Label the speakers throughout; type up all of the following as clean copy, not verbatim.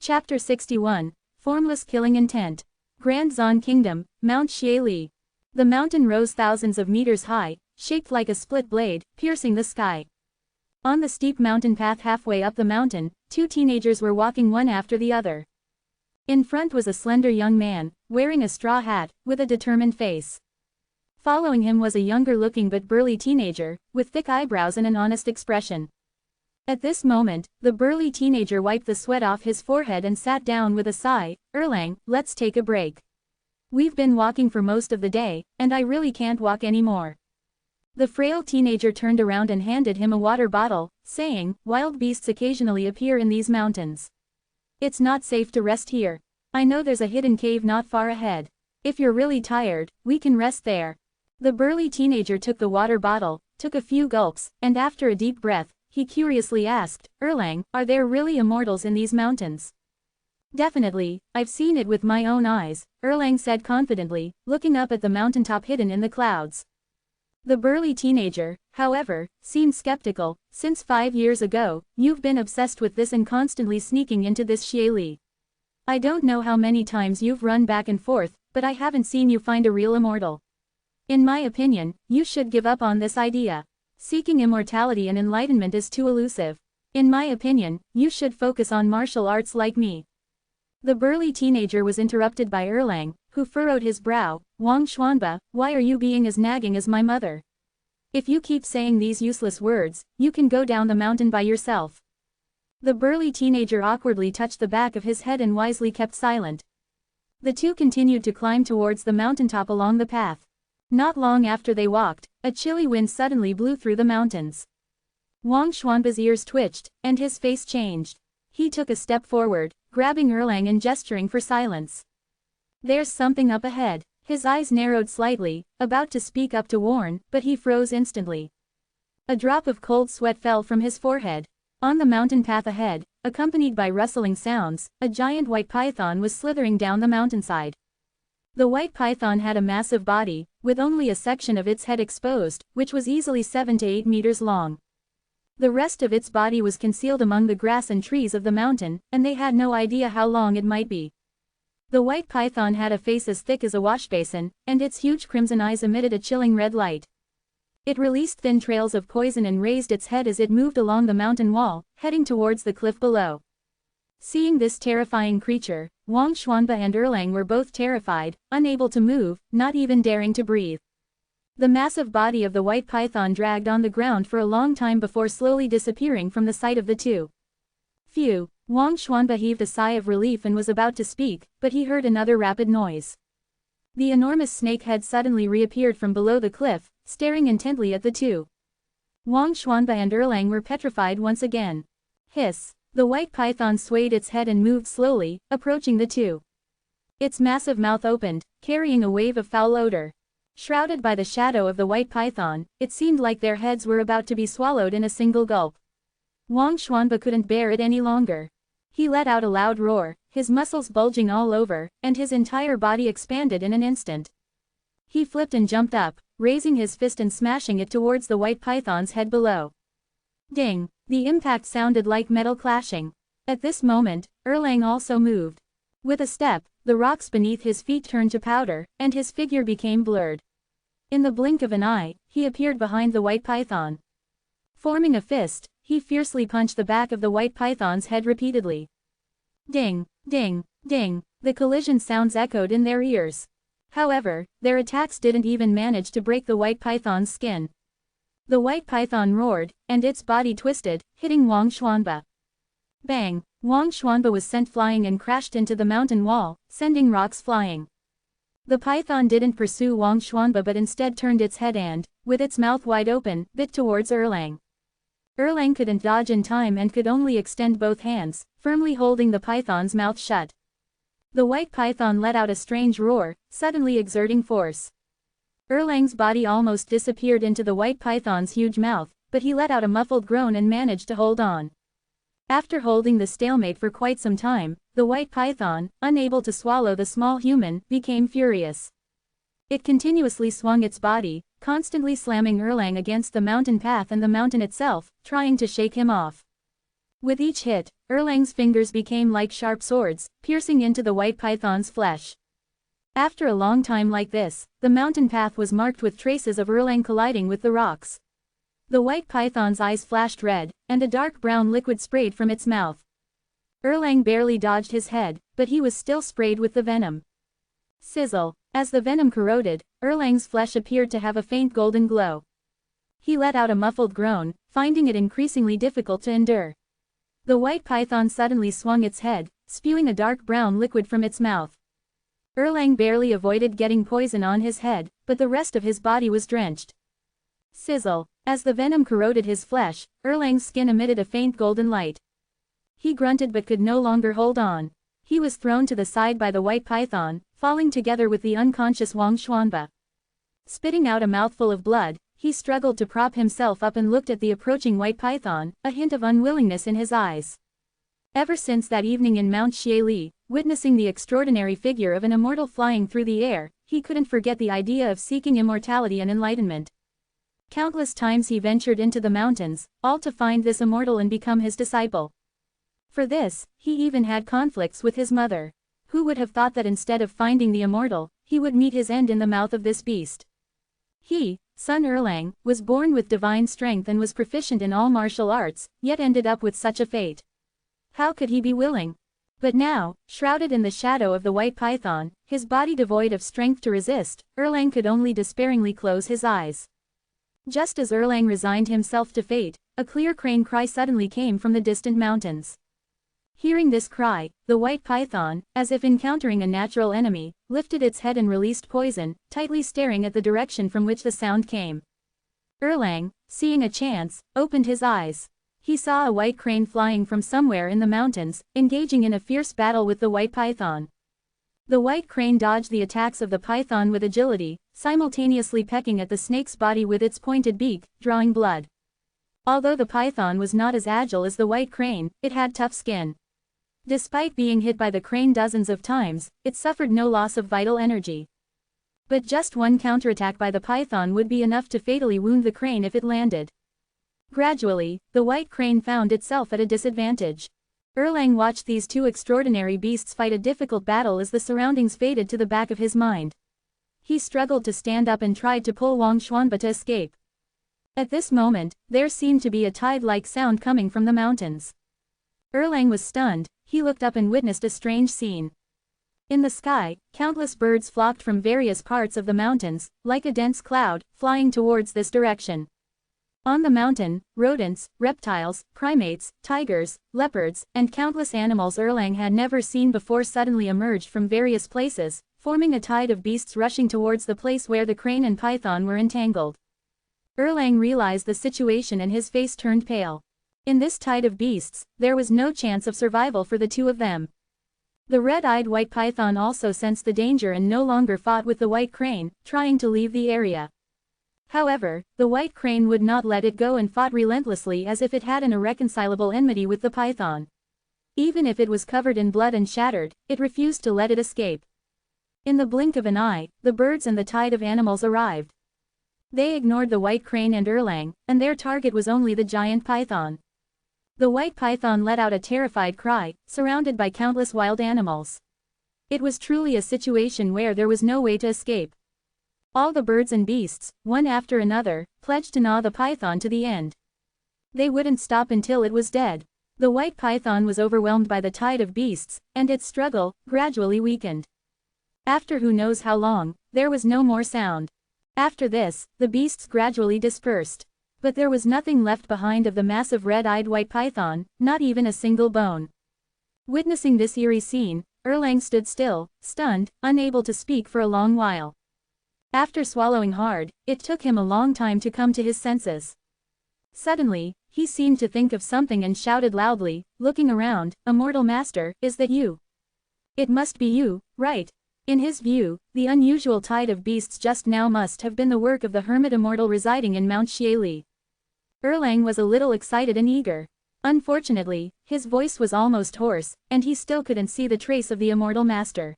Speaker 1: Chapter 61, Formless Killing Intent. Grand Zon Kingdom, Mount Xieli. The mountain rose thousands of meters high, shaped like a split blade, piercing the sky. On the steep mountain path halfway up the mountain, two teenagers were walking one after the other. In front was a slender young man, wearing a straw hat, with a determined face. Following him was a younger-looking but burly teenager, with thick eyebrows and an honest expression. At this moment, the burly teenager wiped the sweat off his forehead and sat down with a sigh. "Erlang, let's take a break. We've been walking for most of the day, and I really can't walk anymore." The frail teenager turned around and handed him a water bottle, saying, "Wild beasts occasionally appear in these mountains. It's not safe to rest here. I know there's a hidden cave not far ahead. If you're really tired, we can rest there." The burly teenager took the water bottle, took a few gulps, and after a deep breath, he curiously asked, "Erlang, are there really immortals in these mountains?" "Definitely, I've seen it with my own eyes," Erlang said confidently, looking up at the mountaintop hidden in the clouds. The burly teenager, however, seemed skeptical. "Since 5 years ago, you've been obsessed with this and constantly sneaking into this Xieli. I don't know how many times you've run back and forth, but I haven't seen you find a real immortal. In my opinion, you should give up on this idea. Seeking immortality and enlightenment is too elusive. In my opinion, you should focus on martial arts like me." The burly teenager was interrupted by Erlang, who furrowed his brow. "Wang Xuanba, why are you being as nagging as my mother? If you keep saying these useless words, you can go down the mountain by yourself." The burly teenager awkwardly touched the back of his head and wisely kept silent. The two continued to climb towards the mountaintop along the path. Not long after they walked, a chilly wind suddenly blew through the mountains. Wang Xuanba's ears twitched, and his face changed. He took a step forward, grabbing Erlang and gesturing for silence. "There's something up ahead." His eyes narrowed slightly, about to speak up to warn, but he froze instantly. A drop of cold sweat fell from his forehead. On the mountain path ahead, accompanied by rustling sounds, a giant white python was slithering down the mountainside. The white python had a massive body, with only a section of its head exposed, which was easily 7 to 8 meters long. The rest of its body was concealed among the grass and trees of the mountain, and they had no idea how long it might be. The white python had a face as thick as a washbasin, and its huge crimson eyes emitted a chilling red light. It released thin trails of poison and raised its head as it moved along the mountain wall, heading towards the cliff below. Seeing this terrifying creature, Wang Xuanba and Erlang were both terrified, unable to move, not even daring to breathe. The massive body of the white python dragged on the ground for a long time before slowly disappearing from the sight of the two. "Phew," Wang Xuanba heaved a sigh of relief and was about to speak, but he heard another rapid noise. The enormous snake head suddenly reappeared from below the cliff, staring intently at the two. Wang Xuanba and Erlang were petrified once again. Hiss! The white python swayed its head and moved slowly, approaching the two. Its massive mouth opened, carrying a wave of foul odor. Shrouded by the shadow of the white python, it seemed like their heads were about to be swallowed in a single gulp. Wang Xuanba couldn't bear it any longer. He let out a loud roar, his muscles bulging all over, and his entire body expanded in an instant. He flipped and jumped up, raising his fist and smashing it towards the white python's head below. Ding! The impact sounded like metal clashing. At this moment, Erlang also moved. With a step, the rocks beneath his feet turned to powder, and his figure became blurred. In the blink of an eye, he appeared behind the white python. Forming a fist, he fiercely punched the back of the white python's head repeatedly. Ding! Ding! Ding! The collision sounds echoed in their ears. However, their attacks didn't even manage to break the white python's skin. The white python roared, and its body twisted, hitting Wang Xuanba. Bang! Wang Xuanba was sent flying and crashed into the mountain wall, sending rocks flying. The python didn't pursue Wang Xuanba but instead turned its head and, with its mouth wide open, bit towards Erlang. Erlang couldn't dodge in time and could only extend both hands, firmly holding the python's mouth shut. The white python let out a strange roar, suddenly exerting force. Erlang's body almost disappeared into the white python's huge mouth, but he let out a muffled groan and managed to hold on. After holding the stalemate for quite some time, the white python, unable to swallow the small human, became furious. It continuously swung its body, constantly slamming Erlang against the mountain path and the mountain itself, trying to shake him off. With each hit, Erlang's fingers became like sharp swords, piercing into the white python's flesh. After a long time like this, the mountain path was marked with traces of Erlang colliding with the rocks. The white python's eyes flashed red, and a dark brown liquid sprayed from its mouth. Erlang barely dodged his head, but he was still sprayed with the venom. Sizzle. As the venom corroded, Erlang's flesh appeared to have a faint golden glow. He let out a muffled groan, finding it increasingly difficult to endure. The white python suddenly swung its head, spewing a dark brown liquid from its mouth. Erlang barely avoided getting poison on his head, but the rest of his body was drenched. Sizzle. As the venom corroded his flesh, Erlang's skin emitted a faint golden light. He grunted but could no longer hold on. He was thrown to the side by the white python, falling together with the unconscious Wang Xuanba. Spitting out a mouthful of blood, he struggled to prop himself up and looked at the approaching white python, a hint of unwillingness in his eyes. Ever since that evening in Mount Xieli, witnessing the extraordinary figure of an immortal flying through the air, he couldn't forget the idea of seeking immortality and enlightenment. Countless times he ventured into the mountains, all to find this immortal and become his disciple. For this, he even had conflicts with his mother. Who would have thought that instead of finding the immortal, he would meet his end in the mouth of this beast? He, son Erlang, was born with divine strength and was proficient in all martial arts, yet ended up with such a fate. How could he be willing? But now, shrouded in the shadow of the white python, his body devoid of strength to resist, Erlang could only despairingly close his eyes. Just as Erlang resigned himself to fate, a clear crane cry suddenly came from the distant mountains. Hearing this cry, the white python, as if encountering a natural enemy, lifted its head and released poison, tightly staring at the direction from which the sound came. Erlang, seeing a chance, opened his eyes. He saw a white crane flying from somewhere in the mountains, engaging in a fierce battle with the white python. The white crane dodged the attacks of the python with agility, simultaneously pecking at the snake's body with its pointed beak, drawing blood. Although the python was not as agile as the white crane, it had tough skin. Despite being hit by the crane dozens of times, it suffered no loss of vital energy. But just one counterattack by the python would be enough to fatally wound the crane if it landed. Gradually, the white crane found itself at a disadvantage. Erlang watched these two extraordinary beasts fight a difficult battle as the surroundings faded to the back of his mind. He struggled to stand up and tried to pull Wang Xuanba to escape. At this moment, there seemed to be a tide-like sound coming from the mountains. Erlang was stunned. He looked up and witnessed a strange scene. In the sky, countless birds flocked from various parts of the mountains, like a dense cloud, flying towards this direction. On the mountain, rodents, reptiles, primates, tigers, leopards, and countless animals Erlang had never seen before suddenly emerged from various places, forming a tide of beasts rushing towards the place where the crane and python were entangled. Erlang realized the situation and his face turned pale. In this tide of beasts, there was no chance of survival for the two of them. The red-eyed white python also sensed the danger and no longer fought with the white crane, trying to leave the area. However, the white crane would not let it go and fought relentlessly as if it had an irreconcilable enmity with the python. Even if it was covered in blood and shattered, it refused to let it escape. In the blink of an eye, the birds and the tide of animals arrived. They ignored the white crane and Erlang, and their target was only the giant python. The white python let out a terrified cry, surrounded by countless wild animals. It was truly a situation where there was no way to escape. All the birds and beasts, one after another, pledged to gnaw the python to the end. They wouldn't stop until it was dead. The white python was overwhelmed by the tide of beasts, and its struggle gradually weakened. After who knows how long, there was no more sound. After this, the beasts gradually dispersed. But there was nothing left behind of the massive red-eyed white python, not even a single bone. Witnessing this eerie scene, Erlang stood still, stunned, unable to speak for a long while. After swallowing hard, it took him a long time to come to his senses. Suddenly, he seemed to think of something and shouted loudly, looking around, "Immortal Master, is that you? It must be you, right?" In his view, the unusual tide of beasts just now must have been the work of the hermit immortal residing in Mount Xieli. Erlang was a little excited and eager. Unfortunately, his voice was almost hoarse, and he still couldn't see the trace of the immortal master.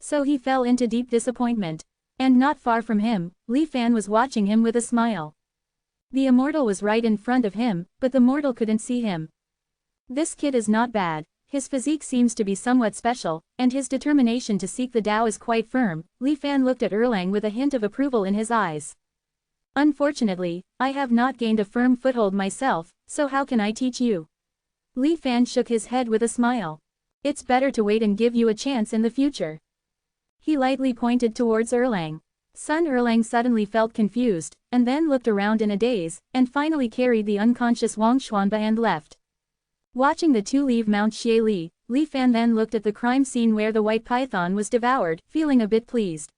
Speaker 1: So he fell into deep disappointment. And not far from him, Li Fan was watching him with a smile. The immortal was right in front of him, but the mortal couldn't see him. This kid is not bad. His physique seems to be somewhat special, and his determination to seek the Tao is quite firm. Li Fan looked at Erlang with a hint of approval in his eyes. Unfortunately, I have not gained a firm foothold myself, so how can I teach you? Li Fan shook his head with a smile. It's better to wait and give you a chance in the future. He lightly pointed towards Erlang. Sun Erlang suddenly felt confused, and then looked around in a daze, and finally carried the unconscious Wang Xuanba and left. Watching the two leave Mount Xieli, Li Fan then looked at the crime scene where the white python was devoured, feeling a bit pleased.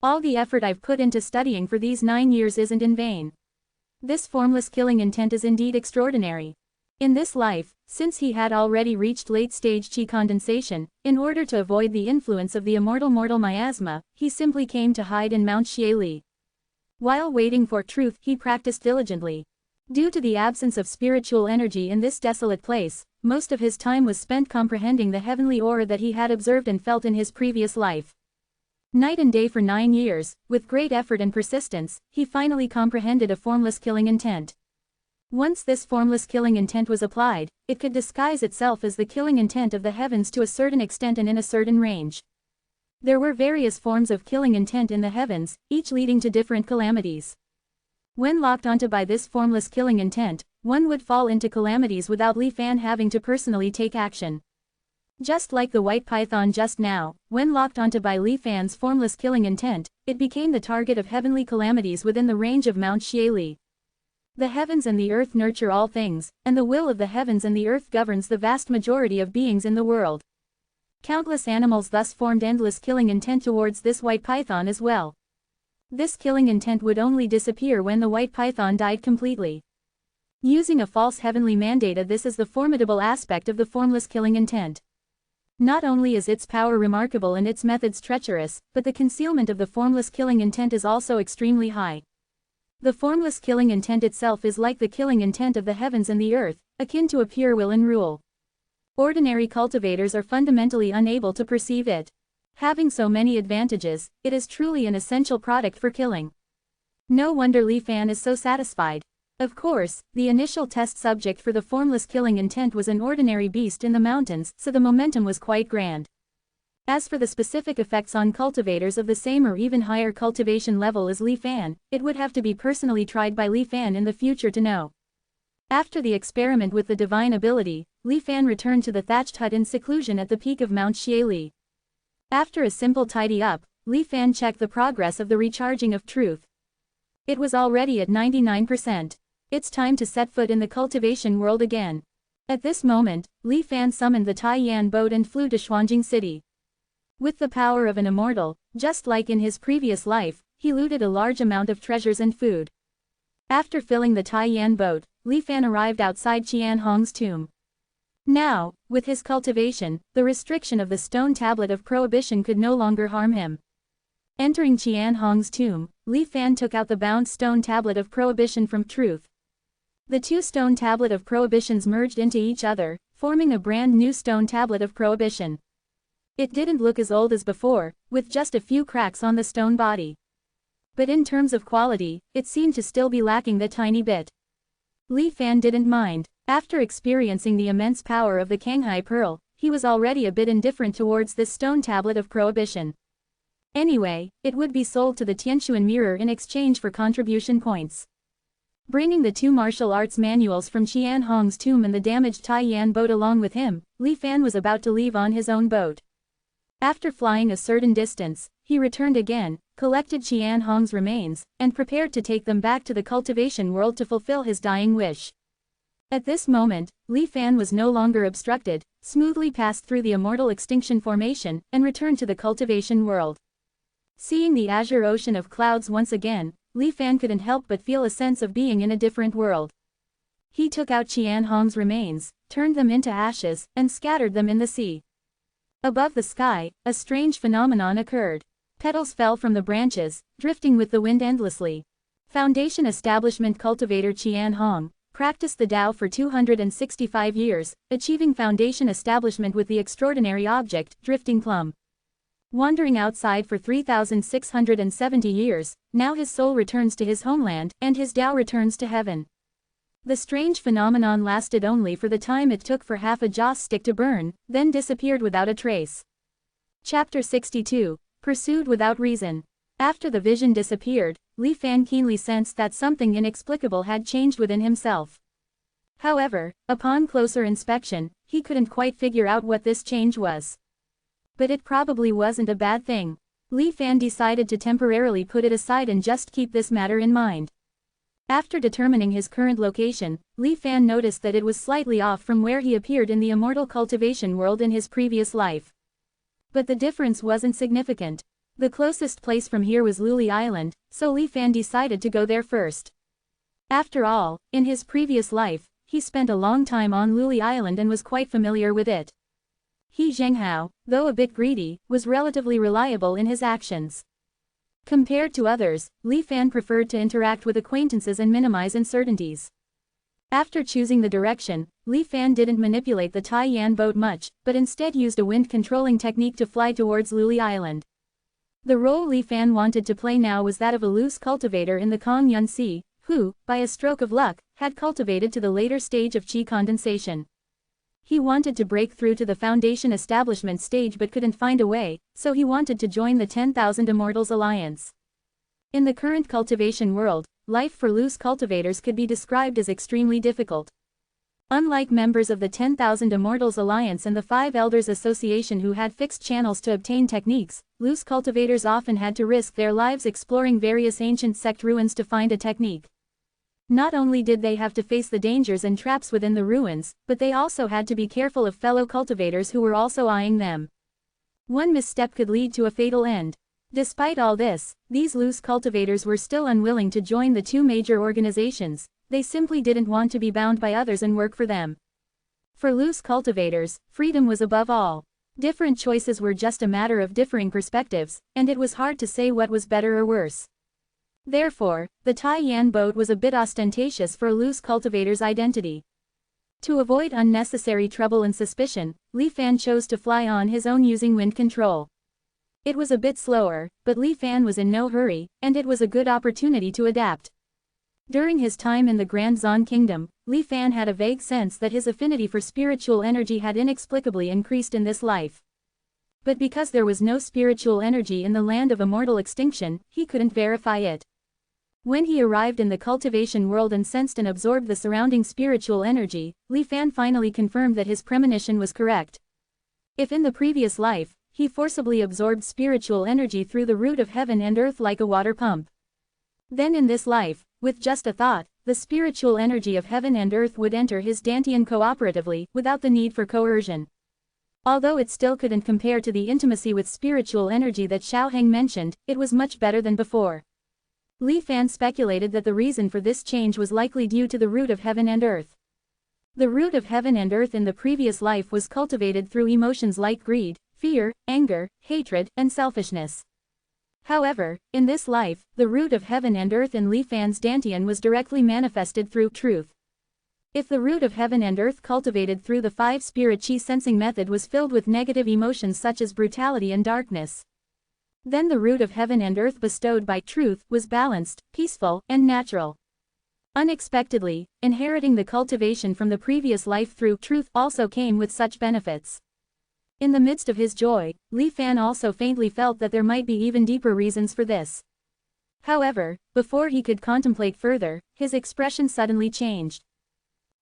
Speaker 1: All the effort I've put into studying for these 9 years isn't in vain. This formless killing intent is indeed extraordinary. In this life, since he had already reached late-stage qi condensation, in order to avoid the influence of the immortal mortal miasma, he simply came to hide in Mount Xieli. While waiting for truth, he practiced diligently. Due to the absence of spiritual energy in this desolate place, most of his time was spent comprehending the heavenly aura that he had observed and felt in his previous life. Night and day for 9 years, with great effort and persistence, he finally comprehended a formless killing intent. Once this formless killing intent was applied, it could disguise itself as the killing intent of the heavens to a certain extent and in a certain range. There were various forms of killing intent in the heavens, each leading to different calamities. When locked onto by this formless killing intent, one would fall into calamities without Li Fan having to personally take action. Just like the white python just now, when locked onto by Li Fan's formless killing intent, it became the target of heavenly calamities within the range of Mount Xieli. The heavens and the earth nurture all things, and the will of the heavens and the earth governs the vast majority of beings in the world. Countless animals thus formed endless killing intent towards this white python as well. This killing intent would only disappear when the white python died completely. Using a false heavenly mandate, this is the formidable aspect of the formless killing intent. Not only is its power remarkable and its methods treacherous, but the concealment of the formless killing intent is also extremely high. The formless killing intent itself is like the killing intent of the heavens and the earth, akin to a pure will and rule. Ordinary cultivators are fundamentally unable to perceive it. Having so many advantages, it is truly an essential product for killing. No wonder Li Fan is so satisfied. Of course, the initial test subject for the formless killing intent was an ordinary beast in the mountains, so the momentum was quite grand. As for the specific effects on cultivators of the same or even higher cultivation level as Li Fan, it would have to be personally tried by Li Fan in the future to know. After the experiment with the divine ability, Li Fan returned to the thatched hut in seclusion at the peak of Mount Xieli. After a simple tidy-up, Li Fan checked the progress of the recharging of truth. It was already at 99%. It's time to set foot in the cultivation world again. At this moment, Li Fan summoned the Taiyan boat and flew to Xuanjing City. With the power of an immortal, just like in his previous life, he looted a large amount of treasures and food. After filling the Taiyan boat, Li Fan arrived outside Qian Hong's tomb. Now, with his cultivation, the restriction of the stone tablet of prohibition could no longer harm him. Entering Qian Hong's tomb, Li Fan took out the bound stone tablet of prohibition from truth. The two stone tablet of prohibitions merged into each other, forming a brand new stone tablet of prohibition. It didn't look as old as before, with just a few cracks on the stone body. But in terms of quality, it seemed to still be lacking that tiny bit. Li Fan didn't mind. After experiencing the immense power of the Kanghai Pearl, he was already a bit indifferent towards this stone tablet of prohibition. Anyway, it would be sold to the Tianquan mirror in exchange for contribution points. Bringing the two martial arts manuals from Qian Hong's tomb and the damaged Taiyan boat along with him, Li Fan was about to leave on his own boat. After flying a certain distance, he returned again, collected Qian Hong's remains, and prepared to take them back to the cultivation world to fulfill his dying wish. At this moment, Li Fan was no longer obstructed, smoothly passed through the immortal extinction formation, and returned to the cultivation world. Seeing the azure ocean of clouds once again, Li Fan couldn't help but feel a sense of being in a different world. He took out Qian Hong's remains, turned them into ashes, and scattered them in the sea. Above the sky, a strange phenomenon occurred. Petals fell from the branches, drifting with the wind endlessly. Foundation Establishment Cultivator Qian Hong practiced the Tao for 265 years, achieving foundation establishment with the extraordinary object, drifting plum. Wandering outside for 3,670 years, now his soul returns to his homeland, and his Tao returns to heaven. The strange phenomenon lasted only for the time it took for half a joss stick to burn, then disappeared without a trace. Chapter 62. Pursued without reason. After the vision disappeared, Li Fan keenly sensed that something inexplicable had changed within himself. However, upon closer inspection, he couldn't quite figure out what this change was. But it probably wasn't a bad thing. Li Fan decided to temporarily put it aside and just keep this matter in mind. After determining his current location, Li Fan noticed that it was slightly off from where he appeared in the immortal cultivation world in his previous life. But the difference wasn't significant. The closest place from here was Luli Island, so Li Fan decided to go there first. After all, in his previous life, he spent a long time on Luli Island and was quite familiar with it. He Zhenghao, though a bit greedy, was relatively reliable in his actions. Compared to others, Li Fan preferred to interact with acquaintances and minimize uncertainties. After choosing the direction, Li Fan didn't manipulate the Taiyan boat much, but instead used a wind-controlling technique to fly towards Luli Island. The role Li Fan wanted to play now was that of a loose cultivator in the Kong Yun Sea, who, by a stroke of luck, had cultivated to the later stage of qi condensation. He wanted to break through to the foundation establishment stage but couldn't find a way, so he wanted to join the 10,000 Immortals Alliance. In the current cultivation world, life for loose cultivators could be described as extremely difficult. Unlike members of the 10,000 Immortals Alliance and the Five Elders Association who had fixed channels to obtain techniques, loose cultivators often had to risk their lives exploring various ancient sect ruins to find a technique. Not only did they have to face the dangers and traps within the ruins, but they also had to be careful of fellow cultivators who were also eyeing them. One misstep could lead to a fatal end. Despite all this, these loose cultivators were still unwilling to join the two major organizations. They simply didn't want to be bound by others and work for them. For loose cultivators, freedom was above all. Different choices were just a matter of differing perspectives, and it was hard to say what was better or worse. Therefore, the Taiyan boat was a bit ostentatious for a loose cultivator's identity. To avoid unnecessary trouble and suspicion, Li Fan chose to fly on his own using wind control. It was a bit slower, but Li Fan was in no hurry, and it was a good opportunity to adapt. During his time in the Grand Zon Kingdom, Li Fan had a vague sense that his affinity for spiritual energy had inexplicably increased in this life. But because there was no spiritual energy in the land of immortal extinction, he couldn't verify it. When he arrived in the cultivation world and sensed and absorbed the surrounding spiritual energy, Li Fan finally confirmed that his premonition was correct. If in the previous life, he forcibly absorbed spiritual energy through the root of heaven and earth like a water pump, then in this life, with just a thought, the spiritual energy of heaven and earth would enter his dantian cooperatively, without the need for coercion. Although it still couldn't compare to the intimacy with spiritual energy that Xiaoheng mentioned, it was much better than before. Li Fan speculated that the reason for this change was likely due to the root of heaven and earth. The root of heaven and earth in the previous life was cultivated through emotions like greed, fear, anger, hatred, and selfishness. However, in this life, the root of heaven and earth in Li Fan's dantian was directly manifested through truth. If the root of heaven and earth cultivated through the 5-spirit qi sensing method was filled with negative emotions such as brutality and darkness, then the root of heaven and earth bestowed by truth was balanced, peaceful, and natural. Unexpectedly, inheriting the cultivation from the previous life through truth also came with such benefits. In the midst of his joy, Li Fan also faintly felt that there might be even deeper reasons for this. However, before he could contemplate further, his expression suddenly changed.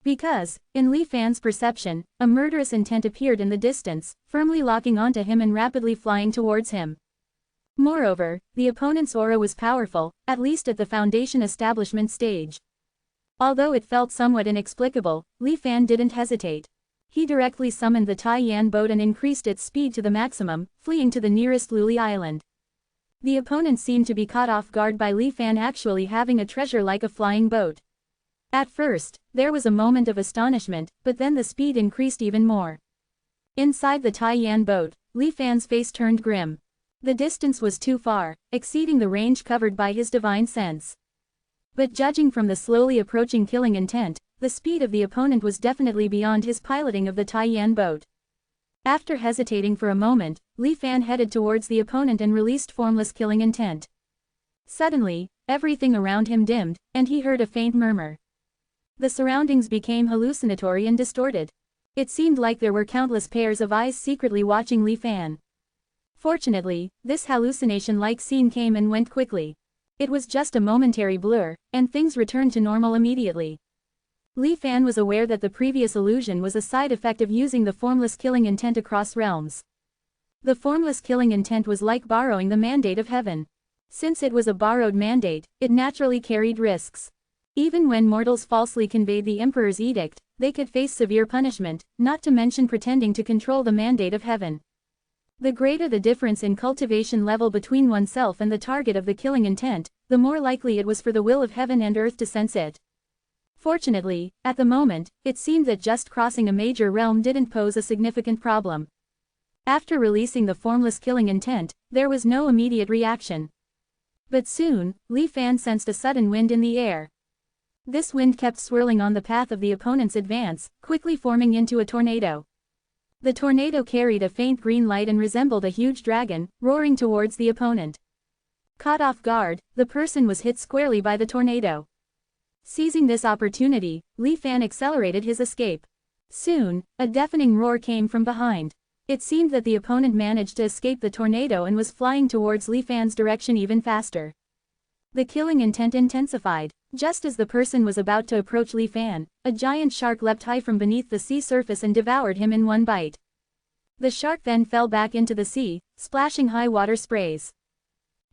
Speaker 1: Because, in Li Fan's perception, a murderous intent appeared in the distance, firmly locking onto him and rapidly flying towards him. Moreover, the opponent's aura was powerful, at least at the foundation establishment stage. Although it felt somewhat inexplicable, Li Fan didn't hesitate. He directly summoned the Taiyan boat and increased its speed to the maximum, fleeing to the nearest Luli Island. The opponent seemed to be caught off guard by Li Fan actually having a treasure like a flying boat. At first, there was a moment of astonishment, but then the speed increased even more. Inside the Taiyan boat, Li Fan's face turned grim. The distance was too far, exceeding the range covered by his divine sense. But judging from the slowly approaching killing intent, the speed of the opponent was definitely beyond his piloting of the Taiyan boat. After hesitating for a moment, Li Fan headed towards the opponent and released formless killing intent. Suddenly, everything around him dimmed, and he heard a faint murmur. The surroundings became hallucinatory and distorted. It seemed like there were countless pairs of eyes secretly watching Li Fan. Fortunately, this hallucination-like scene came and went quickly. It was just a momentary blur, and things returned to normal immediately. Li Fan was aware that the previous illusion was a side effect of using the formless killing intent across realms. The formless killing intent was like borrowing the mandate of heaven. Since it was a borrowed mandate, it naturally carried risks. Even when mortals falsely conveyed the Emperor's edict, they could face severe punishment, not to mention pretending to control the mandate of heaven. The greater the difference in cultivation level between oneself and the target of the killing intent, the more likely it was for the will of heaven and earth to sense it. Fortunately, at the moment, it seemed that just crossing a major realm didn't pose a significant problem. After releasing the formless killing intent, there was no immediate reaction. But soon, Li Fan sensed a sudden wind in the air. This wind kept swirling on the path of the opponent's advance, quickly forming into a tornado. The tornado carried a faint green light and resembled a huge dragon, roaring towards the opponent. Caught off guard, the person was hit squarely by the tornado. Seizing this opportunity, Li Fan accelerated his escape. Soon, a deafening roar came from behind. It seemed that the opponent managed to escape the tornado and was flying towards Li Fan's direction even faster. The killing intent intensified. Just as the person was about to approach Li Fan, a giant shark leapt high from beneath the sea surface and devoured him in one bite. The shark then fell back into the sea, splashing high water sprays.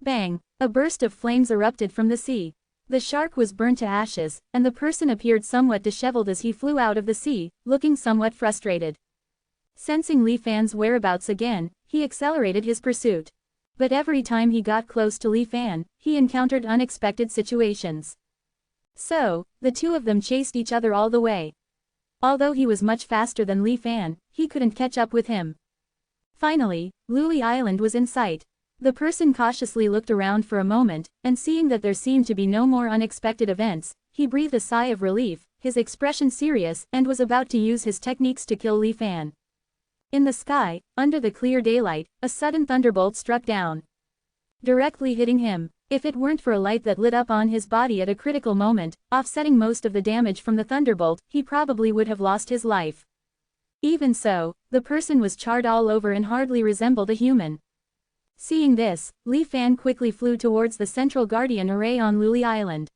Speaker 1: Bang! A burst of flames erupted from the sea. The shark was burnt to ashes, and the person appeared somewhat disheveled as he flew out of the sea, looking somewhat frustrated. Sensing Li Fan's whereabouts again, he accelerated his pursuit. But every time he got close to Li Fan, he encountered unexpected situations. So, the two of them chased each other all the way. Although he was much faster than Li Fan, he couldn't catch up with him. Finally, Luli Island was in sight. The person cautiously looked around for a moment, and seeing that there seemed to be no more unexpected events, he breathed a sigh of relief, his expression serious, and was about to use his techniques to kill Li Fan. In the sky, under the clear daylight, a sudden thunderbolt struck down, directly hitting him. If it weren't for a light that lit up on his body at a critical moment, offsetting most of the damage from the thunderbolt, he probably would have lost his life. Even so, the person was charred all over and hardly resembled a human. Seeing this, Li Fan quickly flew towards the central guardian array on Luli Island.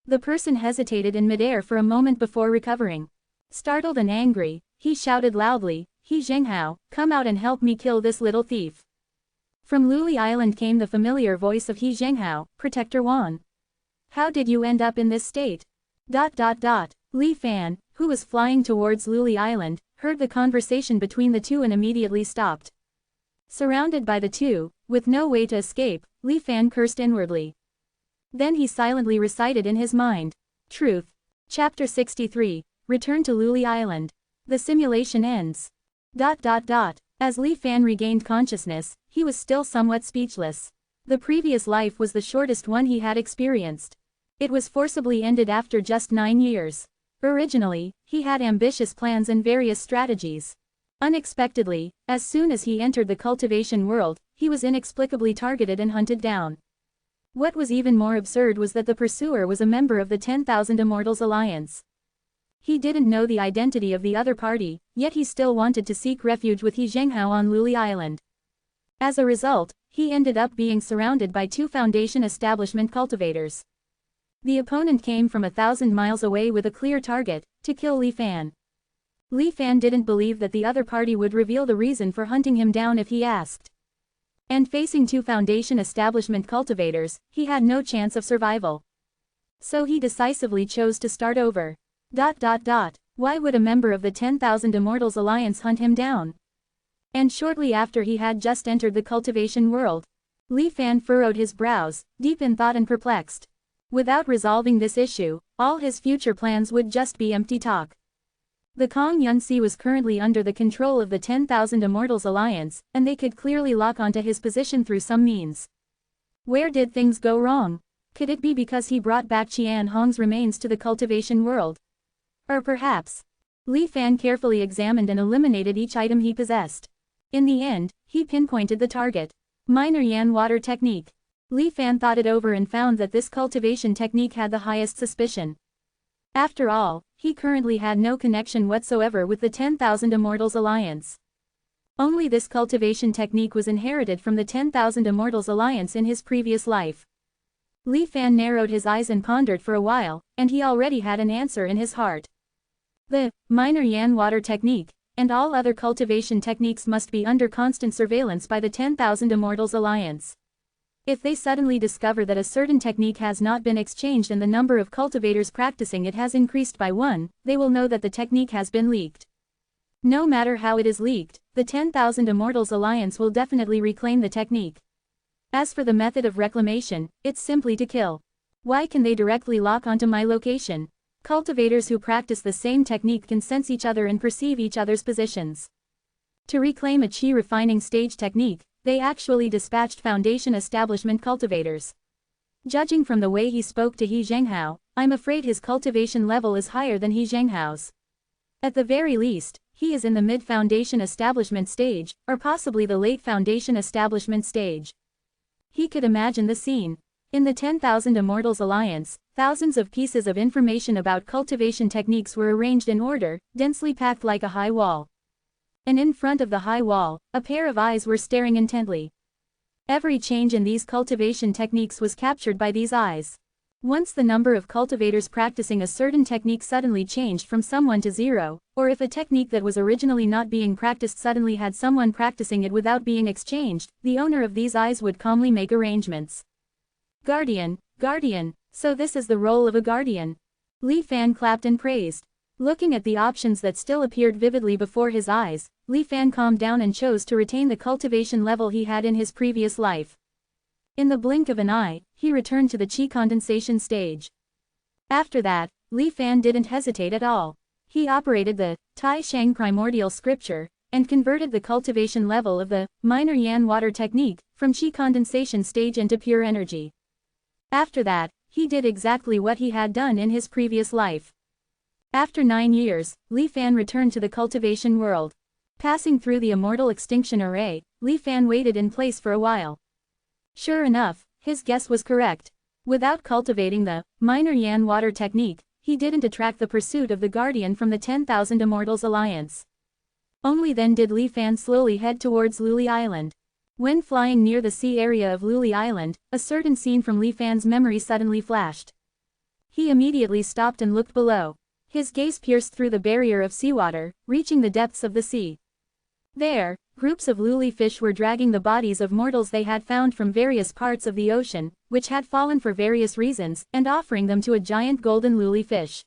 Speaker 1: The person hesitated in midair for a moment before recovering. Startled and angry, he shouted loudly, "He Zhenghao, come out and help me kill this little thief." From Luli Island came the familiar voice of He Zhenghao, Protector Wan. "How did you end up in this state?" Li Fan, who was flying towards Luli Island, heard the conversation between the two and immediately stopped. Surrounded by the two, with no way to escape, Li Fan cursed inwardly. Then he silently recited in his mind. Truth. Chapter 63. Return to Luli Island. The simulation ends. As Li Fan regained consciousness, he was still somewhat speechless. The previous life was the shortest one he had experienced. It was forcibly ended after just 9 years. Originally, he had ambitious plans and various strategies. Unexpectedly, as soon as he entered the cultivation world, he was inexplicably targeted and hunted down. What was even more absurd was that the pursuer was a member of the 10,000 Immortals Alliance. He didn't know the identity of the other party, yet he still wanted to seek refuge with He Zhenghao on Luli Island. As a result, he ended up being surrounded by 2 Foundation establishment cultivators. The opponent came from 1,000 miles away with a clear target, to kill Li Fan. Li Fan didn't believe that the other party would reveal the reason for hunting him down if he asked. And facing 2 Foundation establishment cultivators, he had no chance of survival. So he decisively chose to start over. Why would a member of the 10,000 Immortals Alliance hunt him down? And shortly after he had just entered the cultivation world, Li Fan furrowed his brows, deep in thought and perplexed. Without resolving this issue, all his future plans would just be empty talk. The Kong Yun Sea was currently under the control of the 10,000 Immortals Alliance, and they could clearly lock onto his position through some means. Where did things go wrong? Could it be because he brought back Qian Hong's remains to the cultivation world? Or perhaps, Li Fan carefully examined and eliminated each item he possessed. In the end, he pinpointed the target. Minor Yan water technique. Li Fan thought it over and found that this cultivation technique had the highest suspicion. After all, he currently had no connection whatsoever with the 10,000 Immortals Alliance. Only this cultivation technique was inherited from the 10,000 Immortals Alliance in his previous life. Li Fan narrowed his eyes and pondered for a while, and he already had an answer in his heart. The minor yan water technique, and all other cultivation techniques must be under constant surveillance by the 10,000 Immortals Alliance. If they suddenly discover that a certain technique has not been exchanged and the number of cultivators practicing it has increased by 1, they will know that the technique has been leaked. No matter how it is leaked, the 10,000 Immortals Alliance will definitely reclaim the technique. As for the method of reclamation, it's simply to kill. Why can they directly lock onto my location? Cultivators who practice the same technique can sense each other and perceive each other's positions. To reclaim a qi refining stage technique, they actually dispatched foundation establishment cultivators. Judging from the way he spoke to He Zhenghao, I'm afraid his cultivation level is higher than He Zhenghao's. At the very least, he is in the mid-foundation establishment stage, or possibly the late foundation establishment stage. He could imagine the scene. In the 10,000 Immortals Alliance, thousands of pieces of information about cultivation techniques were arranged in order, densely packed like a high wall. And in front of the high wall, a pair of eyes were staring intently. Every change in these cultivation techniques was captured by these eyes. Once the number of cultivators practicing a certain technique suddenly changed from someone to 0, or if a technique that was originally not being practiced suddenly had someone practicing it without being exchanged, the owner of these eyes would calmly make arrangements. Guardian, guardian, so this is the role of a guardian. Li Fan clapped and praised. Looking at the options that still appeared vividly before his eyes, Li Fan calmed down and chose to retain the cultivation level he had in his previous life. In the blink of an eye, he returned to the qi condensation stage. After that, Li Fan didn't hesitate at all. He operated the Tai Shang primordial scripture, and converted the cultivation level of the minor yan water technique from qi condensation stage into pure energy. After that, he did exactly what he had done in his previous life. After 9 years, Li Fan returned to the cultivation world. Passing through the immortal extinction array, Li Fan waited in place for a while. Sure enough, his guess was correct. Without cultivating the minor yan water technique, he didn't attract the pursuit of the guardian from the 10,000 Immortals Alliance. Only then did Li Fan slowly head towards Luli Island. When flying near the sea area of Luli Island, a certain scene from Li Fan's memory suddenly flashed. He immediately stopped and looked below. His gaze pierced through the barrier of seawater, reaching the depths of the sea. There, groups of luli fish were dragging the bodies of mortals they had found from various parts of the ocean, which had fallen for various reasons, and offering them to a giant golden luli fish.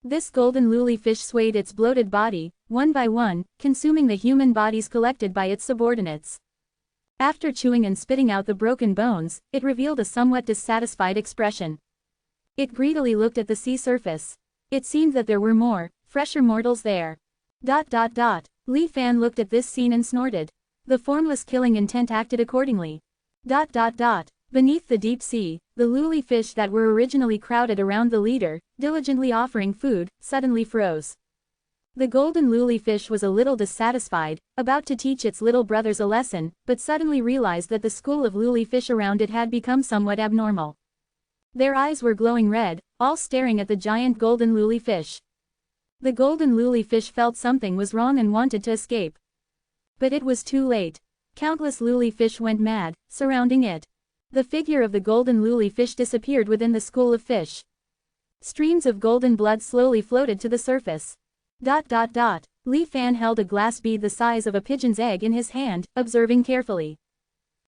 Speaker 1: This golden luli fish swayed its bloated body, one by one, consuming the human bodies collected by its subordinates. After chewing and spitting out the broken bones, it revealed a somewhat dissatisfied expression. It greedily looked at the sea surface. It seemed that there were more, fresher mortals there. Li Fan looked at this scene and snorted. The formless killing intent acted accordingly. Beneath the deep sea, the luli fish that were originally crowded around the leader, diligently offering food, suddenly froze. The golden luli fish was a little dissatisfied, about to teach its little brothers a lesson, but suddenly realized that the school of luli fish around it had become somewhat abnormal. Their eyes were glowing red, all staring at the giant golden luli fish. The golden luli fish felt something was wrong and wanted to escape. But it was too late. Countless luli fish went mad, surrounding it. The figure of the golden luli fish disappeared within the school of fish. Streams of golden blood slowly floated to the surface. Li Fan held a glass bead the size of a pigeon's egg in his hand, observing carefully.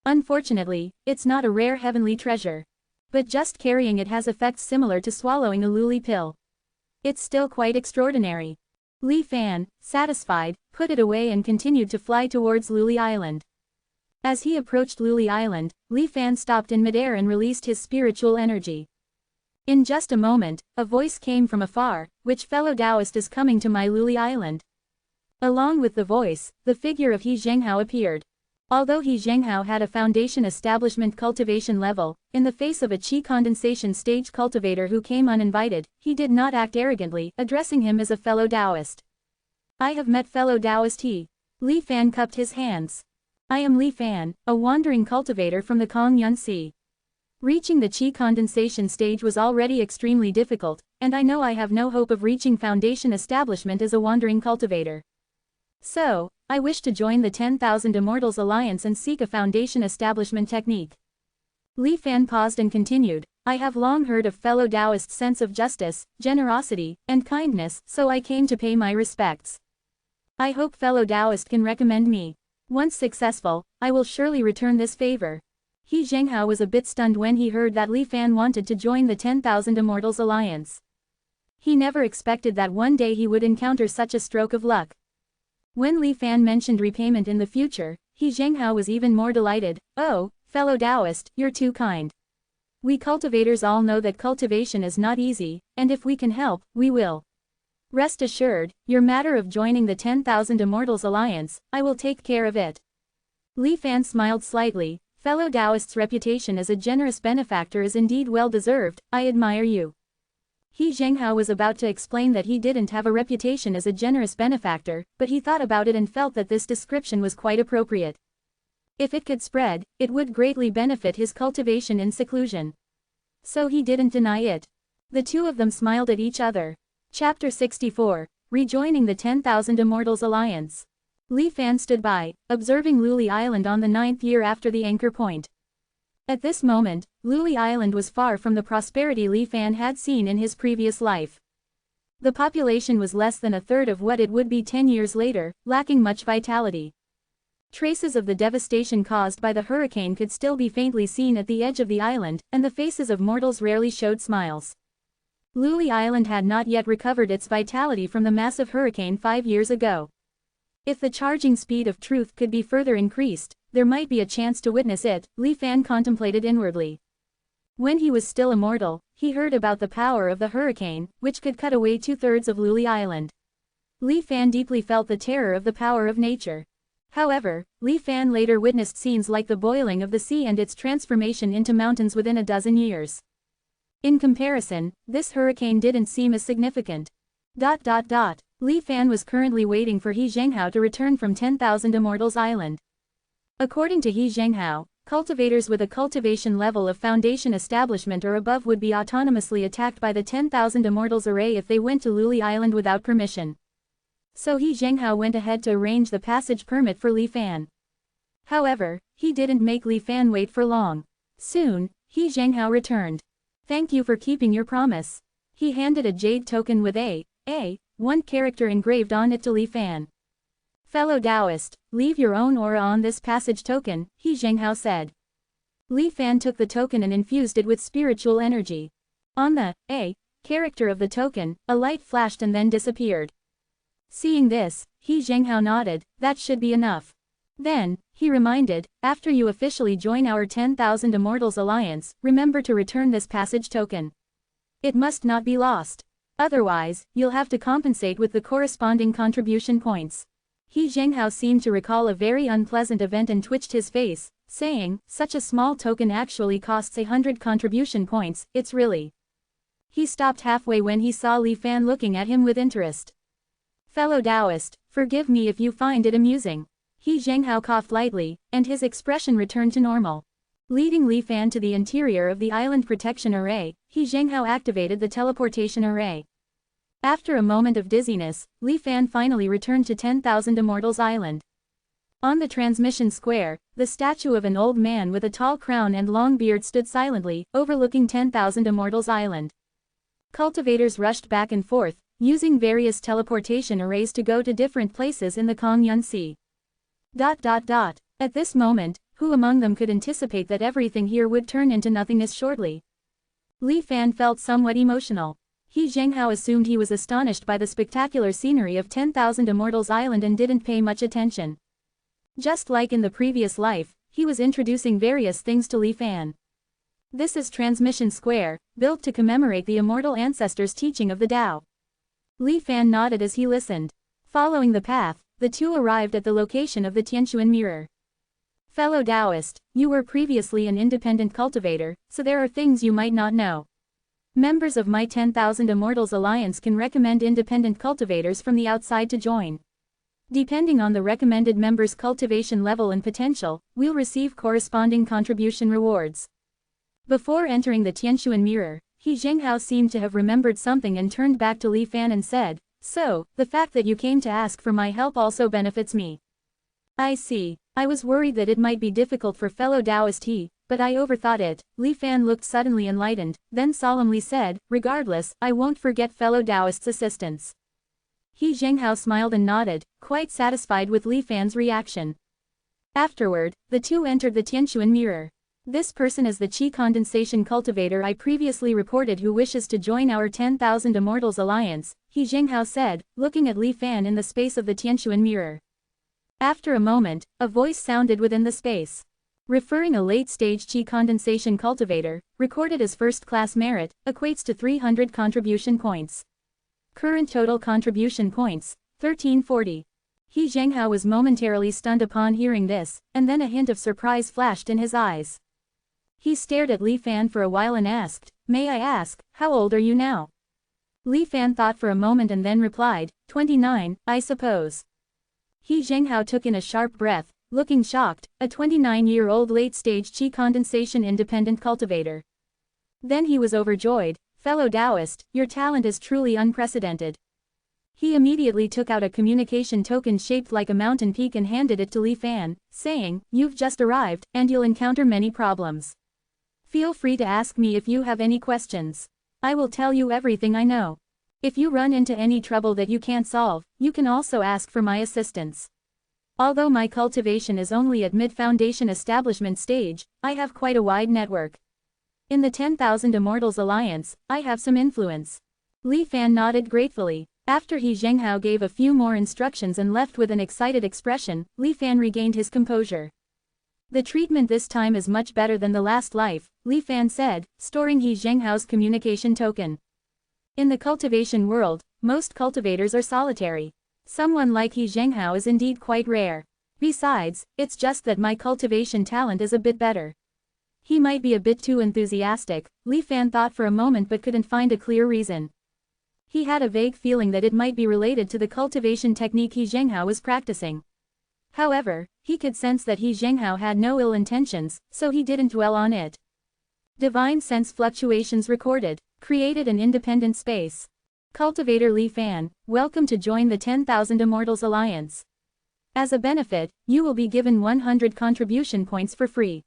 Speaker 1: Unfortunately, it's not a rare heavenly treasure. But just carrying it has effects similar to swallowing a luli pill. It's still quite extraordinary. Li Fan, satisfied, put it away and continued to fly towards Luli Island. As he approached Luli Island, Li Fan stopped in midair and released his spiritual energy. In just a moment, a voice came from afar, "Which fellow Taoist is coming to my Luli Island?" Along with the voice, the figure of He Zhenghao appeared. Although He Zhenghao had a foundation establishment cultivation level, in the face of a qi condensation stage cultivator who came uninvited, he did not act arrogantly, addressing him as a fellow Taoist. "I have met fellow Taoist He." Li Fan cupped his hands. "I am Li Fan, a wandering cultivator from the Kongyun Sea." Reaching the chi condensation stage was already extremely difficult, and I know I have no hope of reaching foundation establishment as a wandering cultivator. So, I wish to join the 10,000 Immortals Alliance and seek a foundation establishment technique. Li Fan paused and continued, I have long heard of fellow Taoists' sense of justice, generosity, and kindness, so I came to pay my respects. I hope fellow Taoist can recommend me. Once successful, I will surely return this favor. He Zhenghao was a bit stunned when he heard that Li Fan wanted to join the 10,000 Immortals Alliance. He never expected that one day he would encounter such a stroke of luck. When Li Fan mentioned repayment in the future, He Zhenghao was even more delighted. Oh, fellow Taoist, you're too kind. We cultivators all know that cultivation is not easy, and if we can help, we will. Rest assured, your matter of joining the 10,000 Immortals Alliance, I will take care of it. Li Fan smiled slightly. Fellow Taoist's reputation as a generous benefactor is indeed well deserved, I admire you. He Zhenghao was about to explain that he didn't have a reputation as a generous benefactor, but he thought about it and felt that this description was quite appropriate. If it could spread, it would greatly benefit his cultivation in seclusion. So he didn't deny it. The two of them smiled at each other. Chapter 64, Rejoining the 10,000 Immortals Alliance. Li Fan stood by, observing Luli Island on the 9th year after the anchor point. At this moment, Luli Island was far from the prosperity Li Fan had seen in his previous life. The population was less than a third of what it would be 10 years later, lacking much vitality. Traces of the devastation caused by the hurricane could still be faintly seen at the edge of the island, and the faces of mortals rarely showed smiles. Luli Island had not yet recovered its vitality from the massive hurricane 5 years ago. If the charging speed of truth could be further increased, there might be a chance to witness it, Li Fan contemplated inwardly. When he was still immortal, he heard about the power of the hurricane, which could cut away 2/3 of Luli Island. Li Fan deeply felt the terror of the power of nature. However, Li Fan later witnessed scenes like the boiling of the sea and its transformation into mountains within a dozen years. In comparison, this hurricane didn't seem as significant. Li Fan was currently waiting for He Zhenghao to return from 10,000 Immortals Island. According to He Zhenghao, cultivators with a cultivation level of foundation establishment or above would be autonomously attacked by the 10,000 Immortals array if they went to Luli Island without permission. So He Zhenghao went ahead to arrange the passage permit for Li Fan. However, he didn't make Li Fan wait for long. Soon, He Zhenghao returned. Thank you for keeping your promise. He handed a jade token with one character engraved on it to Li Fan. Fellow Taoist, leave your own aura on this passage token, He Zhenghao said. Li Fan took the token and infused it with spiritual energy. On the character of the token, a light flashed and then disappeared. Seeing this, He Zhenghao nodded, that should be enough. Then, he reminded, after you officially join our 10,000 Immortals Alliance, remember to return this passage token. It must not be lost. Otherwise, you'll have to compensate with the corresponding contribution points. He Zhenghao seemed to recall a very unpleasant event and twitched his face, saying, such a small token actually costs 100 contribution points, it's really. He stopped halfway when he saw Li Fan looking at him with interest. Fellow Taoist, forgive me if you find it amusing. He Zhenghao coughed lightly, and his expression returned to normal. Leading Li Fan to the interior of the Island Protection Array, He Zhenghao activated the teleportation array. After a moment of dizziness, Li Fan finally returned to 10,000 Immortals Island. On the transmission square, the statue of an old man with a tall crown and long beard stood silently, overlooking 10,000 Immortals Island. Cultivators rushed back and forth, using various teleportation arrays to go to different places in the Kongyun Sea. At this moment, who among them could anticipate that everything here would turn into nothingness shortly? Li Fan felt somewhat emotional. He Zhenghao assumed he was astonished by the spectacular scenery of 10,000 Immortals Island and didn't pay much attention. Just like in the previous life, he was introducing various things to Li Fan. This is Transmission Square, built to commemorate the immortal ancestors' teaching of the Tao. Li Fan nodded as he listened. Following the path, the two arrived at the location of the Tianquan Mirror. Fellow Taoist, you were previously an independent cultivator, so there are things you might not know. Members of my 10,000 Immortals Alliance can recommend independent cultivators from the outside to join. Depending on the recommended member's cultivation level and potential, we'll receive corresponding contribution rewards. Before entering the Tianshuan mirror, He Zhenghao seemed to have remembered something and turned back to Li Fan and said, "So, the fact that you came to ask for my help also benefits me." "I see. I was worried that it might be difficult for fellow Taoist He, but I overthought it." Li Fan looked suddenly enlightened, then solemnly said, "Regardless, I won't forget fellow Taoist's assistance." He Zhenghao smiled and nodded, quite satisfied with Li Fan's reaction. Afterward, the two entered the Tianshuan mirror. "This person is the Qi condensation cultivator I previously reported who wishes to join our 10,000 Immortals Alliance," He Zhenghao said, looking at Li Fan in the space of the Tianshuan mirror. After a moment, a voice sounded within the space. Referring a late-stage Qi condensation cultivator, recorded as first-class merit, equates to 300 contribution points. Current total contribution points, 1340. He Zhenghao was momentarily stunned upon hearing this, and then a hint of surprise flashed in his eyes. He stared at Li Fan for a while and asked, "May I ask, how old are you now?" Li Fan thought for a moment and then replied, 29, I suppose." He Zhenghao took in a sharp breath, looking shocked, a 29-year-old late-stage Qi condensation independent cultivator. Then he was overjoyed, "Fellow Taoist, your talent is truly unprecedented." He immediately took out a communication token shaped like a mountain peak and handed it to Li Fan, saying, "You've just arrived, and you'll encounter many problems. Feel free to ask me if you have any questions. I will tell you everything I know. If you run into any trouble that you can't solve, you can also ask for my assistance. Although my cultivation is only at mid-foundation establishment stage, I have quite a wide network. In the 10,000 Immortals Alliance, I have some influence." Li Fan nodded gratefully. After He Zhenghao gave a few more instructions and left with an excited expression, Li Fan regained his composure. "The treatment this time is much better than the last life," Li Fan said, storing He Zhenghao's communication token. In the cultivation world, most cultivators are solitary. Someone like He Zhenghao is indeed quite rare. Besides, it's just that my cultivation talent is a bit better. He might be a bit too enthusiastic, Li Fan thought for a moment but couldn't find a clear reason. He had a vague feeling that it might be related to the cultivation technique He Zhenghao was practicing. However, he could sense that He Zhenghao had no ill intentions, so he didn't dwell on it. Divine sense fluctuations recorded, created an independent space. Cultivator Li Fan, welcome to join the 10,000 Immortals Alliance. As a benefit, you will be given 100 contribution points for free.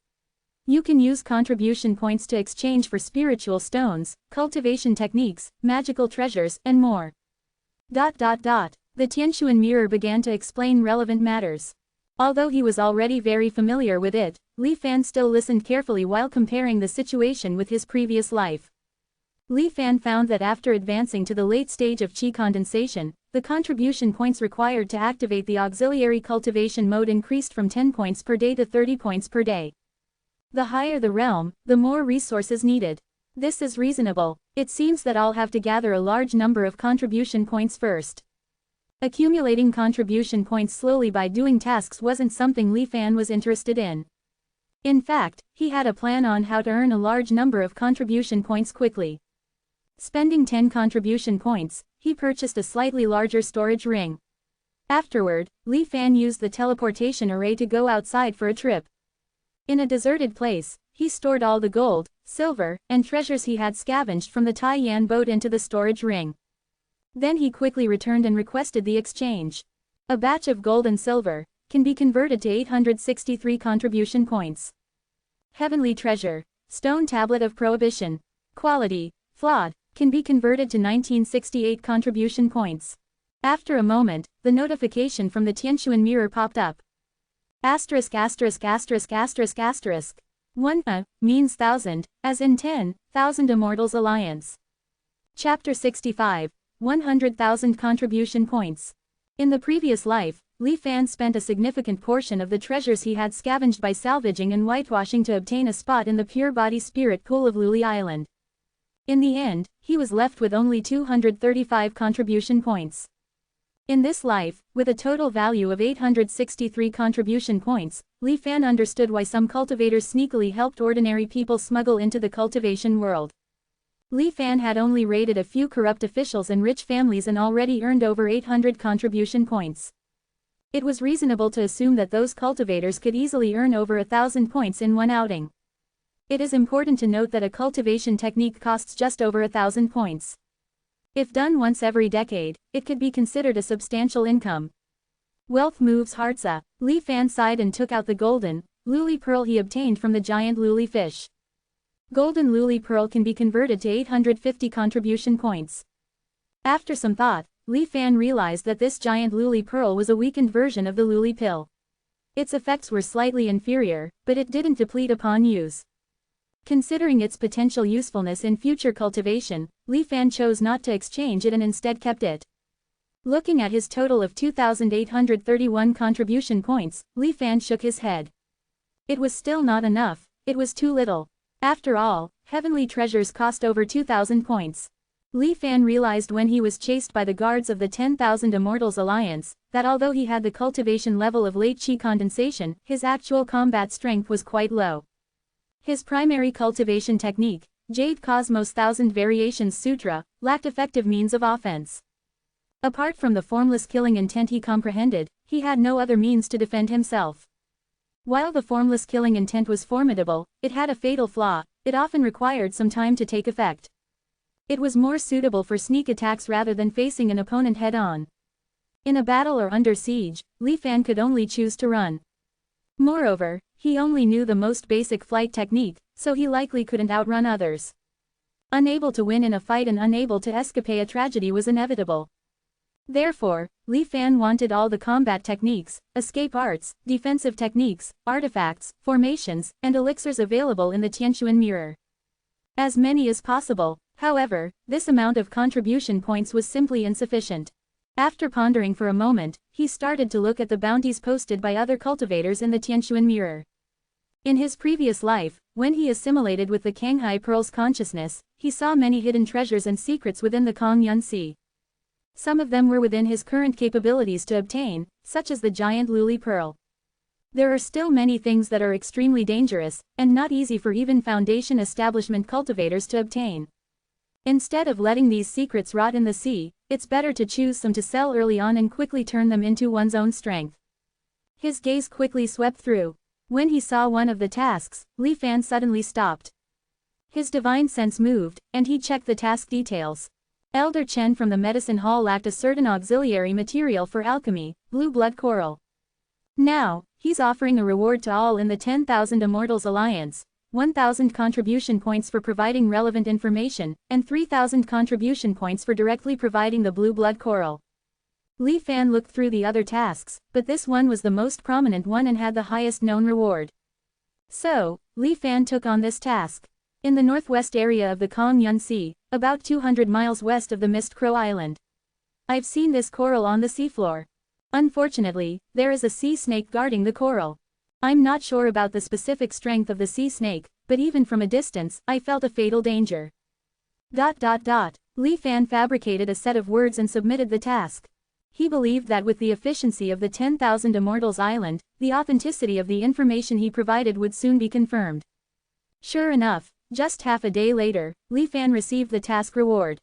Speaker 1: You can use contribution points to exchange for spiritual stones, cultivation techniques, magical treasures, and more. The Tianshuan mirror began to explain relevant matters. Although he was already very familiar with it, Li Fan still listened carefully while comparing the situation with his previous life. Li Fan found that after advancing to the late stage of Qi condensation, the contribution points required to activate the auxiliary cultivation mode increased from 10 points per day to 30 points per day. The higher the realm, the more resources needed. This is reasonable. It seems that I'll have to gather a large number of contribution points first. Accumulating contribution points slowly by doing tasks wasn't something Li Fan was interested in. In fact, he had a plan on how to earn a large number of contribution points quickly. Spending 10 contribution points, he purchased a slightly larger storage ring. Afterward, Li Fan used the teleportation array to go outside for a trip. In a deserted place, he stored all the gold, silver, and treasures he had scavenged from the Taiyan boat into the storage ring. Then he quickly returned and requested the exchange. A batch of gold and silver can be converted to 863 contribution points. Heavenly treasure, stone tablet of prohibition. Quality, flawed, can be converted to 1968 contribution points. After a moment, the notification from the Tianshuan mirror popped up. Asterisk asterisk asterisk asterisk asterisk. 1 means 1,000, as in 10,000 Immortals Alliance. Chapter 65. 100,000 contribution points. In the previous life, Li Fan spent a significant portion of the treasures he had scavenged by salvaging and whitewashing to obtain a spot in the pure body spirit pool of Luli Island. In the end, he was left with only 235 contribution points. In this life, with a total value of 863 contribution points, Li Fan understood why some cultivators sneakily helped ordinary people smuggle into the cultivation world. Li Fan had only raided a few corrupt officials and rich families and already earned over 800 contribution points. It was reasonable to assume that those cultivators could easily earn over 1,000 points in one outing. It is important to note that a cultivation technique costs just over 1,000 points. If done once every decade, it could be considered a substantial income. Wealth moves hearts. Li Fan sighed and took out the golden, lily pearl he obtained from the giant lily fish. Golden lily pearl can be converted to 850 contribution points. After some thought, Li Fan realized that this giant lily pearl was a weakened version of the lily pill. Its effects were slightly inferior, but it didn't deplete upon use. Considering its potential usefulness in future cultivation, Li Fan chose not to exchange it and instead kept it. Looking at his total of 2,831 contribution points, Li Fan shook his head. It was still not enough, it was too little. After all, heavenly treasures cost over 2,000 points. Li Fan realized when he was chased by the guards of the 10,000 Immortals Alliance, that although he had the cultivation level of late chi condensation, his actual combat strength was quite low. His primary cultivation technique, Jade Cosmos Thousand Variations Sutra, lacked effective means of offense. Apart from the formless killing intent he comprehended, he had no other means to defend himself. While the formless killing intent was formidable, it had a fatal flaw: it often required some time to take effect. It was more suitable for sneak attacks rather than facing an opponent head-on. In a battle or under siege, Li Fan could only choose to run. Moreover, he only knew the most basic flight technique, so he likely couldn't outrun others. Unable to win in a fight and unable to escape a tragedy was inevitable. Therefore, Li Fan wanted all the combat techniques, escape arts, defensive techniques, artifacts, formations, and elixirs available in the Tianshuan mirror. As many as possible. However, this amount of contribution points was simply insufficient. After pondering for a moment, he started to look at the bounties posted by other cultivators in the Tianshuan mirror. In his previous life, when he assimilated with the Kanghai Pearl's consciousness, he saw many hidden treasures and secrets within the Kongyun Sea. Some of them were within his current capabilities to obtain, such as the giant lily pearl. There are still many things that are extremely dangerous, and not easy for even Foundation establishment cultivators to obtain. Instead of letting these secrets rot in the sea, it's better to choose some to sell early on and quickly turn them into one's own strength. His gaze quickly swept through. When he saw one of the tasks, Li Fan suddenly stopped. His divine sense moved, and he checked the task details. Elder Chen from the medicine hall lacked a certain auxiliary material for alchemy, blue blood coral. Now, he's offering a reward to all in the 10,000 Immortals Alliance. 1,000 contribution points for providing relevant information, and 3,000 contribution points for directly providing the blue blood coral. Li Fan looked through the other tasks, but this one was the most prominent one and had the highest known reward. So, Li Fan took on this task. In the northwest area of the Kongyun Sea, about 200 miles west of the Mist Crow Island. I've seen this coral on the seafloor. Unfortunately, there is a sea snake guarding the coral. I'm not sure about the specific strength of the sea snake, but even from a distance, I felt a fatal danger. ... Li Fan fabricated a set of words and submitted the task. He believed that with the efficiency of the 10,000 Immortals Island, the authenticity of the information he provided would soon be confirmed. Sure enough, just half a day later, Li Fan received the task reward.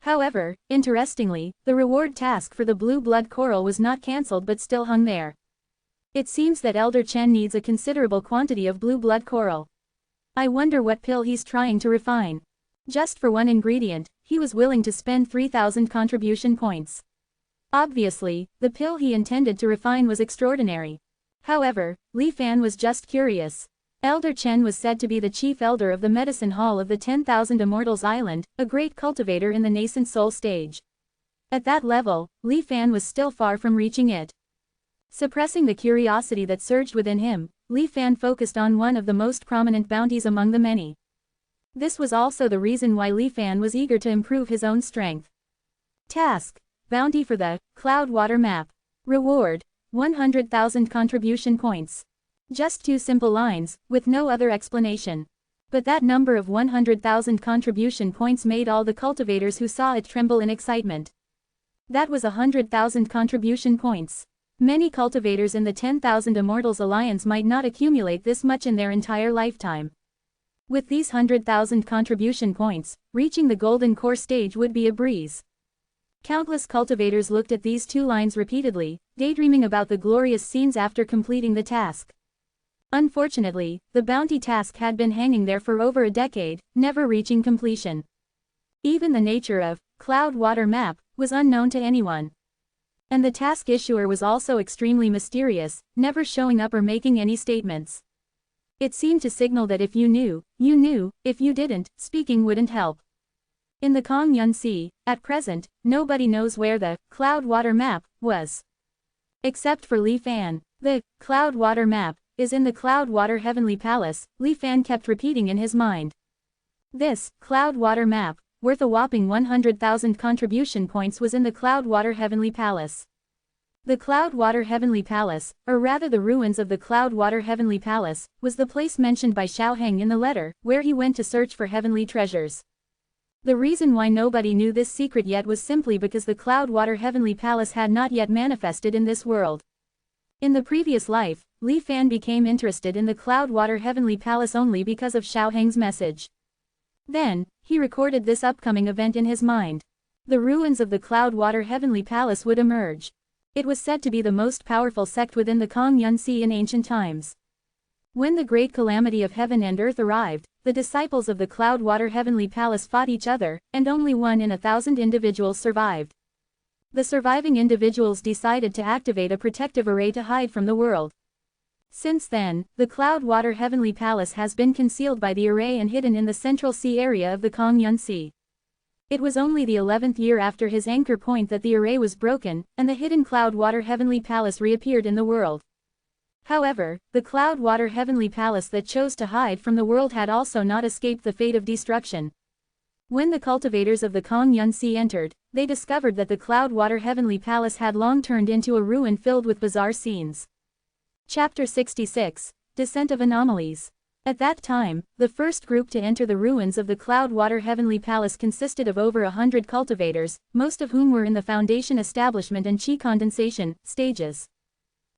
Speaker 1: However, interestingly, the reward task for the blue blood coral was not cancelled but still hung there. It seems that Elder Chen needs a considerable quantity of blue blood coral. I wonder what pill he's trying to refine. Just for one ingredient, he was willing to spend 3,000 contribution points. Obviously, the pill he intended to refine was extraordinary. However, Li Fan was just curious. Elder Chen was said to be the chief elder of the medicine hall of the 10,000 Immortals Island, a great cultivator in the nascent soul stage. At that level, Li Fan was still far from reaching it. Suppressing the curiosity that surged within him, Li Fan focused on one of the most prominent bounties among the many. This was also the reason why Li Fan was eager to improve his own strength. Task: Bounty for the Cloud Water Map. Reward: 100,000 contribution points. Just two simple lines, with no other explanation. But that number of 100,000 contribution points made all the cultivators who saw it tremble in excitement. That was 100,000 contribution points. Many cultivators in the 10,000 Immortals Alliance might not accumulate this much in their entire lifetime. With these 100,000 contribution points, reaching the golden core stage would be a breeze. Countless cultivators looked at these two lines repeatedly, daydreaming about the glorious scenes after completing the task. Unfortunately, the bounty task had been hanging there for over a decade, never reaching completion. Even the nature of cloud water map was unknown to anyone. And the task issuer was also extremely mysterious, never showing up or making any statements. It seemed to signal that if you knew, if you didn't, speaking wouldn't help. In the Kongyun Sea, at present, nobody knows where the cloud water map was. Except for Li Fan. The cloud water map is in the cloud water heavenly palace, Li Fan kept repeating in his mind. This cloud water map, worth a whopping 100,000 contribution points, was in the cloud water heavenly palace. The cloud water heavenly palace, or rather the ruins of the cloud water heavenly palace, was the place mentioned by Xiao Heng in the letter, where he went to search for heavenly treasures. The reason why nobody knew this secret yet was simply because the cloud water heavenly palace had not yet manifested in this world. In the previous life, Li Fan became interested in the cloud water heavenly palace only because of Xiao Heng's message. Then, he recorded this upcoming event in his mind. The ruins of the cloud water heavenly palace would emerge. It was said to be the most powerful sect within the Kongyun Sea in ancient times. When the great calamity of heaven and earth arrived, the disciples of the cloud water heavenly palace fought each other, and only 1 in 1,000 individuals survived. The surviving individuals decided to activate a protective array to hide from the world. Since then, the cloud water heavenly palace has been concealed by the array and hidden in the central sea area of the Kongyun Sea. It was only the 11th year after his anchor point that the array was broken, and the hidden cloud water heavenly palace reappeared in the world. However, the cloud water heavenly palace that chose to hide from the world had also not escaped the fate of destruction. When the cultivators of the Kongyun Sea entered, they discovered that the cloud water heavenly palace had long turned into a ruin filled with bizarre scenes. Chapter 66, Descent of Anomalies. At that time, the first group to enter the ruins of the cloud water heavenly palace consisted of over 100 cultivators, most of whom were in the foundation establishment and chi condensation stages.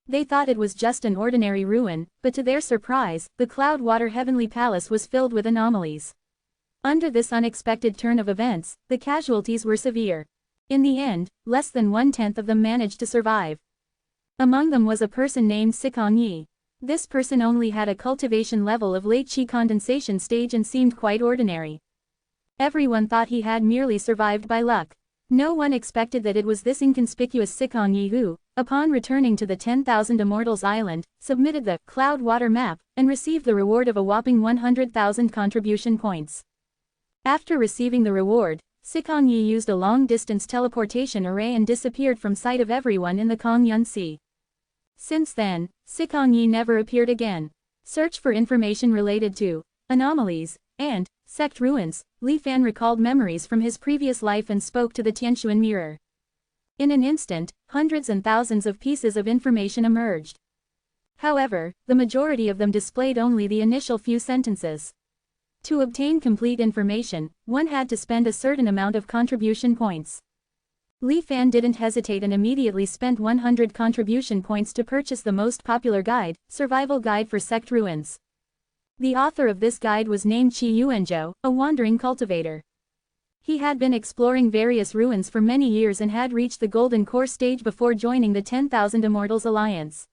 Speaker 1: They thought it was just an ordinary ruin, but to their surprise, the cloud water heavenly palace was filled with anomalies. Under this unexpected turn of events, the casualties were severe. In the end, less than 1/10 of them managed to survive. Among them was a person named Sikong Yi. This person only had a cultivation level of late chi condensation stage and seemed quite ordinary. Everyone thought he had merely survived by luck. No one expected that it was this inconspicuous Sikong Yi who, upon returning to the 10,000 Immortals Island, submitted the cloud water map, and received the reward of a whopping 100,000 contribution points. After receiving the reward, Sikong Yi used a long-distance teleportation array and disappeared from sight of everyone in the Kongyun Sea. Since then, Sikong Yi never appeared again. Search for information related to anomalies and sect ruins. Li Fan recalled memories from his previous life and spoke to the Tianshuan mirror. In an instant, hundreds and thousands of pieces of information emerged. However, the majority of them displayed only the initial few sentences. To obtain complete information, one had to spend a certain amount of contribution points. Li Fan didn't hesitate and immediately spent 100 contribution points to purchase the most popular guide, Survival Guide for Sect Ruins. The author of this guide was named Qi Yuanzhou, a wandering cultivator. He had been exploring various ruins for many years and had reached the Golden Core stage before joining the 10,000 Immortals Alliance.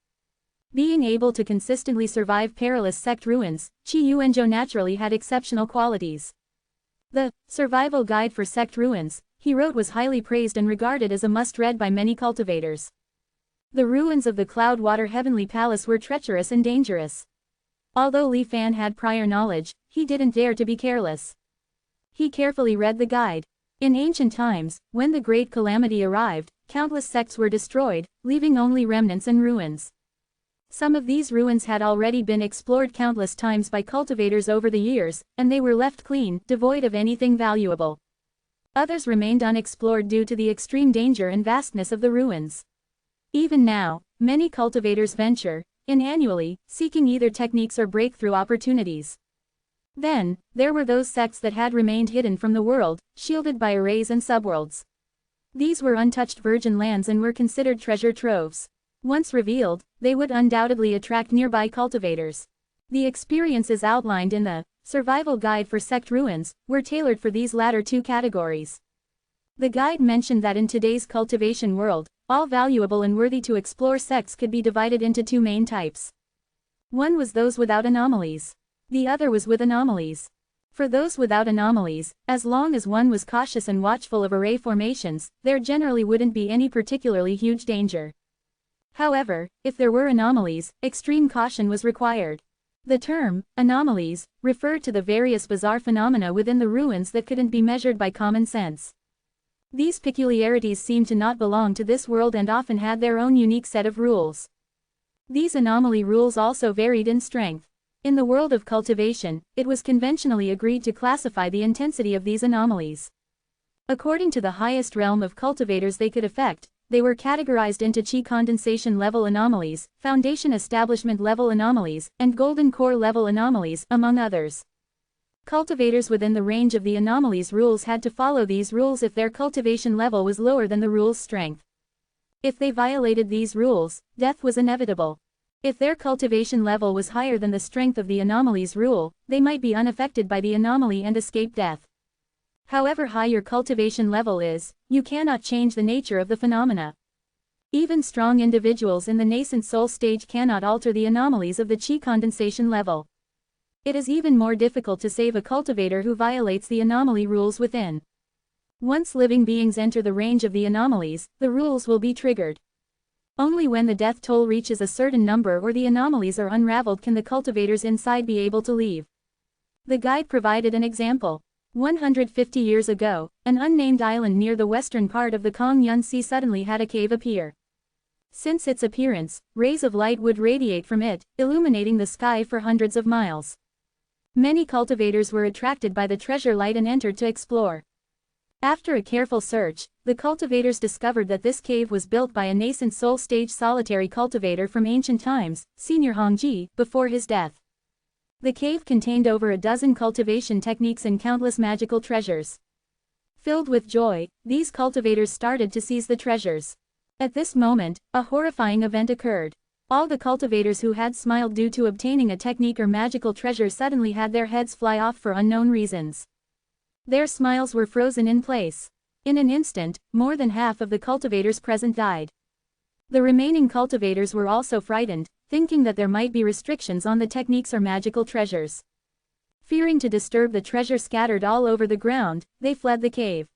Speaker 1: Being able to consistently survive perilous sect ruins, Qi Yuanzhou naturally had exceptional qualities. The Survival Guide for Sect Ruins, he wrote, was highly praised and regarded as a must-read by many cultivators. The ruins of the Cloud Water Heavenly Palace were treacherous and dangerous. Although Li Fan had prior knowledge, he didn't dare to be careless. He carefully read the guide. In ancient times, when the Great Calamity arrived, countless sects were destroyed, leaving only remnants and ruins. Some of these ruins had already been explored countless times by cultivators over the years, and they were left clean, devoid of anything valuable. Others remained unexplored due to the extreme danger and vastness of the ruins. Even now, many cultivators venture in annually, seeking either techniques or breakthrough opportunities. Then, there were those sects that had remained hidden from the world, shielded by arrays and subworlds. These were untouched virgin lands and were considered treasure troves. Once revealed, they would undoubtedly attract nearby cultivators. The experiences outlined in the Survival Guide for Sect Ruins were tailored for these latter two categories. The guide mentioned that in today's cultivation world, all valuable and worthy to explore sects could be divided into two main types. One was those without anomalies. The other was with anomalies. For those without anomalies, as long as one was cautious and watchful of array formations, there generally wouldn't be any particularly huge danger. However, if there were anomalies, extreme caution was required. The term, anomalies, referred to the various bizarre phenomena within the ruins that couldn't be measured by common sense. These peculiarities seemed to not belong to this world and often had their own unique set of rules. These anomaly rules also varied in strength. In the world of cultivation, it was conventionally agreed to classify the intensity of these anomalies. According to the highest realm of cultivators they could affect, they were categorized into chi condensation level anomalies, foundation establishment level anomalies, and golden core level anomalies, among others. Cultivators within the range of the anomalies rules had to follow these rules if their cultivation level was lower than the rule's strength. If they violated these rules, death was inevitable. If their cultivation level was higher than the strength of the anomalies rule, they might be unaffected by the anomaly and escape death. However high your cultivation level is, you cannot change the nature of the phenomena. Even strong individuals in the nascent soul stage cannot alter the anomalies of the chi condensation level. It is even more difficult to save a cultivator who violates the anomaly rules within. Once living beings enter the range of the anomalies, the rules will be triggered. Only when the death toll reaches a certain number or the anomalies are unraveled can the cultivators inside be able to leave. The guide provided an example. 150 years ago, an unnamed island near the western part of the Kong Yun Sea suddenly had a cave appear. Since its appearance, rays of light would radiate from it, illuminating the sky for hundreds of miles. Many cultivators were attracted by the treasure light and entered to explore. After a careful search, the cultivators discovered that this cave was built by a nascent soul stage solitary cultivator from ancient times, Senior Hongji, before his death. The cave contained over a dozen cultivation techniques and countless magical treasures. Filled with joy, these cultivators started to seize the treasures. At this moment, a horrifying event occurred. All the cultivators who had smiled due to obtaining a technique or magical treasure suddenly had their heads fly off for unknown reasons. Their smiles were frozen in place. In an instant, more than half of the cultivators present died. The remaining cultivators were also frightened, thinking that there might be restrictions on the techniques or magical treasures. Fearing to disturb the treasure scattered all over the ground, they fled the cave.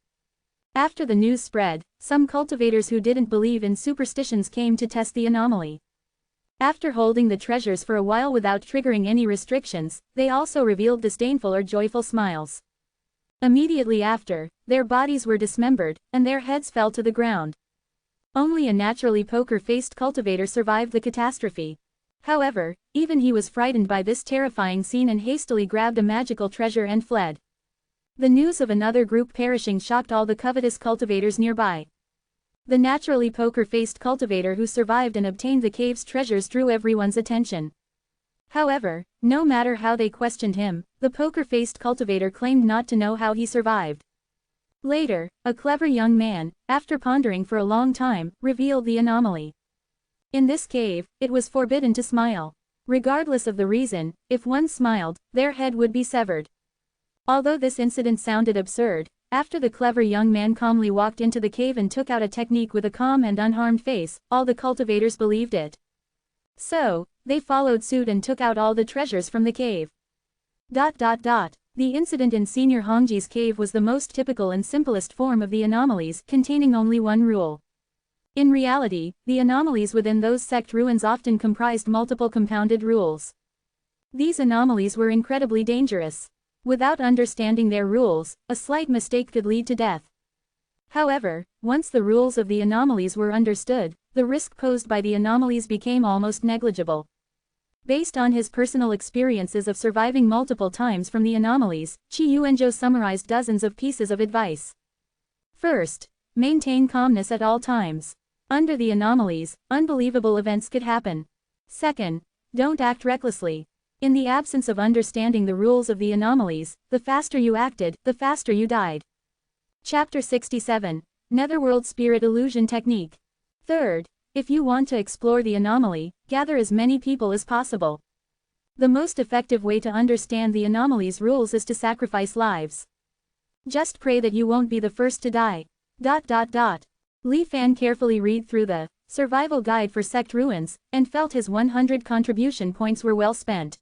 Speaker 1: After the news spread, some cultivators who didn't believe in superstitions came to test the anomaly. After holding the treasures for a while without triggering any restrictions, they also revealed disdainful or joyful smiles. Immediately after, their bodies were dismembered, and their heads fell to the ground. Only a naturally poker-faced cultivator survived the catastrophe. However, even he was frightened by this terrifying scene and hastily grabbed a magical treasure and fled. The news of another group perishing shocked all the covetous cultivators nearby. The naturally poker-faced cultivator who survived and obtained the cave's treasures drew everyone's attention. However, no matter how they questioned him, the poker-faced cultivator claimed not to know how he survived. Later, a clever young man, after pondering for a long time, revealed the anomaly. In this cave, it was forbidden to smile. Regardless of the reason, if one smiled, their head would be severed. Although this incident sounded absurd, after the clever young man calmly walked into the cave and took out a technique with a calm and unharmed face, all the cultivators believed it. So, they followed suit and took out all the treasures from the cave. The incident in Senior Hongji's cave was the most typical and simplest form of the anomalies, containing only one rule. In reality, the anomalies within those sect ruins often comprised multiple compounded rules. These anomalies were incredibly dangerous. Without understanding their rules, a slight mistake could lead to death. However, once the rules of the anomalies were understood, the risk posed by the anomalies became almost negligible. Based on his personal experiences of surviving multiple times from the anomalies, Qi Yuanzhou summarized dozens of pieces of advice. First, maintain calmness at all times. Under the anomalies, unbelievable events could happen. Second, don't act recklessly. In the absence of understanding the rules of the anomalies, the faster you acted, the faster you died. Chapter 67. Netherworld Spirit Illusion Technique. Third, if you want to explore the anomaly, gather as many people as possible. The most effective way to understand the anomaly's rules is to sacrifice lives. Just pray that you won't be the first to die. Li Fan carefully read through the survival guide for sect ruins, and felt his 100 contribution points were well spent.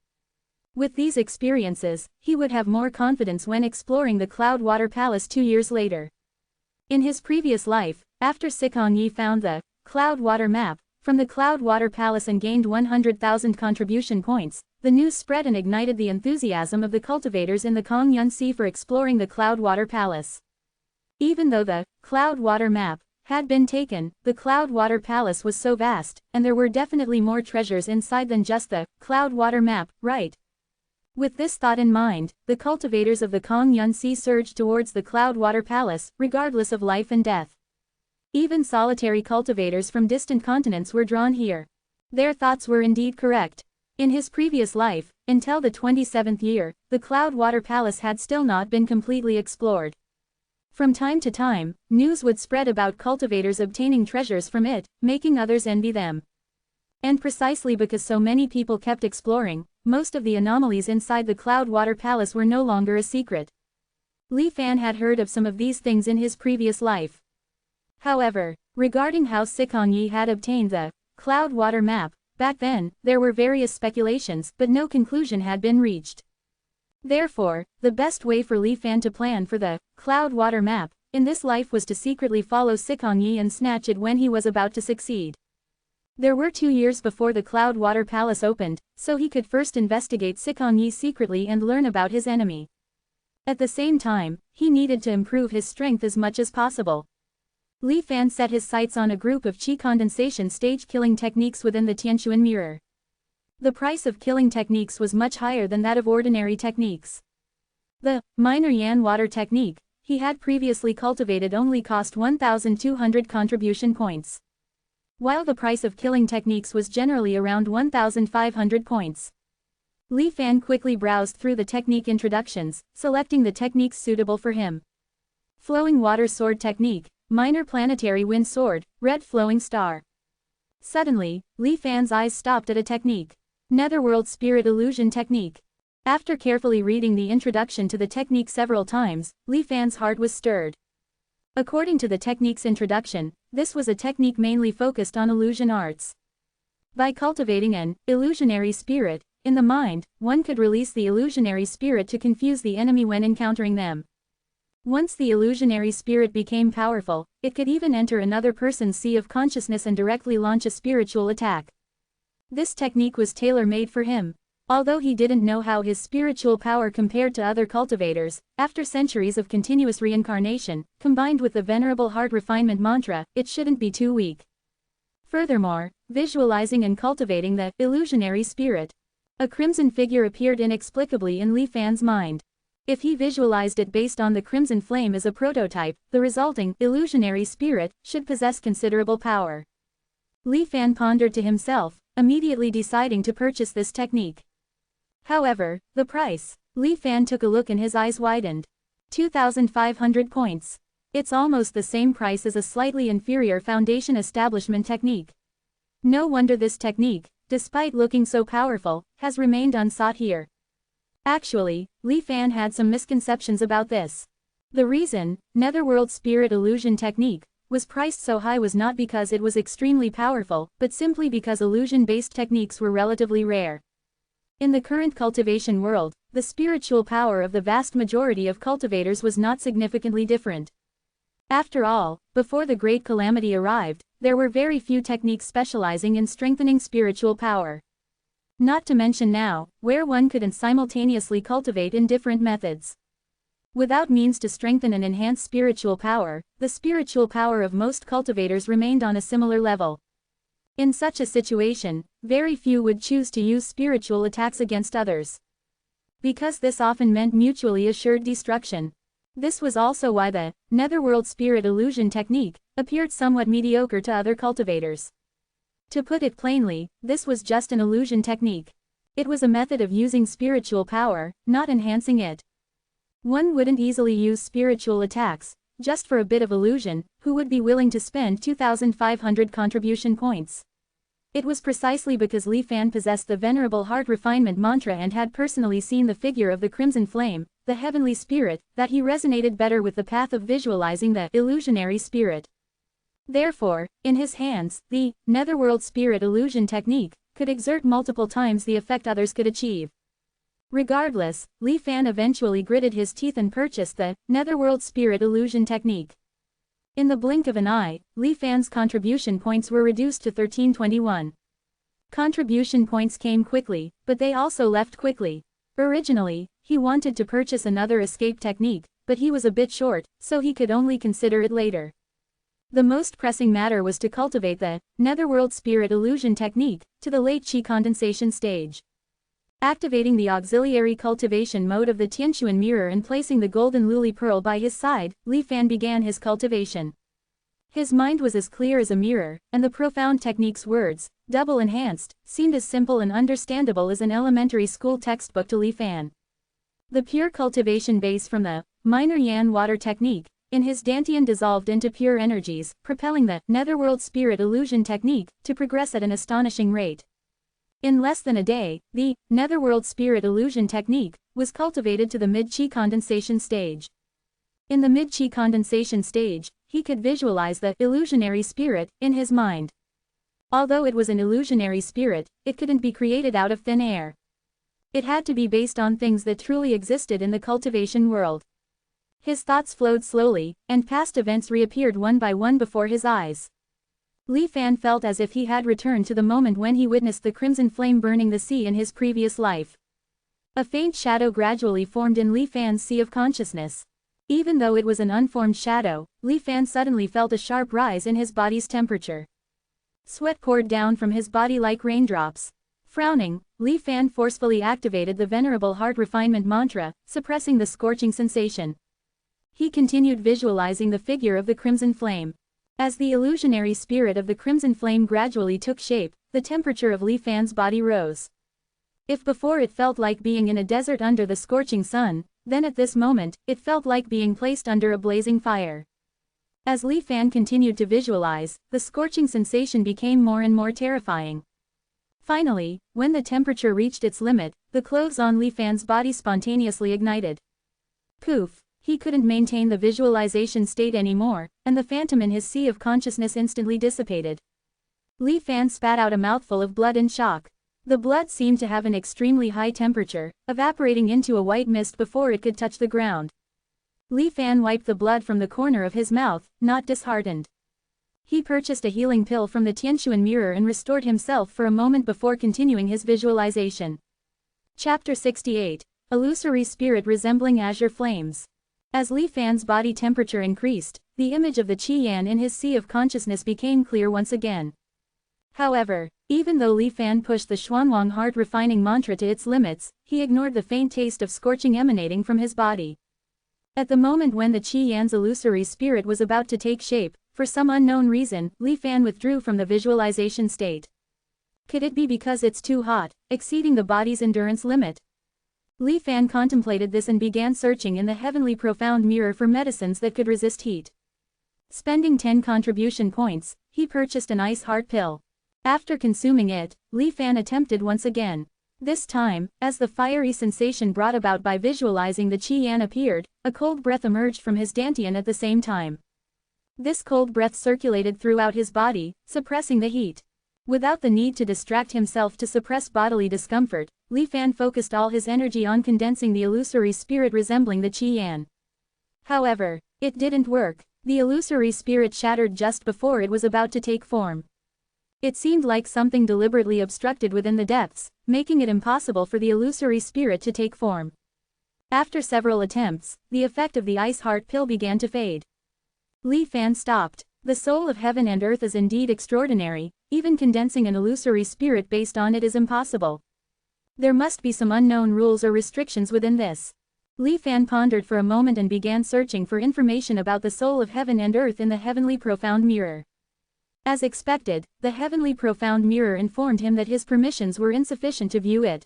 Speaker 1: With these experiences, he would have more confidence when exploring the Cloudwater Palace 2 years later. In his previous life, after Sikong Yi found the Cloudwater map from the Cloudwater Palace and gained 100,000 contribution points, the news spread and ignited the enthusiasm of the cultivators in the Kongyun Sea for exploring the Cloudwater Palace. Even though the Cloudwater map had been taken, the Cloudwater Palace was so vast, and there were definitely more treasures inside than just the Cloudwater map, right? With this thought in mind, the cultivators of the Kongyun Sea surged towards the Cloudwater Palace, regardless of life and death. Even solitary cultivators from distant continents were drawn here. Their thoughts were indeed correct. In his previous life, until the 27th year, the Cloudwater Palace had still not been completely explored. From time to time, news would spread about cultivators obtaining treasures from it, making others envy them. And precisely because so many people kept exploring, most of the anomalies inside the Cloudwater Palace were no longer a secret. Li Fan had heard of some of these things in his previous life. However, regarding how Sikong Yi had obtained the Cloudwater map, back then, there were various speculations, but no conclusion had been reached. Therefore, the best way for Li Fan to plan for the Cloudwater map in this life was to secretly follow Sikong Yi and snatch it when he was about to succeed. There were 2 years before the Cloudwater Palace opened, so he could first investigate Sikong Yi secretly and learn about his enemy. At the same time, he needed to improve his strength as much as possible. Li Fan set his sights on a group of qi condensation stage killing techniques within the Tianquan mirror. The price of killing techniques was much higher than that of ordinary techniques. The minor yan water technique he had previously cultivated only cost 1,200 contribution points, while the price of killing techniques was generally around 1,500 points. Li Fan quickly browsed through the technique introductions, selecting the techniques suitable for him. Flowing water sword technique, minor planetary wind sword, red flowing star. Suddenly, Li Fan's eyes stopped at a technique. Netherworld spirit illusion technique. After carefully reading the introduction to the technique several times, Li Fan's heart was stirred. According to the technique's introduction, this was a technique mainly focused on illusion arts. By cultivating an illusionary spirit in the mind, one could release the illusionary spirit to confuse the enemy when encountering them. Once the illusionary spirit became powerful, it could even enter another person's sea of consciousness and directly launch a spiritual attack. This technique was tailor-made for him. Although he didn't know how his spiritual power compared to other cultivators, after centuries of continuous reincarnation, combined with the Venerable Heart Refinement mantra, it shouldn't be too weak. Furthermore, visualizing and cultivating the illusionary spirit. A crimson figure appeared inexplicably in Li Fan's mind. If he visualized it based on the crimson flame as a prototype, the resulting illusionary spirit should possess considerable power. Li Fan pondered to himself, immediately deciding to purchase this technique. However, the price. Li Fan took a look and his eyes widened. 2,500 points. It's almost the same price as a slightly inferior foundation establishment technique. No wonder this technique, despite looking so powerful, has remained unsought here. Actually, Li Fan had some misconceptions about this. The reason Netherworld Spirit Illusion Technique was priced so high was not because it was extremely powerful, but simply because illusion-based techniques were relatively rare. In the current cultivation world, the spiritual power of the vast majority of cultivators was not significantly different. After all, before the Great Calamity arrived, there were very few techniques specializing in strengthening spiritual power. Not to mention now, where one could simultaneously cultivate in different methods. Without means to strengthen and enhance spiritual power, the spiritual power of most cultivators remained on a similar level. In such a situation, very few would choose to use spiritual attacks against others, because this often meant mutually assured destruction. This was also why the Netherworld Spirit Illusion Technique appeared somewhat mediocre to other cultivators. To put it plainly, this was just an illusion technique. It was a method of using spiritual power, not enhancing it. One wouldn't easily use spiritual attacks, just for a bit of illusion, who would be willing to spend 2,500 contribution points. It was precisely because Li Fan possessed the Venerable Heart Refinement mantra and had personally seen the figure of the Crimson Flame, the heavenly spirit, that he resonated better with the path of visualizing the illusionary spirit. Therefore, in his hands, the netherworld spirit illusion technique could exert multiple times the effect others could achieve. Regardless, Li Fan eventually gritted his teeth and purchased the netherworld spirit illusion technique. In the blink of an eye, Li Fan's contribution points were reduced to 1321. Contribution points came quickly, but they also left quickly. Originally, he wanted to purchase another escape technique, but he was a bit short, so he could only consider it later. The most pressing matter was to cultivate the netherworld spirit illusion technique to the late Qi condensation stage. Activating the auxiliary cultivation mode of the Tianquan mirror and placing the golden lily pearl by his side, Li Fan began his cultivation. His mind was as clear as a mirror, and the profound technique's words, double enhanced, seemed as simple and understandable as an elementary school textbook to Li Fan. The pure cultivation base from the minor yan water technique in his dantian dissolved into pure energies, propelling the netherworld spirit illusion technique to progress at an astonishing rate. In less than a day, the netherworld spirit illusion technique was cultivated to the mid-Qi condensation stage. In the mid-Qi condensation stage, he could visualize the illusionary spirit in his mind. Although it was an illusionary spirit, it couldn't be created out of thin air. It had to be based on things that truly existed in the cultivation world. His thoughts flowed slowly, and past events reappeared one by one before his eyes. Li Fan felt as if he had returned to the moment when he witnessed the crimson flame burning the sea in his previous life. A faint shadow gradually formed in Li Fan's sea of consciousness. Even though it was an unformed shadow, Li Fan suddenly felt a sharp rise in his body's temperature. Sweat poured down from his body like raindrops. Frowning, Li Fan forcefully activated the Venerable heart refinement mantra, suppressing the scorching sensation. He continued visualizing the figure of the crimson flame. As the illusionary spirit of the crimson flame gradually took shape, the temperature of Li Fan's body rose. If before it felt like being in a desert under the scorching sun, then at this moment, it felt like being placed under a blazing fire. As Li Fan continued to visualize, the scorching sensation became more and more terrifying. Finally, when the temperature reached its limit, the clothes on Li Fan's body spontaneously ignited. Poof! He couldn't maintain the visualization state anymore, and the phantom in his sea of consciousness instantly dissipated. Li Fan spat out a mouthful of blood in shock. The blood seemed to have an extremely high temperature, evaporating into a white mist before it could touch the ground. Li Fan wiped the blood from the corner of his mouth, not disheartened. He purchased a healing pill from the Tianquan mirror and restored himself for a moment before continuing his visualization. Chapter 68. Illusory Spirit Resembling Azure Flames. As Li Fan's body temperature increased, the image of the Qi Yan in his sea of consciousness became clear once again. However, even though Li Fan pushed the Xuanwang heart refining mantra to its limits, he ignored the faint taste of scorching emanating from his body. At the moment when the Qi Yan's illusory spirit was about to take shape, for some unknown reason, Li Fan withdrew from the visualization state. Could it be because it's too hot, exceeding the body's endurance limit? Li Fan contemplated this and began searching in the heavenly profound mirror for medicines that could resist heat. Spending 10 contribution points, he purchased an ice heart pill. After consuming it, Li Fan attempted once again. This time, as the fiery sensation brought about by visualizing the Qi Yan appeared, a cold breath emerged from his dantian at the same time. This cold breath circulated throughout his body, suppressing the heat. Without the need to distract himself to suppress bodily discomfort, Li Fan focused all his energy on condensing the illusory spirit resembling the Qi Yan. However, it didn't work. The illusory spirit shattered just before it was about to take form. It seemed like something deliberately obstructed within the depths, making it impossible for the illusory spirit to take form. After several attempts, the effect of the ice heart pill began to fade. Li Fan stopped. The soul of heaven and earth is indeed extraordinary, even condensing an illusory spirit based on it is impossible. There must be some unknown rules or restrictions within this. Li Fan pondered for a moment and began searching for information about the soul of heaven and earth in the heavenly profound mirror. As expected, the heavenly profound mirror informed him that his permissions were insufficient to view it.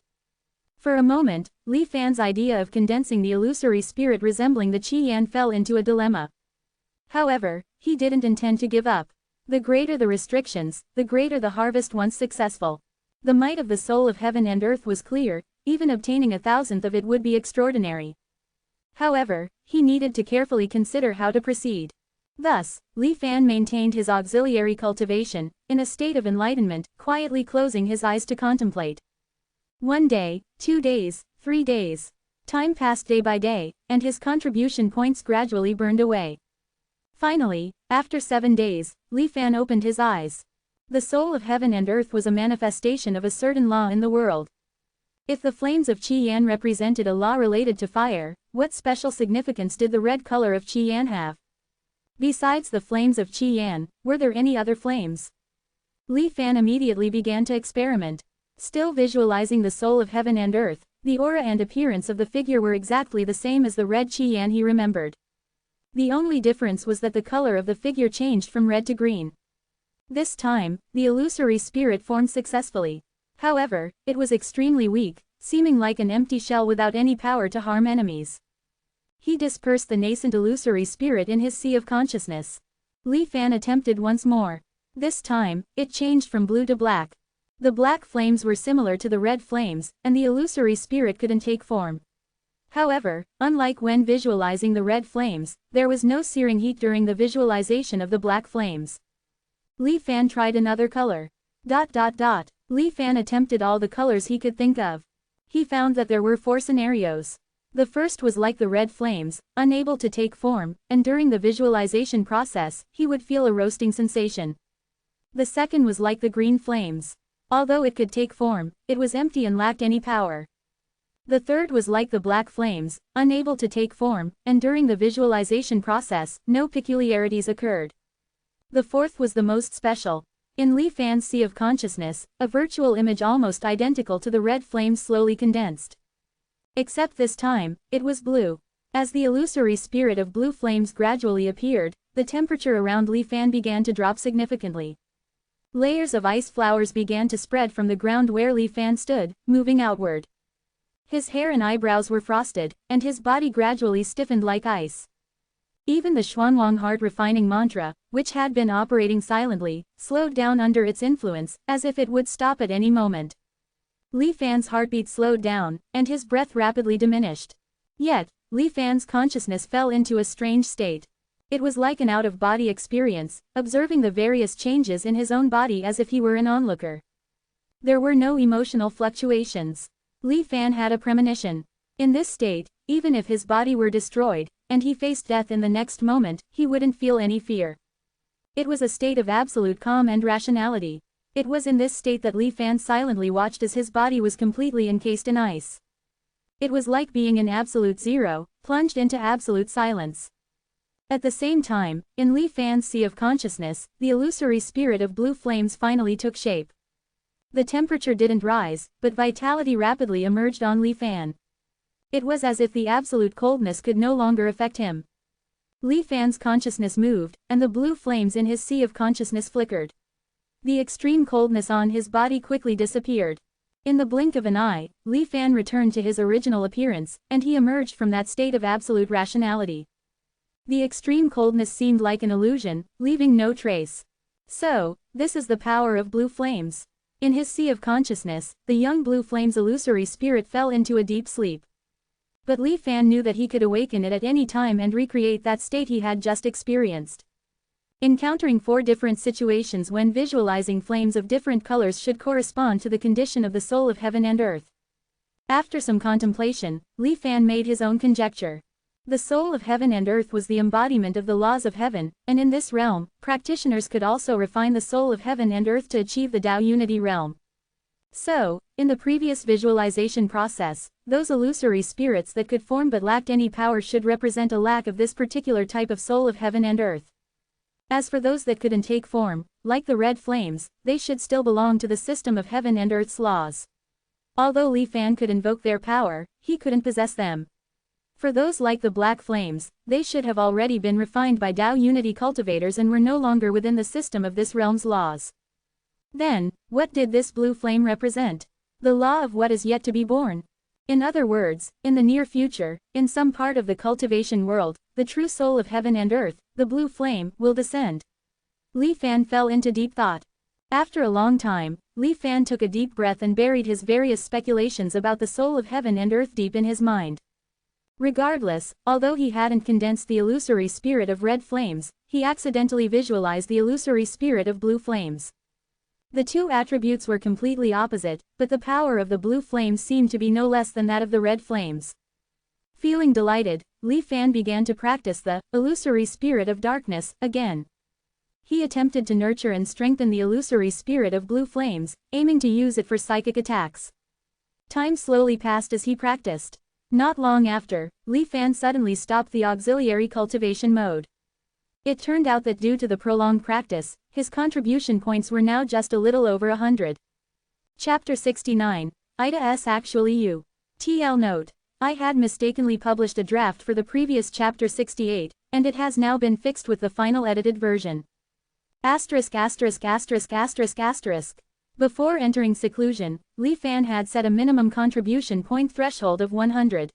Speaker 1: For a moment, Li Fan's idea of condensing the illusory spirit resembling the Qi Yan fell into a dilemma. However, he didn't intend to give up. The greater the restrictions, the greater the harvest once successful. The might of the soul of heaven and earth was clear, even obtaining 1,000th of it would be extraordinary. However, he needed to carefully consider how to proceed. Thus, Li Fan maintained his auxiliary cultivation, in a state of enlightenment, quietly closing his eyes to contemplate. 1 day, 2 days, 3 days. Time passed day by day, and his contribution points gradually burned away. Finally, after 7 days, Li Fan opened his eyes. The soul of heaven and earth was a manifestation of a certain law in the world. If the flames of Qi Yan represented a law related to fire, what special significance did the red color of Qi Yan have? Besides the flames of Qi Yan, were there any other flames? Li Fan immediately began to experiment. Still visualizing the soul of heaven and earth, the aura and appearance of the figure were exactly the same as the red Qi Yan he remembered. The only difference was that the color of the figure changed from red to green. This time, the illusory spirit formed successfully. However, it was extremely weak, seeming like an empty shell without any power to harm enemies. He dispersed the nascent illusory spirit in his sea of consciousness. Li Fan attempted once more. This time, it changed from blue to black. The black flames were similar to the red flames, and the illusory spirit couldn't take form. However, unlike when visualizing the red flames, there was no searing heat during the visualization of the black flames. Li Fan tried another color. Li Fan attempted all the colors he could think of. He found that there were 4 scenarios. The first was like the red flames, unable to take form, and during the visualization process, he would feel a roasting sensation. The second was like the green flames. Although it could take form, it was empty and lacked any power. The third was like the black flames, unable to take form, and during the visualization process, no peculiarities occurred. The fourth was the most special. In Li Fan's sea of consciousness, a virtual image almost identical to the red flames slowly condensed. Except this time, it was blue. As the illusory spirit of blue flames gradually appeared, the temperature around Li Fan began to drop significantly. Layers of ice flowers began to spread from the ground where Li Fan stood, moving outward. His hair and eyebrows were frosted, and his body gradually stiffened like ice. Even the Xuanwang heart-refining mantra, which had been operating silently, slowed down under its influence, as if it would stop at any moment. Li Fan's heartbeat slowed down, and his breath rapidly diminished. Yet, Li Fan's consciousness fell into a strange state. It was like an out-of-body experience, observing the various changes in his own body as if he were an onlooker. There were no emotional fluctuations. Li Fan had a premonition. In this state, even if his body were destroyed, and he faced death in the next moment, he wouldn't feel any fear. It was a state of absolute calm and rationality. It was in this state that Li Fan silently watched as his body was completely encased in ice. It was like being in absolute zero, plunged into absolute silence. At the same time, in Li Fan's sea of consciousness, the illusory spirit of blue flames finally took shape. The temperature didn't rise, but vitality rapidly emerged on Li Fan. It was as if the absolute coldness could no longer affect him. Li Fan's consciousness moved, and the blue flames in his sea of consciousness flickered. The extreme coldness on his body quickly disappeared. In the blink of an eye, Li Fan returned to his original appearance, and he emerged from that state of absolute rationality. The extreme coldness seemed like an illusion, leaving no trace. So, this is the power of blue flames. In his sea of consciousness, the young blue flame's illusory spirit fell into a deep sleep. But Li Fan knew that he could awaken it at any time and recreate that state he had just experienced. Encountering 4 different situations when visualizing flames of different colors should correspond to the condition of the soul of heaven and earth. After some contemplation, Li Fan made his own conjecture. The soul of heaven and earth was the embodiment of the laws of heaven, and in this realm, practitioners could also refine the soul of heaven and earth to achieve the Tao Unity realm. So, in the previous visualization process, those illusory spirits that could form but lacked any power should represent a lack of this particular type of soul of heaven and earth. As for those that couldn't take form, like the red flames, they should still belong to the system of heaven and earth's laws. Although Li Fan could invoke their power, he couldn't possess them. For those like the black flames, they should have already been refined by Tao Unity cultivators and were no longer within the system of this realm's laws. Then, what did this blue flame represent? The law of what is yet to be born. In other words, in the near future, in some part of the cultivation world, the true soul of heaven and earth, the blue flame, will descend. Li Fan fell into deep thought. After a long time, Li Fan took a deep breath and buried his various speculations about the soul of heaven and earth deep in his mind. Regardless, although he hadn't condensed the illusory spirit of red flames, he accidentally visualized the illusory spirit of blue flames. The two attributes were completely opposite, but the power of the blue flames seemed to be no less than that of the red flames. Feeling delighted, Li Fan began to practice the illusory spirit of darkness again. He attempted to nurture and strengthen the illusory spirit of blue flames, aiming to use it for psychic attacks. Time slowly passed as he practiced. Not long after, Li Fan suddenly stopped the auxiliary cultivation mode. It turned out that due to the prolonged practice, his contribution points were now just a little over 100. Chapter 69, Ida S. Actually You. TL Note. I had mistakenly published a draft for the previous chapter 68, and it has now been fixed with the final edited version. Asterisk asterisk asterisk asterisk asterisk. Before entering seclusion, Li Fan had set a minimum contribution point threshold of 100.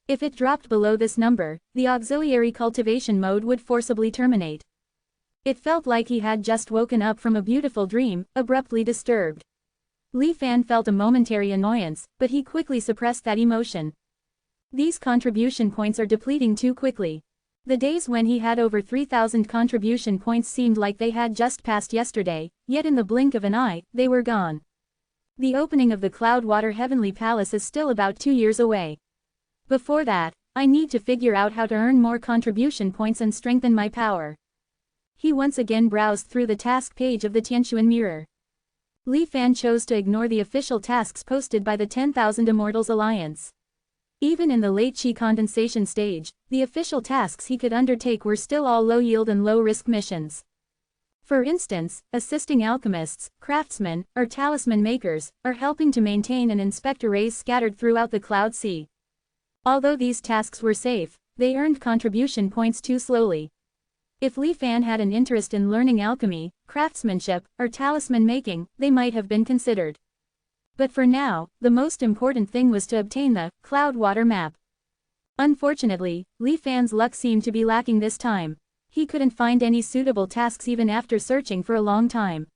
Speaker 1: If it dropped below this number, the auxiliary cultivation mode would forcibly terminate. It felt like he had just woken up from a beautiful dream, abruptly disturbed. Li Fan felt a momentary annoyance, but he quickly suppressed that emotion. These contribution points are depleting too quickly. The days when he had over 3,000 contribution points seemed like they had just passed yesterday, yet in the blink of an eye, they were gone. The opening of the Cloudwater Heavenly Palace is still about 2 years away. Before that, I need to figure out how to earn more contribution points and strengthen my power. He once again browsed through the task page of the Tianquan Mirror. Li Fan chose to ignore the official tasks posted by the 10,000 Immortals Alliance. Even in the late Qi condensation stage, the official tasks he could undertake were still all low-yield and low-risk missions. For instance, assisting alchemists, craftsmen, or talisman makers, or helping to maintain and inspect arrays scattered throughout the Cloud Sea. Although these tasks were safe, they earned contribution points too slowly. If Li Fan had an interest in learning alchemy, craftsmanship, or talisman making, they might have been considered. But for now, the most important thing was to obtain the Cloudwater map. Unfortunately, Li Fan's luck seemed to be lacking this time. He couldn't find any suitable tasks even after searching for a long time.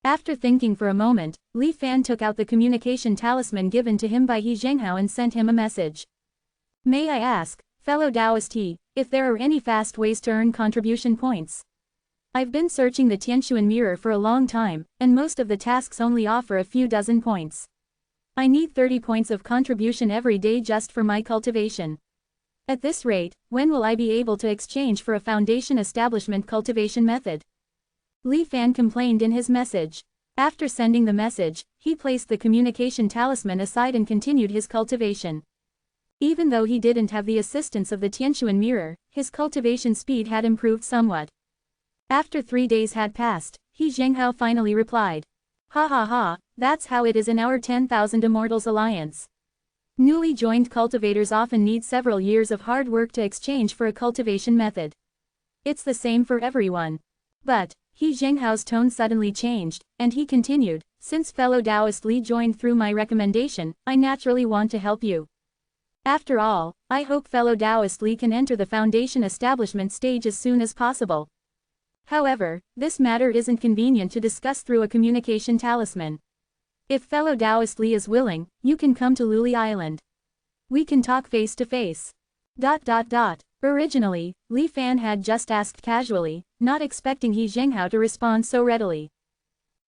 Speaker 1: After thinking for a moment, Li Fan took out the communication talisman given to him by He Zhenghao and sent him a message. May I ask, fellow Taoist He, if there are any fast ways to earn contribution points? I've been searching the Tianquan Mirror for a long time, and most of the tasks only offer a few dozen points. I need 30 points of contribution every day just for my cultivation. At this rate, when will I be able to exchange for a foundation establishment cultivation method? Li Fan complained in his message. After sending the message, he placed the communication talisman aside and continued his cultivation. Even though he didn't have the assistance of the Tianquan Mirror, his cultivation speed had improved somewhat. After 3 days had passed, He Zhenghao finally replied. Ha ha ha, that's how it is in our 10,000 Immortals Alliance. Newly joined cultivators often need several years of hard work to exchange for a cultivation method. It's the same for everyone. But, He Zhenghao's tone suddenly changed, and he continued, since fellow Taoist Li joined through my recommendation, I naturally want to help you. After all, I hope fellow Taoist Li can enter the foundation establishment stage as soon as possible. However, this matter isn't convenient to discuss through a communication talisman. If fellow Taoist Li is willing, you can come to Luli Island. We can talk face to face. Originally, Li Fan had just asked casually, not expecting He Zhenghao to respond so readily.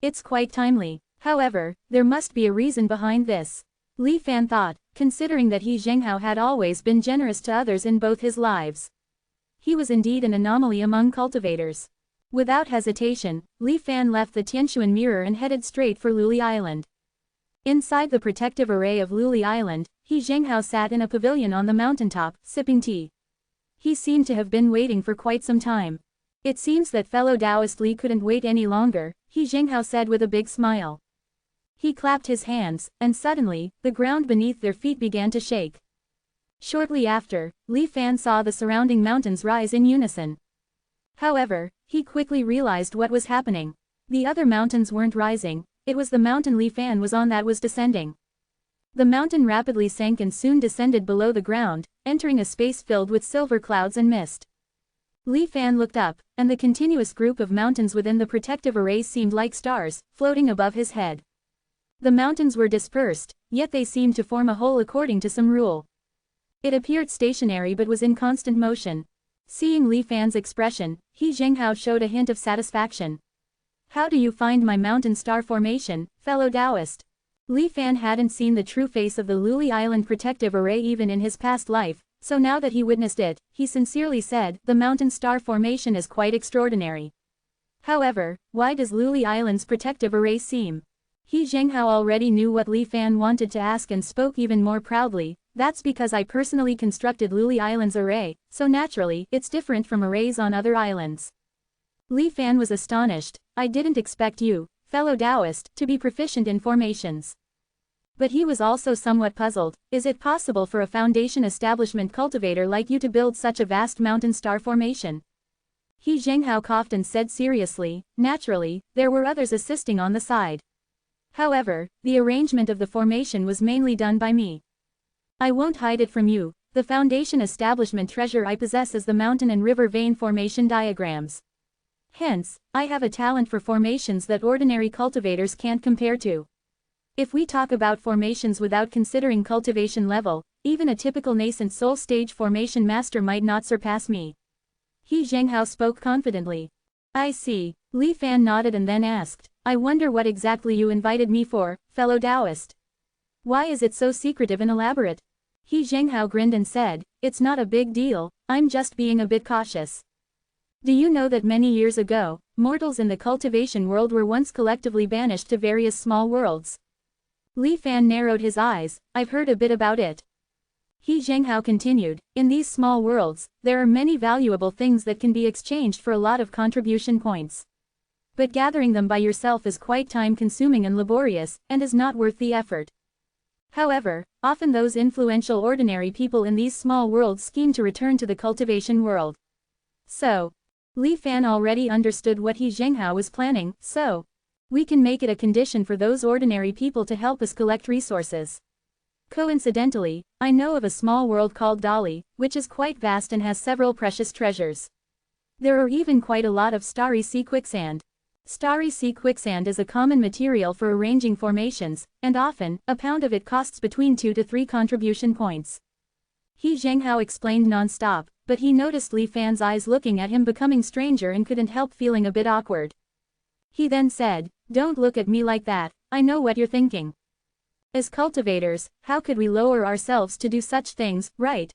Speaker 1: It's quite timely. However, there must be a reason behind this. Li Fan thought, considering that He Zhenghao had always been generous to others in both his lives. He was indeed an anomaly among cultivators. Without hesitation, Li Fan left the Tianquan Mirror and headed straight for Luli Island. Inside the protective array of Luli Island, He Zhenghao sat in a pavilion on the mountaintop, sipping tea. He seemed to have been waiting for quite some time. It seems that fellow Taoist Li couldn't wait any longer, He Zhenghao said with a big smile. He clapped his hands, and suddenly, the ground beneath their feet began to shake. Shortly after, Li Fan saw the surrounding mountains rise in unison. However, he quickly realized what was happening. The other mountains weren't rising, it was the mountain Li Fan was on that was descending. The mountain rapidly sank and soon descended below the ground, entering a space filled with silver clouds and mist. Li Fan looked up, and the continuous group of mountains within the protective array seemed like stars, floating above his head. The mountains were dispersed, yet they seemed to form a whole according to some rule. It appeared stationary but was in constant motion. Seeing Li Fan's expression, He Zhenghao showed a hint of satisfaction. How do you find my mountain star formation, fellow Taoist? Li Fan hadn't seen the true face of the Luli Island protective array even in his past life, so now that he witnessed it, he sincerely said, the mountain star formation is quite extraordinary. However, why does Luli Island's protective array seem? He Zhenghao already knew what Li Fan wanted to ask and spoke even more proudly. That's because I personally constructed Luli Island's array, so naturally, it's different from arrays on other islands. Li Fan was astonished. I didn't expect you, fellow Taoist, to be proficient in formations. But he was also somewhat puzzled. Is it possible for a foundation establishment cultivator like you to build such a vast mountain star formation? He Zhenghao coughed and said seriously, naturally, there were others assisting on the side. However, the arrangement of the formation was mainly done by me. I won't hide it from you, the foundation establishment treasure I possess is the mountain and river vein formation diagrams. Hence, I have a talent for formations that ordinary cultivators can't compare to. If we talk about formations without considering cultivation level, even a typical nascent soul stage formation master might not surpass me. He Zhenghao spoke confidently. I see. Li Fan nodded and then asked, I wonder what exactly you invited me for, fellow Taoist. Why is it so secretive and elaborate? He Zhenghao grinned and said, it's not a big deal, I'm just being a bit cautious. Do you know that many years ago, mortals in the cultivation world were once collectively banished to various small worlds? Li Fan narrowed his eyes, I've heard a bit about it. He Zhenghao continued, in these small worlds, there are many valuable things that can be exchanged for a lot of contribution points. But gathering them by yourself is quite time-consuming and laborious, and is not worth the effort. However, often those influential ordinary people in these small worlds scheme to return to the cultivation world. So, Li Fan already understood what He Zhenghao was planning, so, we can make it a condition for those ordinary people to help us collect resources. Coincidentally, I know of a small world called Dali, which is quite vast and has several precious treasures. There are even quite a lot of starry sea quicksand. Starry sea quicksand is a common material for arranging formations, and often, a pound of it costs between 2 to 3 contribution points. He Zhenghao explained non-stop, but he noticed Li Fan's eyes looking at him becoming stranger and couldn't help feeling a bit awkward. He then said, don't look at me like that, I know what you're thinking. As cultivators, how could we lower ourselves to do such things, right?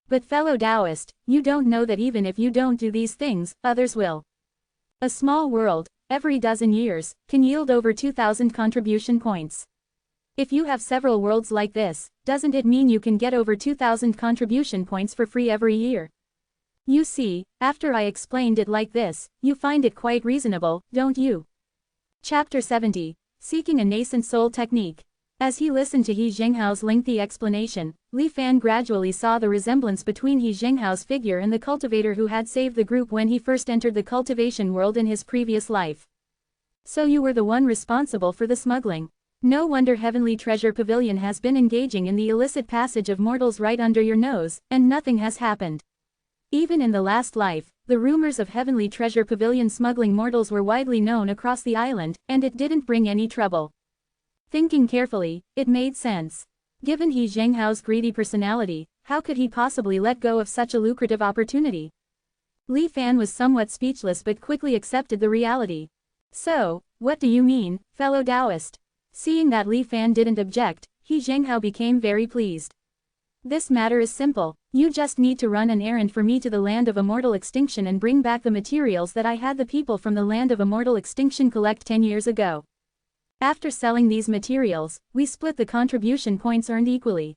Speaker 1: But fellow Taoist, you don't know that even if you don't do these things, others will. A small world, every dozen years, can yield over 2,000 contribution points. If you have several worlds like this, doesn't it mean you can get over 2,000 contribution points for free every year? You see, after I explained it like this, you find it quite reasonable, don't you? Chapter 70. Seeking a Nascent Soul Technique. As he listened to He Zhenghao's lengthy explanation, Li Fan gradually saw the resemblance between He Zhenghao's figure and the cultivator who had saved the group when he first entered the cultivation world in his previous life. So you were the one responsible for the smuggling. No wonder Heavenly Treasure Pavilion has been engaging in the illicit passage of mortals right under your nose, and nothing has happened. Even in the last life, the rumors of Heavenly Treasure Pavilion smuggling mortals were widely known across the island, and it didn't bring any trouble. Thinking carefully, it made sense. Given He Zhenghao's greedy personality, how could he possibly let go of such a lucrative opportunity? Li Fan was somewhat speechless but quickly accepted the reality. So, what do you mean, fellow Taoist? Seeing that Li Fan didn't object, He Zhenghao became very pleased. This matter is simple. You just need to run an errand for me to the land of immortal extinction and bring back the materials that I had the people from the land of immortal extinction collect 10 years ago. After selling these materials, we split the contribution points earned equally.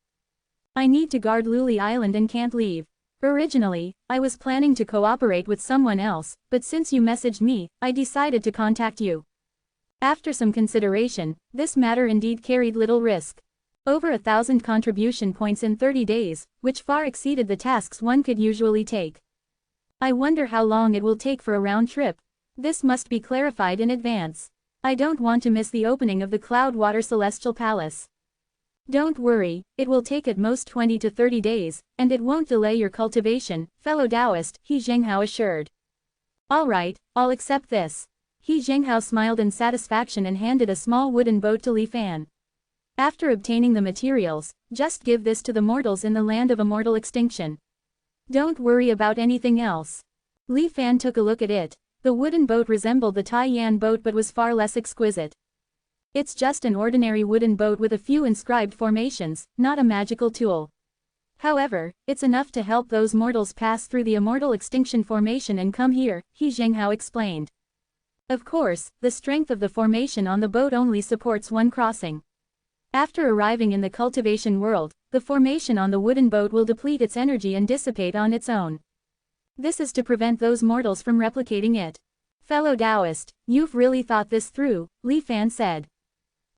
Speaker 1: I need to guard Luli Island and can't leave. Originally, I was planning to cooperate with someone else, but since you messaged me, I decided to contact you. After some consideration, this matter indeed carried little risk. Over 1,000 contribution points in 30 days, which far exceeded the tasks one could usually take. I wonder how long it will take for a round trip. This must be clarified in advance. I don't want to miss the opening of the Cloudwater Celestial Palace. Don't worry, it will take at most 20 to 30 days, and it won't delay your cultivation, fellow Taoist, He Zhenghao assured. Alright, I'll accept this. He Zhenghao smiled in satisfaction and handed a small wooden boat to Li Fan. After obtaining the materials, just give this to the mortals in the land of immortal extinction. Don't worry about anything else. Li Fan took a look at it. The wooden boat resembled the Tai Yan boat but was far less exquisite. It's just an ordinary wooden boat with a few inscribed formations, not a magical tool. However, it's enough to help those mortals pass through the immortal extinction formation and come here, He Zhenghao explained. Of course, the strength of the formation on the boat only supports one crossing. After arriving in the cultivation world, the formation on the wooden boat will deplete its energy and dissipate on its own. This is to prevent those mortals from replicating it. Fellow Taoist, you've really thought this through, Li Fan said.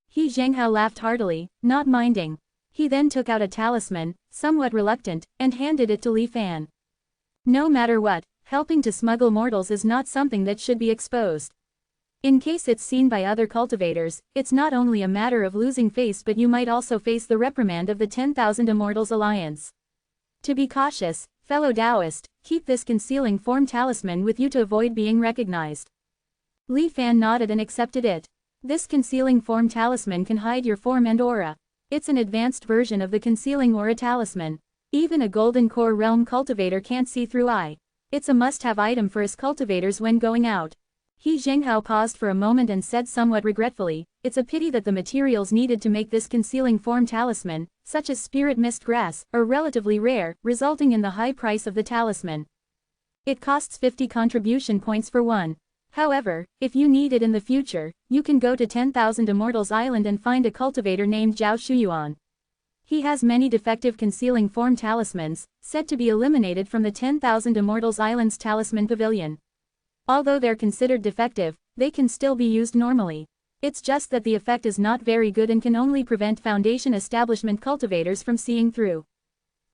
Speaker 1: He Zhenghao laughed heartily, not minding. He then took out a talisman, somewhat reluctant, and handed it to Li Fan. No matter what, helping to smuggle mortals is not something that should be exposed. In case it's seen by other cultivators, it's not only a matter of losing face but you might also face the reprimand of the 10,000 Immortals Alliance. To be cautious, fellow Taoist, keep this concealing form talisman with you to avoid being recognized. Li Fan nodded and accepted it. This concealing form talisman can hide your form and aura. It's an advanced version of the concealing aura talisman. Even a golden core realm cultivator can't see through eye. It's a must-have item for us cultivators when going out. He Zhenghao paused for a moment and said somewhat regretfully, it's a pity that the materials needed to make this concealing form talisman, such as spirit mist grass, are relatively rare, resulting in the high price of the talisman. It costs 50 contribution points for one. However, if you need it in the future, you can go to 10,000 Immortals Island and find a cultivator named Zhao Shuyuan. He has many defective concealing form talismans, said to be eliminated from the 10,000 Immortals Island's talisman pavilion. Although they're considered defective, they can still be used normally. It's just that the effect is not very good and can only prevent Foundation establishment cultivators from seeing through.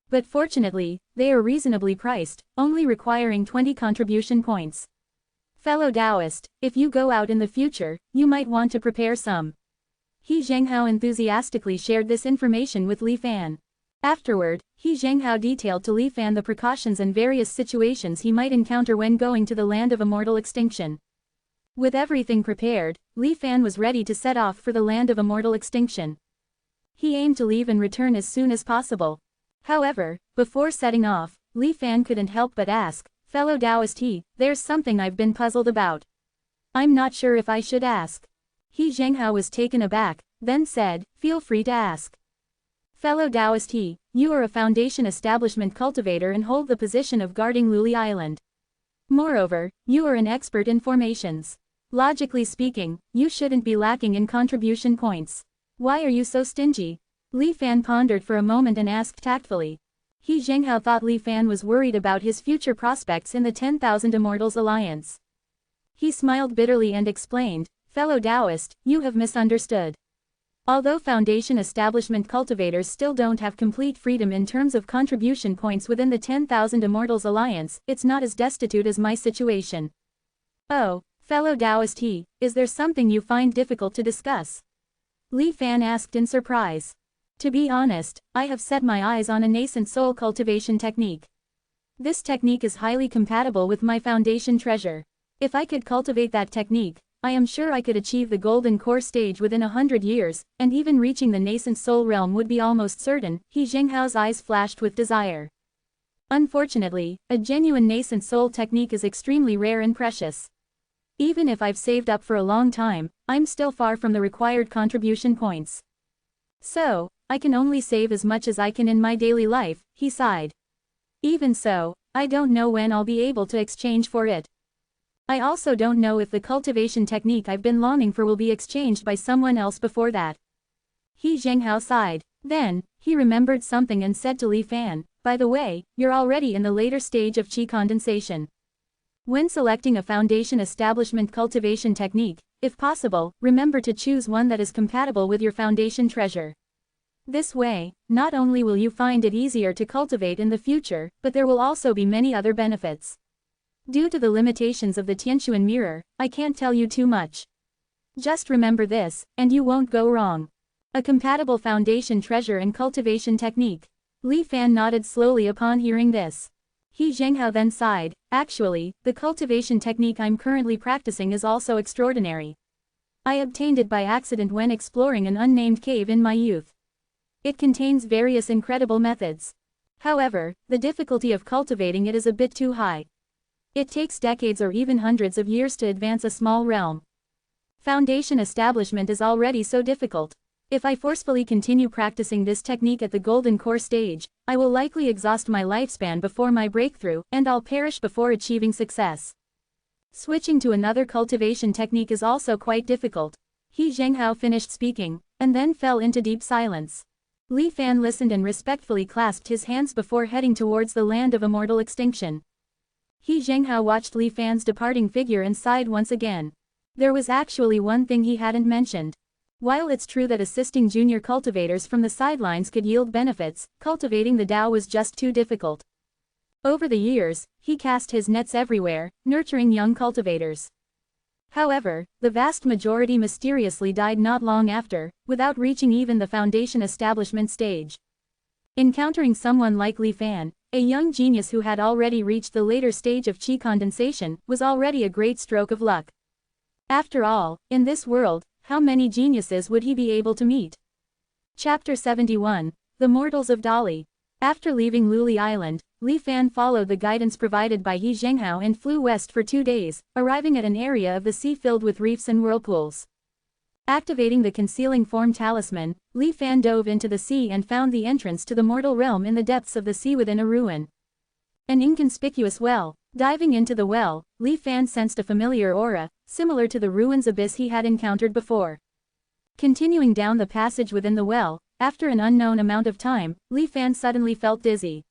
Speaker 1: But fortunately, they are reasonably priced, only requiring 20 contribution points. Fellow Taoist, if you go out in the future, you might want to prepare some. He Zhenghao enthusiastically shared this information with Li Fan. Afterward, He Zhenghao detailed to Li Fan the precautions and various situations he might encounter when going to the land of immortal extinction. With everything prepared, Li Fan was ready to set off for the land of immortal extinction. He aimed to leave and return as soon as possible. However, before setting off, Li Fan couldn't help but ask, fellow Taoist there's something I've been puzzled about. I'm not sure if I should ask. He Zhenghao was taken aback, then said, feel free to ask. Fellow Taoist you are a Foundation establishment cultivator and hold the position of guarding Luli Island. Moreover, you are an expert in formations. Logically speaking, you shouldn't be lacking in contribution points. Why are you so stingy? Li Fan pondered for a moment and asked tactfully. He Zhenghao thought Li Fan was worried about his future prospects in the 10,000 Immortals Alliance. He smiled bitterly and explained, fellow Taoist, you have misunderstood. Although Foundation establishment cultivators still don't have complete freedom in terms of contribution points within the 10,000 Immortals Alliance, it's not as destitute as my situation. Oh, fellow Taoist is there something you find difficult to discuss? Li Fan asked in surprise. To be honest, I have set my eyes on a nascent soul cultivation technique. This technique is highly compatible with my Foundation treasure. If I could cultivate that technique, I am sure I could achieve the golden core stage within 100 years, and even reaching the nascent soul realm would be almost certain. He Zhenghao's eyes flashed with desire. Unfortunately, a genuine nascent soul technique is extremely rare and precious. Even if I've saved up for a long time, I'm still far from the required contribution points. So, I can only save as much as I can in my daily life, he sighed. Even so, I don't know when I'll be able to exchange for it. I also don't know if the cultivation technique I've been longing for will be exchanged by someone else before that. He Zhenghao sighed. Then, he remembered something and said to Li Fan, by the way, you're already in the later stage of qi condensation. When selecting a Foundation establishment cultivation technique, if possible, remember to choose one that is compatible with your Foundation treasure. This way, not only will you find it easier to cultivate in the future, but there will also be many other benefits. Due to the limitations of the Tianquan mirror, I can't tell you too much. Just remember this, and you won't go wrong. A compatible Foundation treasure and cultivation technique. Li Fan nodded slowly upon hearing this. He Zhenghao then sighed, actually, the cultivation technique I'm currently practicing is also extraordinary. I obtained it by accident when exploring an unnamed cave in my youth. It contains various incredible methods. However, the difficulty of cultivating it is a bit too high. It takes decades or even hundreds of years to advance a small realm. Foundation establishment is already so difficult. If I forcefully continue practicing this technique at the golden core stage, I will likely exhaust my lifespan before my breakthrough, and I'll perish before achieving success. Switching to another cultivation technique is also quite difficult. He Zhenghao finished speaking, and then fell into deep silence. Li Fan listened and respectfully clasped his hands before heading towards the land of immortal extinction. He Zhenghao watched Li Fan's departing figure and sighed once again. There was actually one thing he hadn't mentioned. While it's true that assisting junior cultivators from the sidelines could yield benefits, cultivating the Tao was just too difficult. Over the years, he cast his nets everywhere, nurturing young cultivators. However, the vast majority mysteriously died not long after, without reaching even the foundation establishment stage. Encountering someone like Li Fan, a young genius who had already reached the later stage of qi condensation, was already a great stroke of luck. After all, in this world, how many geniuses would he be able to meet? Chapter 71, The Mortals of Dali. After leaving Luli Island, Li Fan followed the guidance provided by He Zhenghao and flew west for 2 days, arriving at an area of the sea filled with reefs and whirlpools. Activating the concealing form talisman, Li Fan dove into the sea and found the entrance to the mortal realm in the depths of the sea within a ruin. An inconspicuous well. Diving into the well, Li Fan sensed a familiar aura, similar to the ruins abyss he had encountered before. Continuing down the passage within the well, after an unknown amount of time, Li Fan suddenly felt dizzy.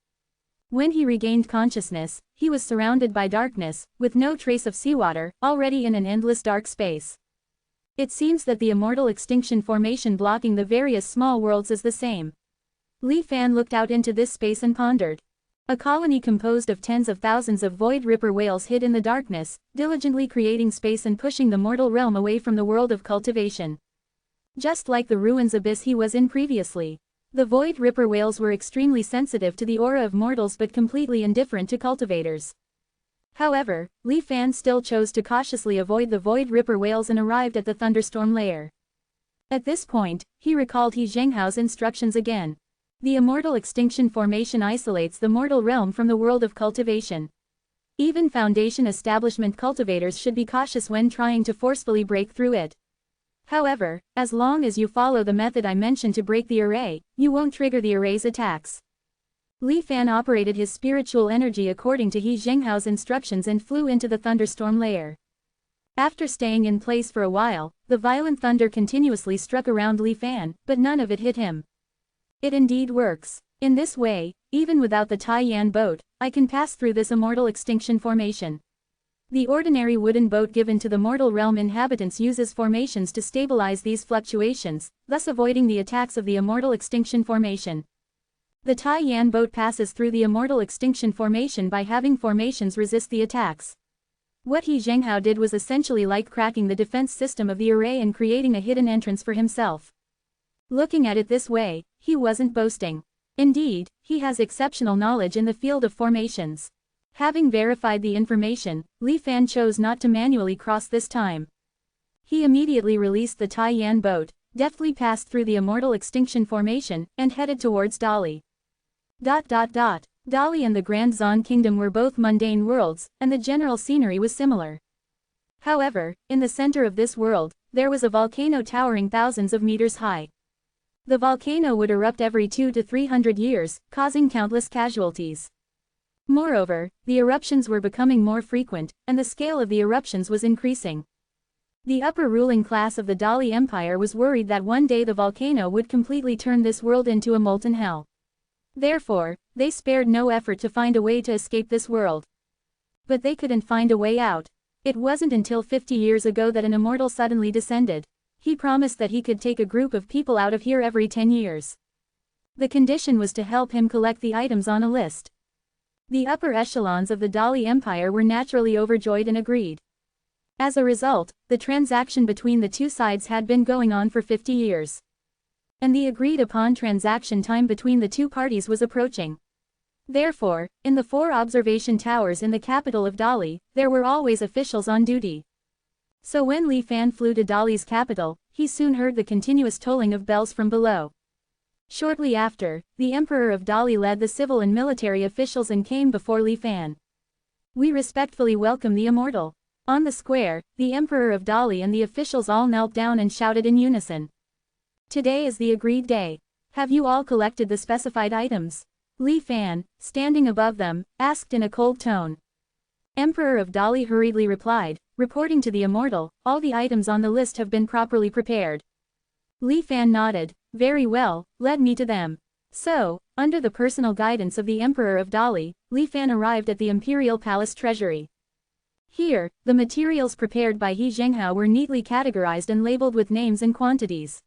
Speaker 1: When he regained consciousness, he was surrounded by darkness, with no trace of seawater, already in an endless dark space. It seems that the immortal extinction formation blocking the various small worlds is the same. Li Fan looked out into this space and pondered. A colony composed of tens of thousands of void ripper whales hid in the darkness, diligently creating space and pushing the mortal realm away from the world of cultivation. Just like the ruins abyss he was in previously. The void ripper whales were extremely sensitive to the aura of mortals but completely indifferent to cultivators. However, Li Fan still chose to cautiously avoid the void ripper whales and arrived at the thunderstorm lair. At this point, he recalled He Zhenghao's instructions again. The immortal extinction formation isolates the mortal realm from the world of cultivation. Even foundation establishment cultivators should be cautious when trying to forcefully break through it. However, as long as you follow the method I mentioned to break the array, you won't trigger the array's attacks. Li Fan operated his spiritual energy according to He Zhenghao's instructions and flew into the thunderstorm lair. After staying in place for a while, the violent thunder continuously struck around Li Fan, but none of it hit him. It indeed works. In this way, even without the Taiyan boat, I can pass through this immortal extinction formation. The ordinary wooden boat given to the mortal realm inhabitants uses formations to stabilize these fluctuations, thus avoiding the attacks of the immortal extinction formation. The Taiyan boat passes through the immortal extinction formation by having formations resist the attacks. What He Zhenghao did was essentially like cracking the defense system of the array and creating a hidden entrance for himself. Looking at it this way, he wasn't boasting. Indeed, he has exceptional knowledge in the field of formations. Having verified the information, Li Fan chose not to manually cross this time. He immediately released the Taiyan boat, deftly passed through the immortal extinction formation, and headed towards Dali. Dali and the Grand Zon Kingdom were both mundane worlds, and the general scenery was similar. However, in the center of this world, there was a volcano towering thousands of meters high. The volcano would erupt every 200 to 300 years, causing countless casualties. Moreover, the eruptions were becoming more frequent, and the scale of the eruptions was increasing. The upper ruling class of the Dali Empire was worried that one day the volcano would completely turn this world into a molten hell. Therefore, they spared no effort to find a way to escape this world. But they couldn't find a way out. It wasn't until 50 years ago that an immortal suddenly descended. He promised that he could take a group of people out of here every 10 years. The condition was to help him collect the items on a list. The upper echelons of the Dali Empire were naturally overjoyed and agreed. As a result, the transaction between the two sides had been going on for 50 years. And the agreed-upon transaction time between the two parties was approaching. Therefore, in the 4 observation towers in the capital of Dali, there were always officials on duty. So when Li Fan flew to Dali's capital, he soon heard the continuous tolling of bells from below. Shortly after, the Emperor of Dali led the civil and military officials and came before Li Fan. We respectfully welcome the Immortal. On the square, the Emperor of Dali and the officials all knelt down and shouted in unison. Today is the agreed day. Have you all collected the specified items? Li Fan, standing above them, asked in a cold tone. Emperor of Dali hurriedly replied, reporting to the Immortal, all the items on the list have been properly prepared. Li Fan nodded, very well, led me to them. So, under the personal guidance of the Emperor of Dali, Li Fan arrived at the Imperial Palace Treasury. Here, the materials prepared by He Zhenghao were neatly categorized and labeled with names and quantities.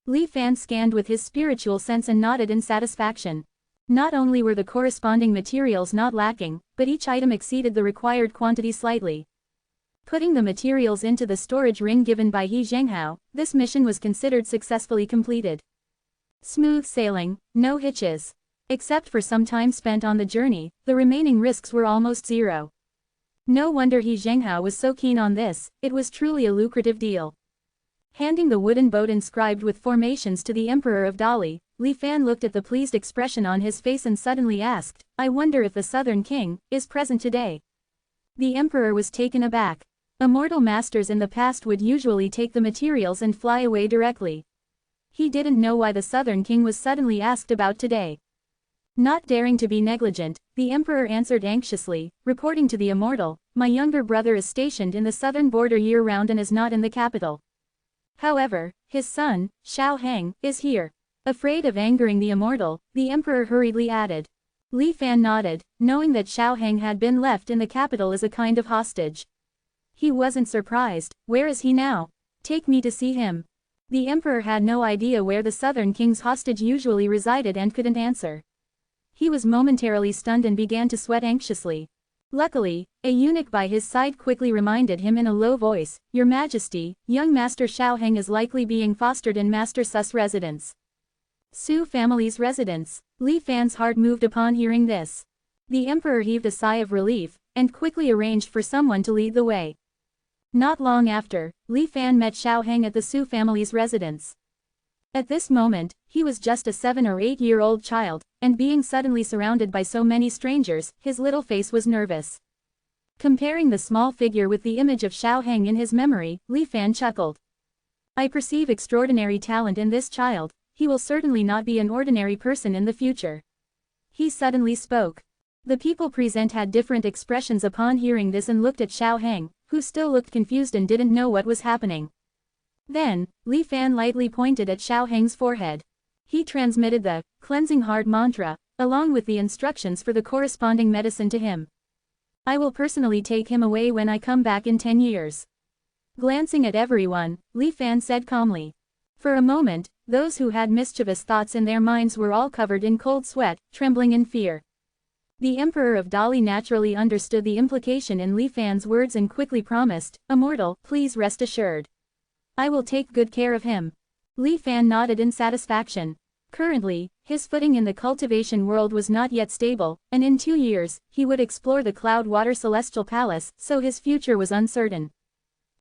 Speaker 1: Li Fan scanned with his spiritual sense and nodded in satisfaction. Not only were the corresponding materials not lacking, but each item exceeded the required quantity slightly. Putting the materials into the storage ring given by He Zhenghao, this mission was considered successfully completed. Smooth sailing, no hitches. Except for some time spent on the journey, the remaining risks were almost zero. No wonder He Zhenghao was so keen on this, it was truly a lucrative deal. Handing the wooden boat inscribed with formations to the Emperor of Dali, Li Fan looked at the pleased expression on his face and suddenly asked, I wonder if the Southern King is present today. The Emperor was taken aback. Immortal masters in the past would usually take the materials and fly away directly. He didn't know why the Southern King was suddenly asked about today. Not daring to be negligent, the Emperor answered anxiously, reporting to the Immortal, my younger brother is stationed in the southern border year-round and is not in the capital. However, his son, Xiao Heng, is here. Afraid of angering the Immortal, the Emperor hurriedly added. Li Fan nodded, knowing that Xiao Heng had been left in the capital as a kind of hostage. He wasn't surprised. Where is he now? Take me to see him. The Emperor had no idea where the Southern King's hostage usually resided and couldn't answer. He was momentarily stunned and began to sweat anxiously. Luckily, a eunuch by his side quickly reminded him in a low voice, Your Majesty, young Master Xiao Heng is likely being fostered in Master Su's residence. Su family's residence. Li Fan's heart moved upon hearing this. The Emperor heaved a sigh of relief, and quickly arranged for someone to lead the way. Not long after, Li Fan met Xiao Heng at the Su family's residence. At this moment, he was just a 7 or 8-year-old child, and being suddenly surrounded by so many strangers, his little face was nervous. Comparing the small figure with the image of Xiao Heng in his memory, Li Fan chuckled. I perceive extraordinary talent in this child, he will certainly not be an ordinary person in the future. He suddenly spoke. The people present had different expressions upon hearing this and looked at Xiao Heng, who still looked confused and didn't know what was happening. Then, Li Fan lightly pointed at Xiao Heng's forehead. He transmitted the cleansing heart mantra, along with the instructions for the corresponding medicine to him. I will personally take him away when I come back in 10 years. Glancing at everyone, Li Fan said calmly. For a moment, those who had mischievous thoughts in their minds were all covered in cold sweat, trembling in fear. The Emperor of Dali naturally understood the implication in Li Fan's words and quickly promised, Immortal, please rest assured. I will take good care of him. Li Fan nodded in satisfaction. Currently, his footing in the cultivation world was not yet stable, and in 2 years, he would explore the Cloud-Water Celestial Palace, so his future was uncertain.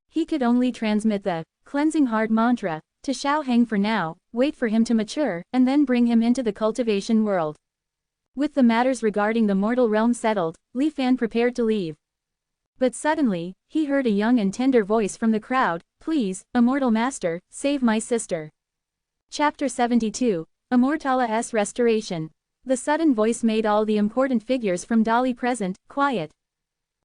Speaker 1: He could only transmit the cleansing heart mantra to Xiao Heng for now, wait for him to mature, and then bring him into the cultivation world. With the matters regarding the mortal realm settled, Li Fan prepared to leave. But suddenly, he heard a young and tender voice from the crowd, Please, Immortal Master, save my sister. Chapter 72, Immortal's Restoration. The sudden voice made all the important figures from Dali present, quiet.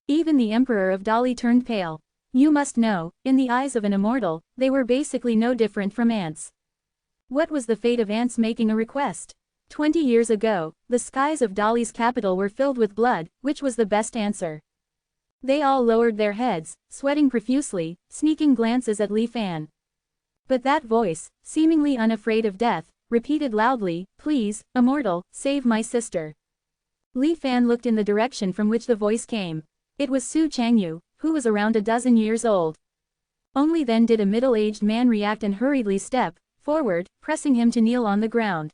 Speaker 1: Even the Emperor of Dali turned pale. You must know, in the eyes of an immortal, they were basically no different from ants. What was the fate of ants making a request? 20 years ago, the skies of Dali's capital were filled with blood, which was the best answer. They all lowered their heads, sweating profusely, sneaking glances at Li Fan. But that voice, seemingly unafraid of death, repeated loudly, Please, Immortal, save my sister. Li Fan looked in the direction from which the voice came. It was Su Changyu, who was around a dozen years old. Only then did a middle-aged man react and hurriedly step forward, pressing him to kneel on the ground.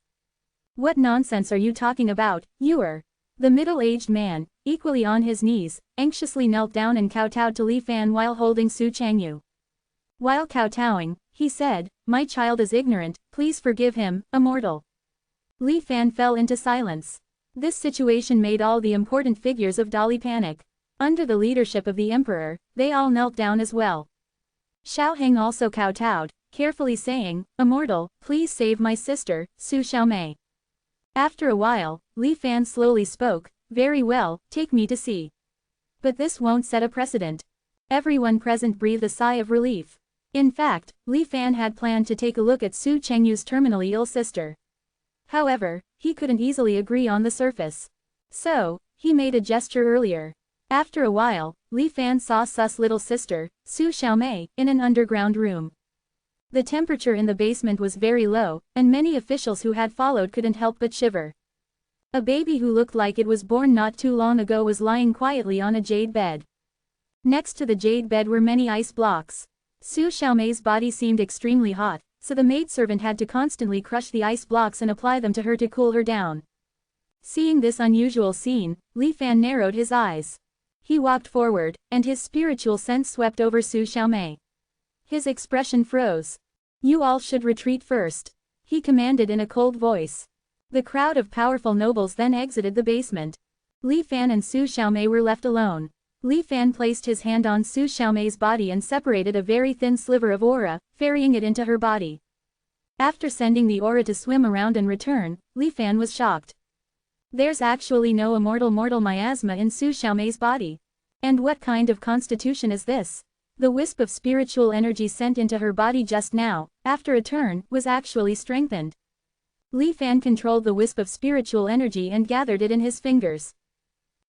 Speaker 1: What nonsense are you talking about, Yuer? The middle-aged man, equally on his knees, anxiously knelt down and kowtowed to Li Fan while holding Su Changyu. While kowtowing, he said, "My child is ignorant, please forgive him, Immortal." Li Fan fell into silence. This situation made all the important figures of Dali panic. Under the leadership of the emperor, they all knelt down as well. Xiao Heng also kowtowed, carefully saying, "Immortal, please save my sister, Su Xiaomei." After a while, Li Fan slowly spoke, "Very well, take me to see." But this won't set a precedent. Everyone present breathed a sigh of relief. In fact, Li Fan had planned to take a look at Su Chengyu's terminally ill sister. However, he couldn't easily agree on the surface. So, he made a gesture earlier. After a while, Li Fan saw Su's little sister, Su Xiaomei, in an underground room. The temperature in the basement was very low, and many officials who had followed couldn't help but shiver. A baby who looked like it was born not too long ago was lying quietly on a jade bed. Next to the jade bed were many ice blocks. Su Xiaomei's body seemed extremely hot, so the maidservant had to constantly crush the ice blocks and apply them to her to cool her down. Seeing this unusual scene, Li Fan narrowed his eyes. He walked forward, and his spiritual sense swept over Su Xiaomei. His expression froze. "You all should retreat first," he commanded in a cold voice. The crowd of powerful nobles then exited the basement. Li Fan and Su Xiaomei were left alone. Li Fan placed his hand on Su Xiaomei's body and separated a very thin sliver of aura, ferrying it into her body. After sending the aura to swim around and return, Li Fan was shocked. There's actually no immortal mortal miasma in Su Xiaomei's body. And what kind of constitution is this? The wisp of spiritual energy sent into her body just now, after a turn, was actually strengthened. Li Fan controlled the wisp of spiritual energy and gathered it in his fingers.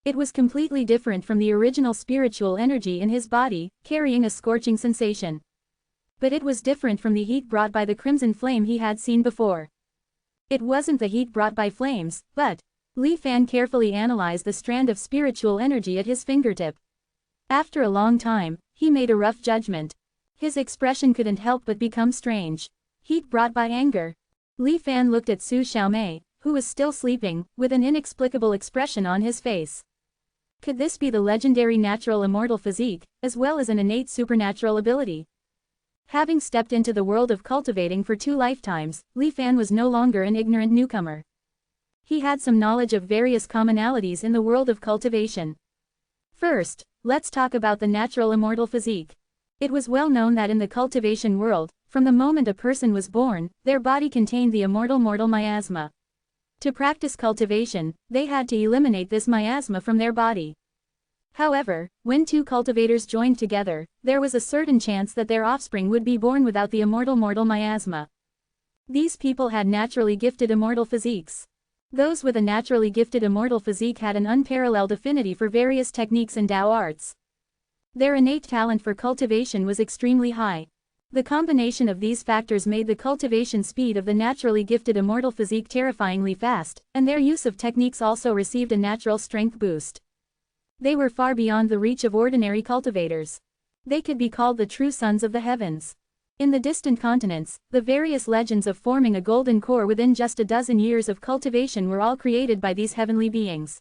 Speaker 1: It was completely different from the original spiritual energy in his body, carrying a scorching sensation. But it was different from the heat brought by the crimson flame he had seen before. It wasn't the heat brought by flames, but Li Fan carefully analyzed the strand of spiritual energy at his fingertip. After a long time, he made a rough judgment. His expression couldn't help but become strange. Heat brought by anger. Li Fan looked at Su Xiaomei, who was still sleeping, with an inexplicable expression on his face. Could this be the legendary natural immortal physique, as well as an innate supernatural ability? Having stepped into the world of cultivating for 2 lifetimes, Li Fan was no longer an ignorant newcomer. He had some knowledge of various commonalities in the world of cultivation. First, let's talk about the natural immortal physique. It was well known that in the cultivation world, from the moment a person was born, their body contained the immortal mortal miasma. To practice cultivation, they had to eliminate this miasma from their body. However, when 2 cultivators joined together, there was a certain chance that their offspring would be born without the immortal mortal miasma. These people had naturally gifted immortal physiques. Those with a naturally gifted immortal physique had an unparalleled affinity for various techniques and Tao arts. Their innate talent for cultivation was extremely high. The combination of these factors made the cultivation speed of the naturally gifted immortal physique terrifyingly fast, and their use of techniques also received a natural strength boost. They were far beyond the reach of ordinary cultivators. They could be called the true sons of the heavens. In the distant continents, the various legends of forming a golden core within just a dozen years of cultivation were all created by these heavenly beings.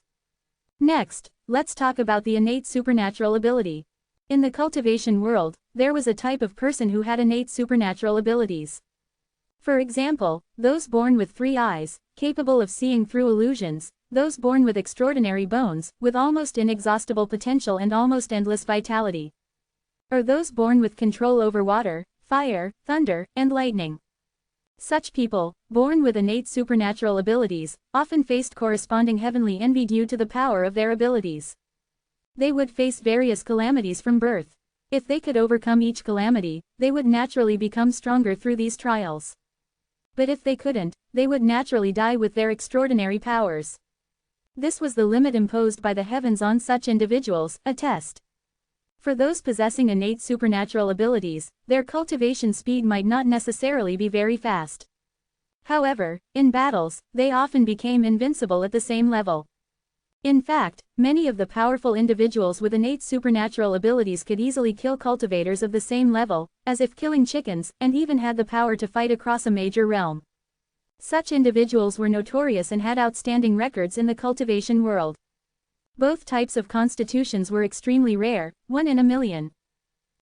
Speaker 1: Next, let's talk about the innate supernatural ability. In the cultivation world, there was a type of person who had innate supernatural abilities. For example, those born with 3 eyes, capable of seeing through illusions, those born with extraordinary bones, with almost inexhaustible potential and almost endless vitality. Or those born with control over water, fire, thunder, and lightning. Such people, born with innate supernatural abilities, often faced corresponding heavenly envy due to the power of their abilities. They would face various calamities from birth. If they could overcome each calamity, they would naturally become stronger through these trials. But if they couldn't, they would naturally die with their extraordinary powers. This was the limit imposed by the heavens on such individuals, a test. For those possessing innate supernatural abilities, their cultivation speed might not necessarily be very fast. However, in battles, they often became invincible at the same level. In fact, many of the powerful individuals with innate supernatural abilities could easily kill cultivators of the same level, as if killing chickens, and even had the power to fight across a major realm. Such individuals were notorious and had outstanding records in the cultivation world. Both types of constitutions were extremely rare, 1 in a million.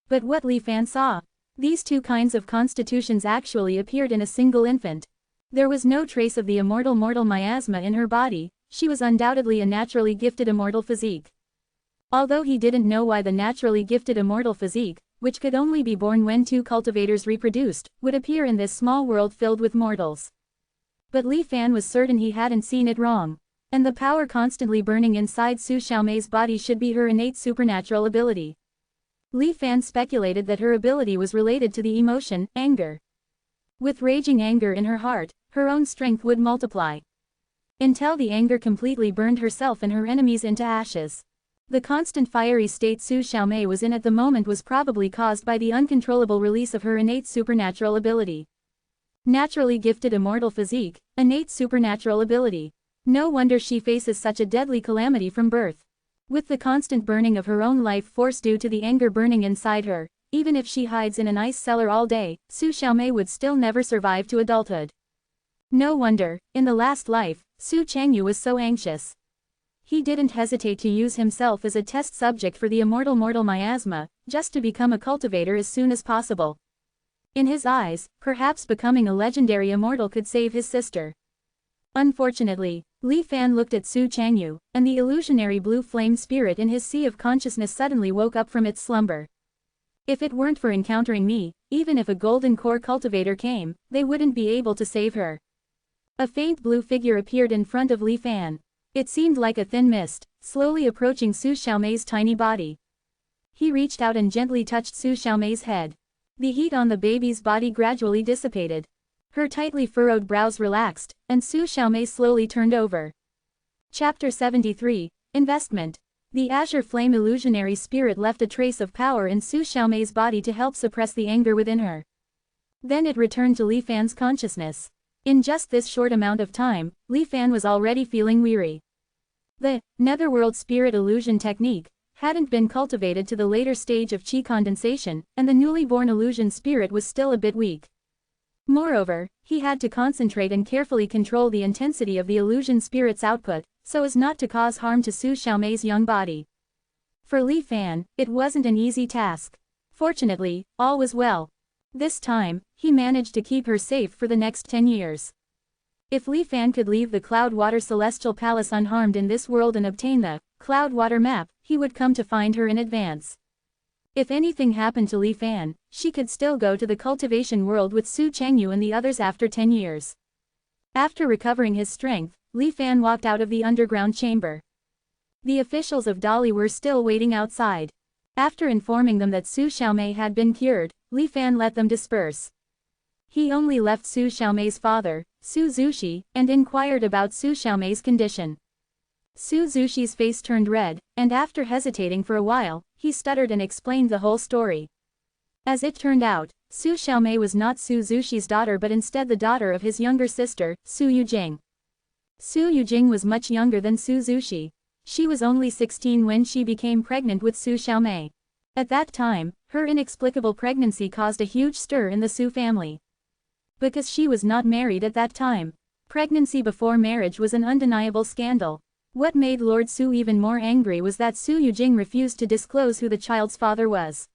Speaker 1: But what Li Fan saw? These two kinds of constitutions actually appeared in a single infant. There was no trace of the immortal mortal miasma in her body. She was undoubtedly a naturally gifted immortal physique. Although he didn't know why the naturally gifted immortal physique, which could only be born when two cultivators reproduced, would appear in this small world filled with mortals. But Li Fan was certain he hadn't seen it wrong. And the power constantly burning inside Su Xiaomei's body should be her innate supernatural ability. Li Fan speculated that her ability was related to the emotion, anger. With raging anger in her heart, her own strength would multiply. Until the anger completely burned herself and her enemies into ashes. The constant fiery state Su Xiaomei was in at the moment was probably caused by the uncontrollable release of her innate supernatural ability. Naturally gifted immortal physique, innate supernatural ability. No wonder she faces such a deadly calamity from birth. With the constant burning of her own life force due to the anger burning inside her, even if she hides in an ice cellar all day, Su Xiaomei would still never survive to adulthood. No wonder, in the last life, Su Changyu was so anxious. He didn't hesitate to use himself as a test subject for the immortal mortal miasma, just to become a cultivator as soon as possible. In his eyes, perhaps becoming a legendary immortal could save his sister. Unfortunately, Li Fan looked at Su Changyu, and the illusionary blue flame spirit in his sea of consciousness suddenly woke up from its slumber. If it weren't for encountering me, even if a golden core cultivator came, they wouldn't be able to save her. A faint blue figure appeared in front of Li Fan. It seemed like a thin mist, slowly approaching Su Xiaomei's tiny body. He reached out and gently touched Su Xiaomei's head. The heat on the baby's body gradually dissipated. Her tightly furrowed brows relaxed, and Su Xiaomei slowly turned over. Chapter 73, Investment. The azure flame illusionary spirit left a trace of power in Su Xiaomei's body to help suppress the anger within her. Then it returned to Li Fan's consciousness. In just this short amount of time, Li Fan was already feeling weary. The netherworld spirit illusion technique hadn't been cultivated to the later stage of qi condensation, and the newly born illusion spirit was still a bit weak. Moreover, he had to concentrate and carefully control the intensity of the illusion spirit's output, so as not to cause harm to Su Xiaomei's young body. For Li Fan, it wasn't an easy task. Fortunately, all was well. This time, he managed to keep her safe for the next 10 years. If Li Fan could leave the Cloudwater Celestial Palace unharmed in this world and obtain the Cloudwater map, he would come to find her in advance. If anything happened to Li Fan, she could still go to the cultivation world with Su Changyu and the others after 10 years. After recovering his strength, Li Fan walked out of the underground chamber. The officials of Dali were still waiting outside. After informing them that Su Xiaomei had been cured, Li Fan let them disperse. He only left Su Xiaomei's father, Su Zushi, and inquired about Su Xiaomei's condition. Su Zushi's face turned red, and after hesitating for a while, he stuttered and explained the whole story. As it turned out, Su Xiaomei was not Su Zushi's daughter but instead the daughter of his younger sister, Su Yujing. Su Yujing was much younger than Su Zushi. She was only 16 when she became pregnant with Su Xiaomei. At that time, her inexplicable pregnancy caused a huge stir in the Su family. Because she was not married at that time, pregnancy before marriage was an undeniable scandal. What made Lord Su even more angry was that Su Yujing refused to disclose who the child's father was.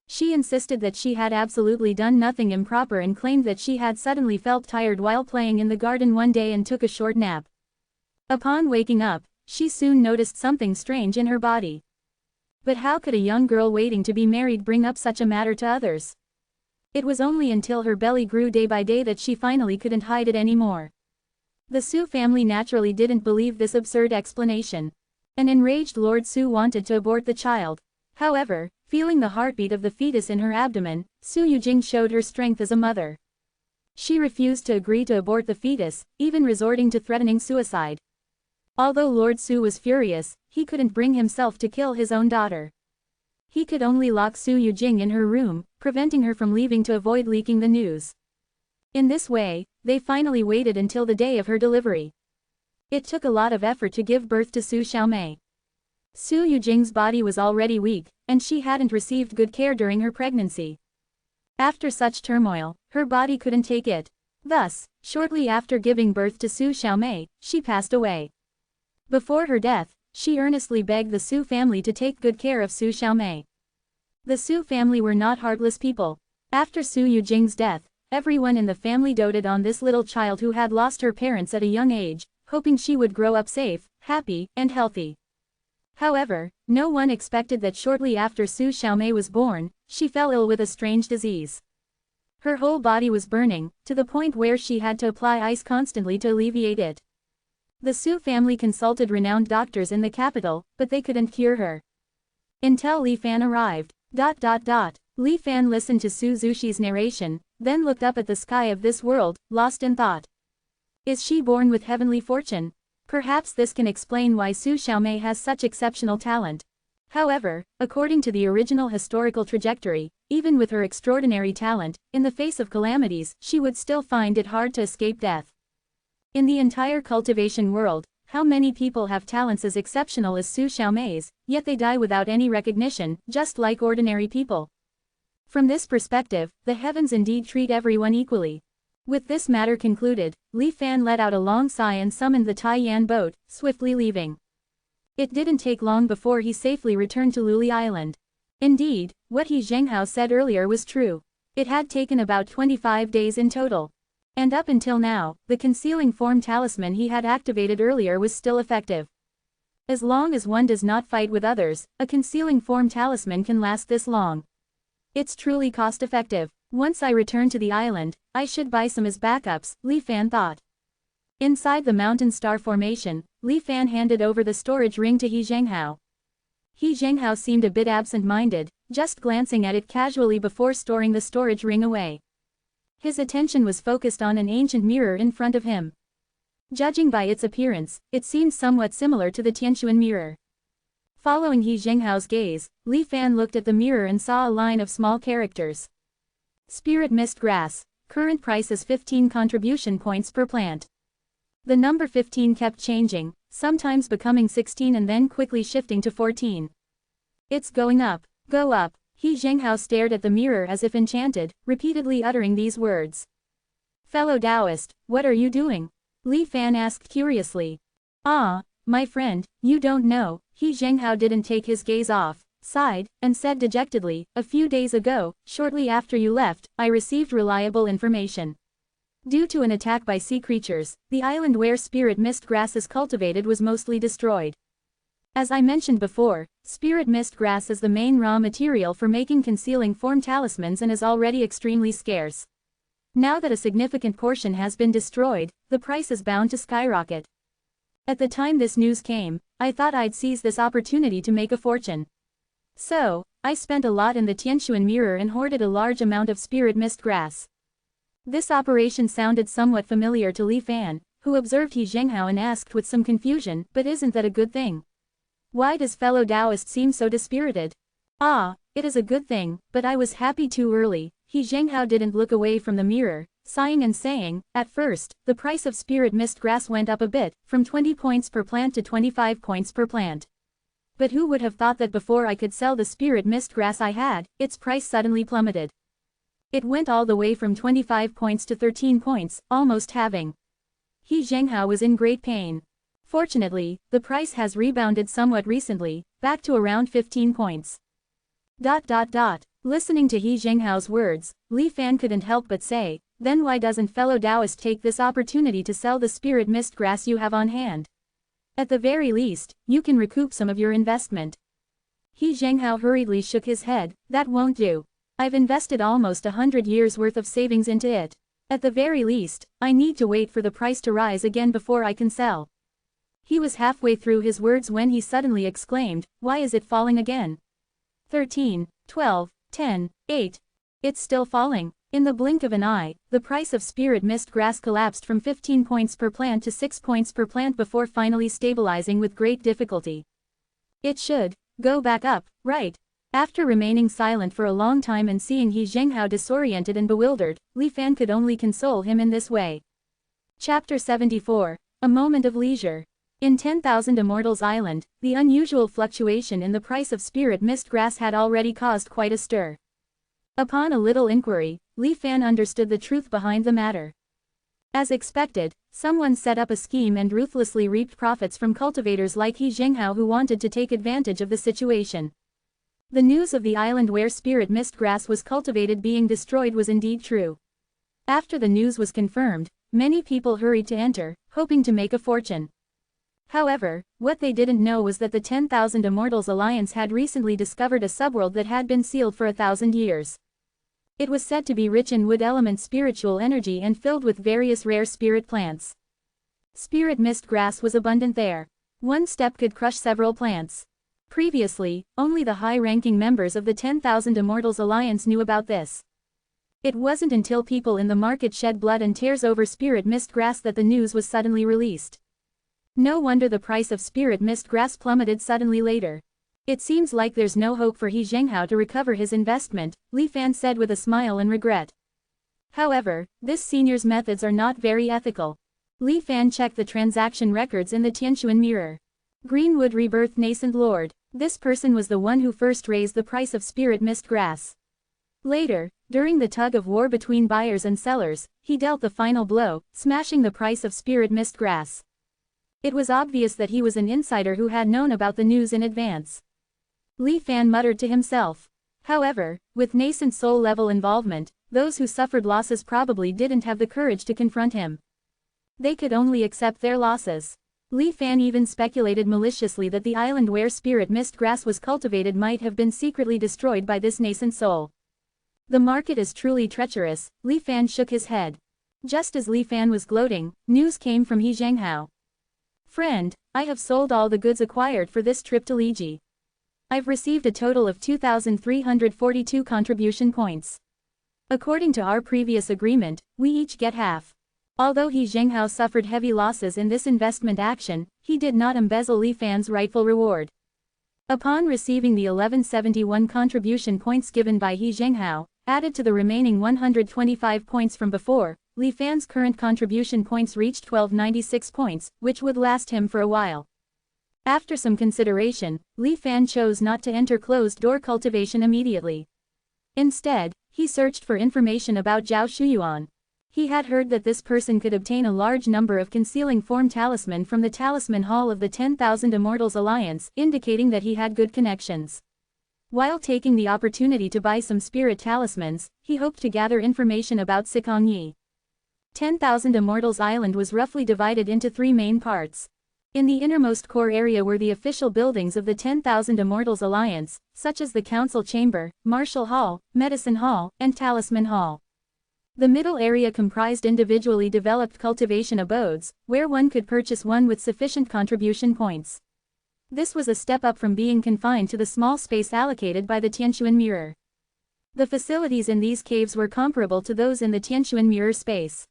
Speaker 1: She insisted that she had absolutely done nothing improper and claimed that she had suddenly felt tired while playing in the garden one day and took a short nap. Upon waking up, she soon noticed something strange in her body. But how could a young girl waiting to be married bring up such a matter to others? It was only until her belly grew day by day that she finally couldn't hide it anymore. The Su family naturally didn't believe this absurd explanation. An enraged Lord Su wanted to abort the child. However, feeling the heartbeat of the fetus in her abdomen, Su Yujing showed her strength as a mother. She refused to agree to abort the fetus, even resorting to threatening suicide. Although Lord Su was furious, he couldn't bring himself to kill his own daughter. He could only lock Su Yujing in her room, preventing her from leaving to avoid leaking the news. In this way, they finally waited until the day of her delivery. It took a lot of effort to give birth to Su Xiaomei. Su Yujing's body was already weak, and she hadn't received good care during her pregnancy. After such turmoil, her body couldn't take it. Thus, shortly after giving birth to Su Xiaomei, she passed away. Before her death, She earnestly begged the Su family to take good care of Su Xiaomei. The Su family were not heartless people. After Su Yujing's death, everyone in the family doted on this little child who had lost her parents at a young age, hoping she would grow up safe, happy, and healthy. However, no one expected that shortly after Su Xiaomei was born, she fell ill with a strange disease. Her whole body was burning, to the point where she had to apply ice constantly to alleviate it. The Su family consulted renowned doctors in the capital, but they couldn't cure her. Until Li Fan arrived. Li Fan listened to Su Zuxi's narration, then looked up at the sky of this world, lost in thought. Is she born with heavenly fortune? Perhaps this can explain why Su Xiaomei has such exceptional talent. However, according to the original historical trajectory, even with her extraordinary talent, in the face of calamities, she would still find it hard to escape death. In the entire cultivation world, how many people have talents as exceptional as Su Xiaomei's, yet they die without any recognition, just like ordinary people? From this perspective, the heavens indeed treat everyone equally. With this matter concluded, Li Fan let out a long sigh and summoned the Taiyan boat, swiftly leaving. It didn't take long before he safely returned to Luli Island. Indeed, what He Zhenghao said earlier was true. It had taken about 25 days in total. And up until now, the concealing form talisman he had activated earlier was still effective. As long as one does not fight with others, a concealing form talisman can last this long. It's truly cost-effective. Once I return to the island, I should buy some as backups, Li Fan thought. Inside the mountain star formation, Li Fan handed over the storage ring to He Zhenghao. He Zhenghao seemed a bit absent-minded, just glancing at it casually before storing the storage ring away. His attention was focused on an ancient mirror in front of him. Judging by its appearance, it seemed somewhat similar to the Tianquan mirror. Following He Zhenghao's gaze, Li Fan looked at the mirror and saw a line of small characters. Spirit Mist Grass. Current price is 15 contribution points per plant. The number 15 kept changing, sometimes becoming 16 and then quickly shifting to 14. It's going up, go up. He Zhenghao stared at the mirror as if enchanted, repeatedly uttering these words. Fellow Taoist, what are you doing? Li Fan asked curiously. Ah, my friend, you don't know. He Zhenghao didn't take his gaze off, sighed, and said dejectedly, a few days ago, shortly after you left, I received reliable information. Due to an attack by sea creatures, the island where spirit mist grass is cultivated was mostly destroyed. As I mentioned before, spirit mist grass is the main raw material for making concealing form talismans and is already extremely scarce. Now that a significant portion has been destroyed, the price is bound to skyrocket. At the time this news came, I thought I'd seize this opportunity to make a fortune. So, I spent a lot in the Tianquan mirror and hoarded a large amount of spirit mist grass. This operation sounded somewhat familiar to Li Fan, who observed He Zhenghao and asked with some confusion, but isn't that a good thing? Why does fellow Taoist seem so dispirited? Ah, it is a good thing, but I was happy too early. He Zhenghao didn't look away from the mirror, sighing and saying, at first, the price of spirit mist grass went up a bit, from 20 points per plant to 25 points per plant. But who would have thought that before I could sell the spirit mist grass I had, its price suddenly plummeted. It went all the way from 25 points to 13 points, almost halving. He Zhenghao was in great pain. Fortunately, the price has rebounded somewhat recently, back to around 15 points. Listening to He Zhenghao's words, Li Fan couldn't help but say, then why doesn't fellow Taoist take this opportunity to sell the spirit mist grass you have on hand? At the very least, you can recoup some of your investment. He Zhenghao hurriedly shook his head, that won't do. I've invested almost 100 years worth of savings into it. At the very least, I need to wait for the price to rise again before I can sell. He was halfway through his words when he suddenly exclaimed, why is it falling again? 13, 12, 10, 8. It's still falling. In the blink of an eye, the price of spirit mist grass collapsed from 15 points per plant to 6 points per plant before finally stabilizing with great difficulty. It should go back up, right? After remaining silent for a long time and seeing He Zhenghao disoriented and bewildered, Li Fan could only console him in this way. Chapter 74. A Moment of Leisure. In 10,000 Immortals Island, the unusual fluctuation in the price of spirit mist grass had already caused quite a stir. Upon a little inquiry, Li Fan understood the truth behind the matter. As expected, someone set up a scheme and ruthlessly reaped profits from cultivators like He Zhenghao who wanted to take advantage of the situation. The news of the island where spirit mist grass was cultivated being destroyed was indeed true. After the news was confirmed, many people hurried to enter, hoping to make a fortune. However, what they didn't know was that the 10,000 Immortals Alliance had recently discovered a subworld that had been sealed for 1,000 years. It was said to be rich in wood element spiritual energy and filled with various rare spirit plants. Spirit mist grass was abundant there. One step could crush several plants. Previously, only the high-ranking members of the 10,000 Immortals Alliance knew about this. It wasn't until people in the market shed blood and tears over spirit mist grass that the news was suddenly released. No wonder the price of spirit mist grass plummeted suddenly later. It seems like there's no hope for He Zhenghao to recover his investment, Li Fan said with a smile and regret. However, this senior's methods are not very ethical. Li Fan checked the transaction records in the Tianquan mirror. Greenwood Rebirth Nascent Lord. This person was the one who first raised the price of spirit mist grass. Later, during the tug of war between buyers and sellers, he dealt the final blow, smashing the price of spirit mist grass. It was obvious that he was an insider who had known about the news in advance. Li Fan muttered to himself. However, with nascent soul-level involvement, those who suffered losses probably didn't have the courage to confront him. They could only accept their losses. Li Fan even speculated maliciously that the island where spirit mist grass was cultivated might have been secretly destroyed by this nascent soul. The market is truly treacherous, Li Fan shook his head. Just as Li Fan was gloating, news came from He Zhenghao. Friend, I have sold all the goods acquired for this trip to Liji. I've received a total of 2,342 contribution points. According to our previous agreement, we each get half. Although He Zhenghao suffered heavy losses in this investment action, he did not embezzle Li Fan's rightful reward. Upon receiving the 1171 contribution points given by He Zhenghao, added to the remaining 125 points from before, Li Fan's current contribution points reached 1296 points, which would last him for a while. After some consideration, Li Fan chose not to enter closed-door cultivation immediately. Instead, he searched for information about Zhao Shuyuan. He had heard that this person could obtain a large number of concealing form talisman from the Talisman Hall of the 10,000 Immortals Alliance, indicating that he had good connections. While taking the opportunity to buy some spirit talismans, he hoped to gather information about Sikong Yi. 10,000 Immortals Island was roughly divided into three main parts. In the innermost core area were the official buildings of the 10,000 Immortals Alliance, such as the Council Chamber, Martial Hall, Medicine Hall, and Talisman Hall. The middle area comprised individually developed cultivation abodes, where one could purchase one with sufficient contribution points. This was a step up from being confined to the small space allocated by the Tianquan mirror. The facilities in these caves were comparable to those in the Tianquan mirror space.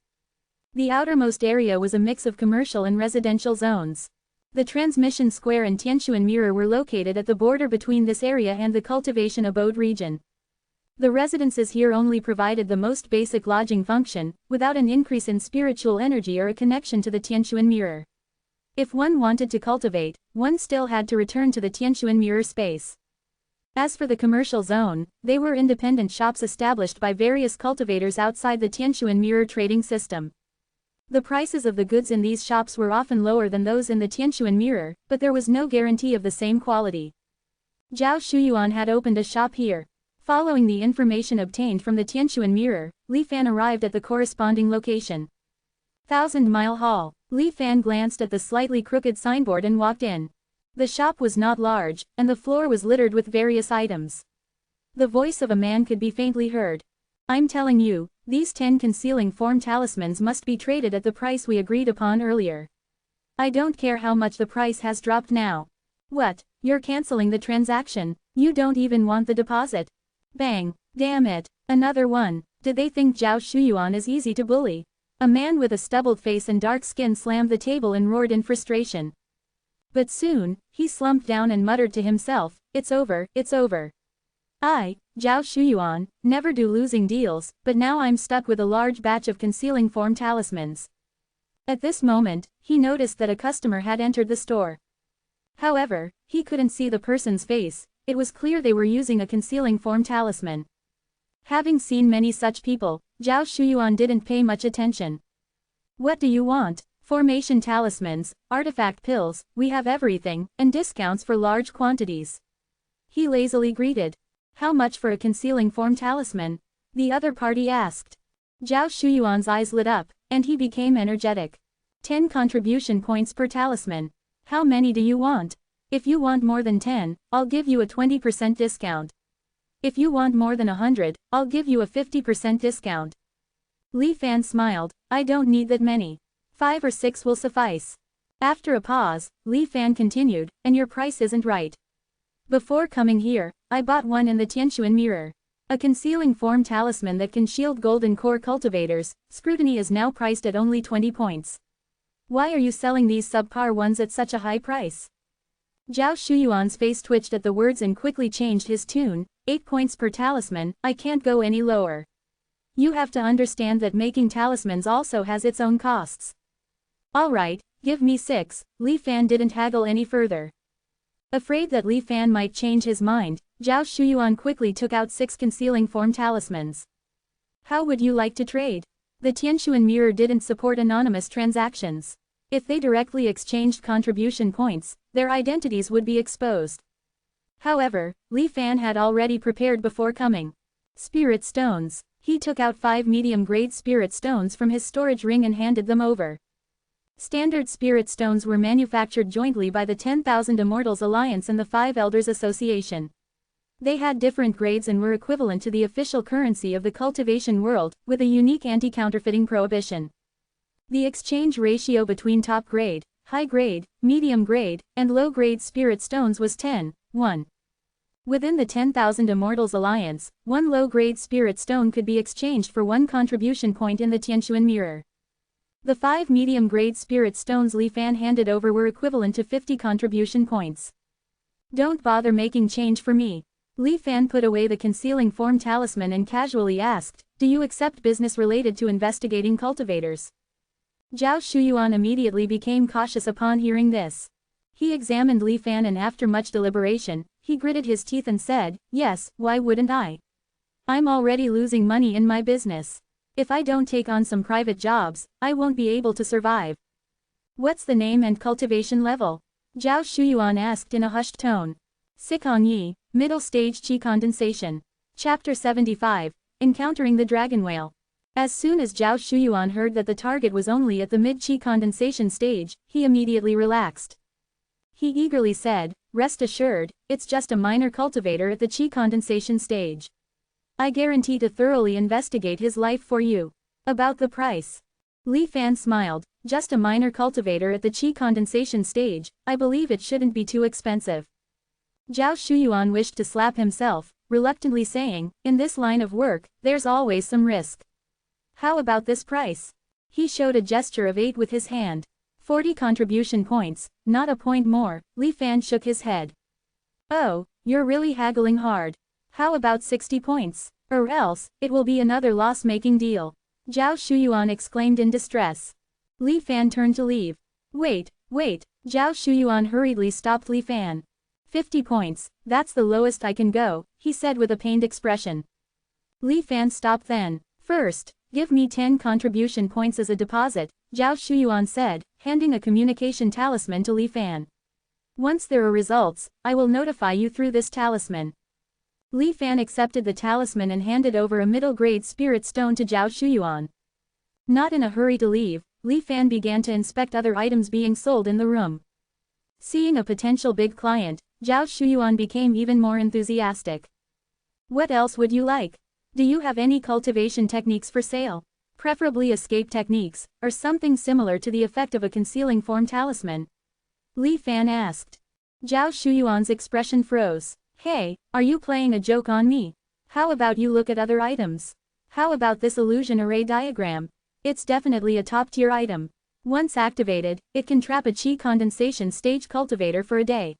Speaker 1: The outermost area was a mix of commercial and residential zones. The transmission square and Tianquan mirror were located at the border between this area and the cultivation abode region. The residences here only provided the most basic lodging function, without an increase in spiritual energy or a connection to the Tianquan mirror. If one wanted to cultivate, one still had to return to the Tianquan mirror space. As for the commercial zone, they were independent shops established by various cultivators outside the Tianquan mirror trading system. The prices of the goods in these shops were often lower than those in the Tianquan mirror, but there was no guarantee of the same quality. Zhao Shuyuan had opened a shop here. Following the information obtained from the Tianquan mirror, Li Fan arrived at the corresponding location. 1,000-Mile Hall. Li Fan glanced at the slightly crooked signboard and walked in. The shop was not large, and the floor was littered with various items. The voice of a man could be faintly heard. I'm telling you, these 10 concealing form talismans must be traded at the price we agreed upon earlier. I don't care how much the price has dropped now. What, you're canceling the transaction? You don't even want the deposit? Bang, damn it, another one. Did they think Zhao Shuyuan is easy to bully? A man with a stubbled face and dark skin slammed the table and roared in frustration. But soon, he slumped down and muttered to himself, it's over, it's over. I, Zhao Shuyuan, never do losing deals, but now I'm stuck with a large batch of concealing form talismans. At this moment, he noticed that a customer had entered the store. However, he couldn't see the person's face, it was clear they were using a concealing form talisman. Having seen many such people, Zhao Shuyuan didn't pay much attention. What do you want? Formation talismans, artifact pills, we have everything, and discounts for large quantities. He lazily greeted. How much for a concealing form talisman? The other party asked. Zhao Shuyuan's eyes lit up, and he became energetic. 10 contribution points per talisman. How many do you want? If you want more than 10, I'll give you a 20% discount. If you want more than 100, I'll give you a 50% discount. Li Fan smiled. I don't need that many. 5 or 6 will suffice. After a pause, Li Fan continued, and your price isn't right. Before coming here, I bought one in the Tianquan mirror. A concealing form talisman that can shield golden core cultivators. Scrutiny is now priced at only 20 points. Why are you selling these subpar ones at such a high price? Zhao Shuyuan's face twitched at the words and quickly changed his tune. 8 points per talisman, I can't go any lower. You have to understand that making talismans also has its own costs. Alright, give me 6, Li Fan didn't haggle any further. Afraid that Li Fan might change his mind, Zhao Shuyuan quickly took out 6 concealing form talismans. How would you like to trade? The Tianquan mirror didn't support anonymous transactions. If they directly exchanged contribution points, their identities would be exposed. However, Li Fan had already prepared before coming. Spirit stones. He took out 5 medium-grade spirit stones from his storage ring and handed them over. Standard spirit stones were manufactured jointly by the 10,000 Immortals Alliance and the 5 Elders Association. They had different grades and were equivalent to the official currency of the cultivation world, with a unique anti-counterfeiting prohibition. The exchange ratio between top-grade, high-grade, medium-grade, and low-grade spirit stones was 10:1. Within the 10,000 Immortals Alliance, 1 low-grade spirit stone could be exchanged for 1 contribution point in the Tianquan mirror. The 5 medium-grade spirit stones Li Fan handed over were equivalent to 50 contribution points. Don't bother making change for me. Li Fan put away the concealing form talisman and casually asked, do you accept business related to investigating cultivators? Zhao Shuyuan immediately became cautious upon hearing this. He examined Li Fan and after much deliberation, he gritted his teeth and said, yes, why wouldn't I? I'm already losing money in my business. If I don't take on some private jobs, I won't be able to survive. What's the name and cultivation level? Zhao Shuyuan asked in a hushed tone. Sikong Yi, Middle Stage Qi Condensation. Chapter 75, Encountering the Dragon Whale. As soon as Zhao Shuyuan heard that the target was only at the mid-Qi condensation stage, he immediately relaxed. He eagerly said, rest assured, it's just a minor cultivator at the Qi condensation stage. I guarantee to thoroughly investigate his life for you. About the price. Li Fan smiled, just a minor cultivator at the Qi condensation stage, I believe it shouldn't be too expensive. Zhao Shuyuan wished to slap himself, reluctantly saying, in this line of work, there's always some risk. How about this price? He showed a gesture of 8 with his hand. 40 contribution points, not a point more, Li Fan shook his head. Oh, you're really haggling hard. How about 60 points? Or else, it will be another loss-making deal. Zhao Shuyuan exclaimed in distress. Li Fan turned to leave. Wait. Zhao Shuyuan hurriedly stopped Li Fan. 50 points, that's the lowest I can go, he said with a pained expression. Li Fan stopped then. First, give me 10 contribution points as a deposit, Zhao Shuyuan said, handing a communication talisman to Li Fan. Once there are results, I will notify you through this talisman. Li Fan accepted the talisman and handed over a middle-grade spirit stone to Zhao Shuyuan. Not in a hurry to leave, Li Fan began to inspect other items being sold in the room. Seeing a potential big client, Zhao Shuyuan became even more enthusiastic. What else would you like? Do you have any cultivation techniques for sale? Preferably escape techniques, or something similar to the effect of a concealing form talisman? Li Fan asked. Zhao Shuyuan's expression froze. Hey, are you playing a joke on me? How about you look at other items? How about this illusion array diagram? It's definitely a top-tier item. Once activated, it can trap a Qi condensation stage cultivator for a day.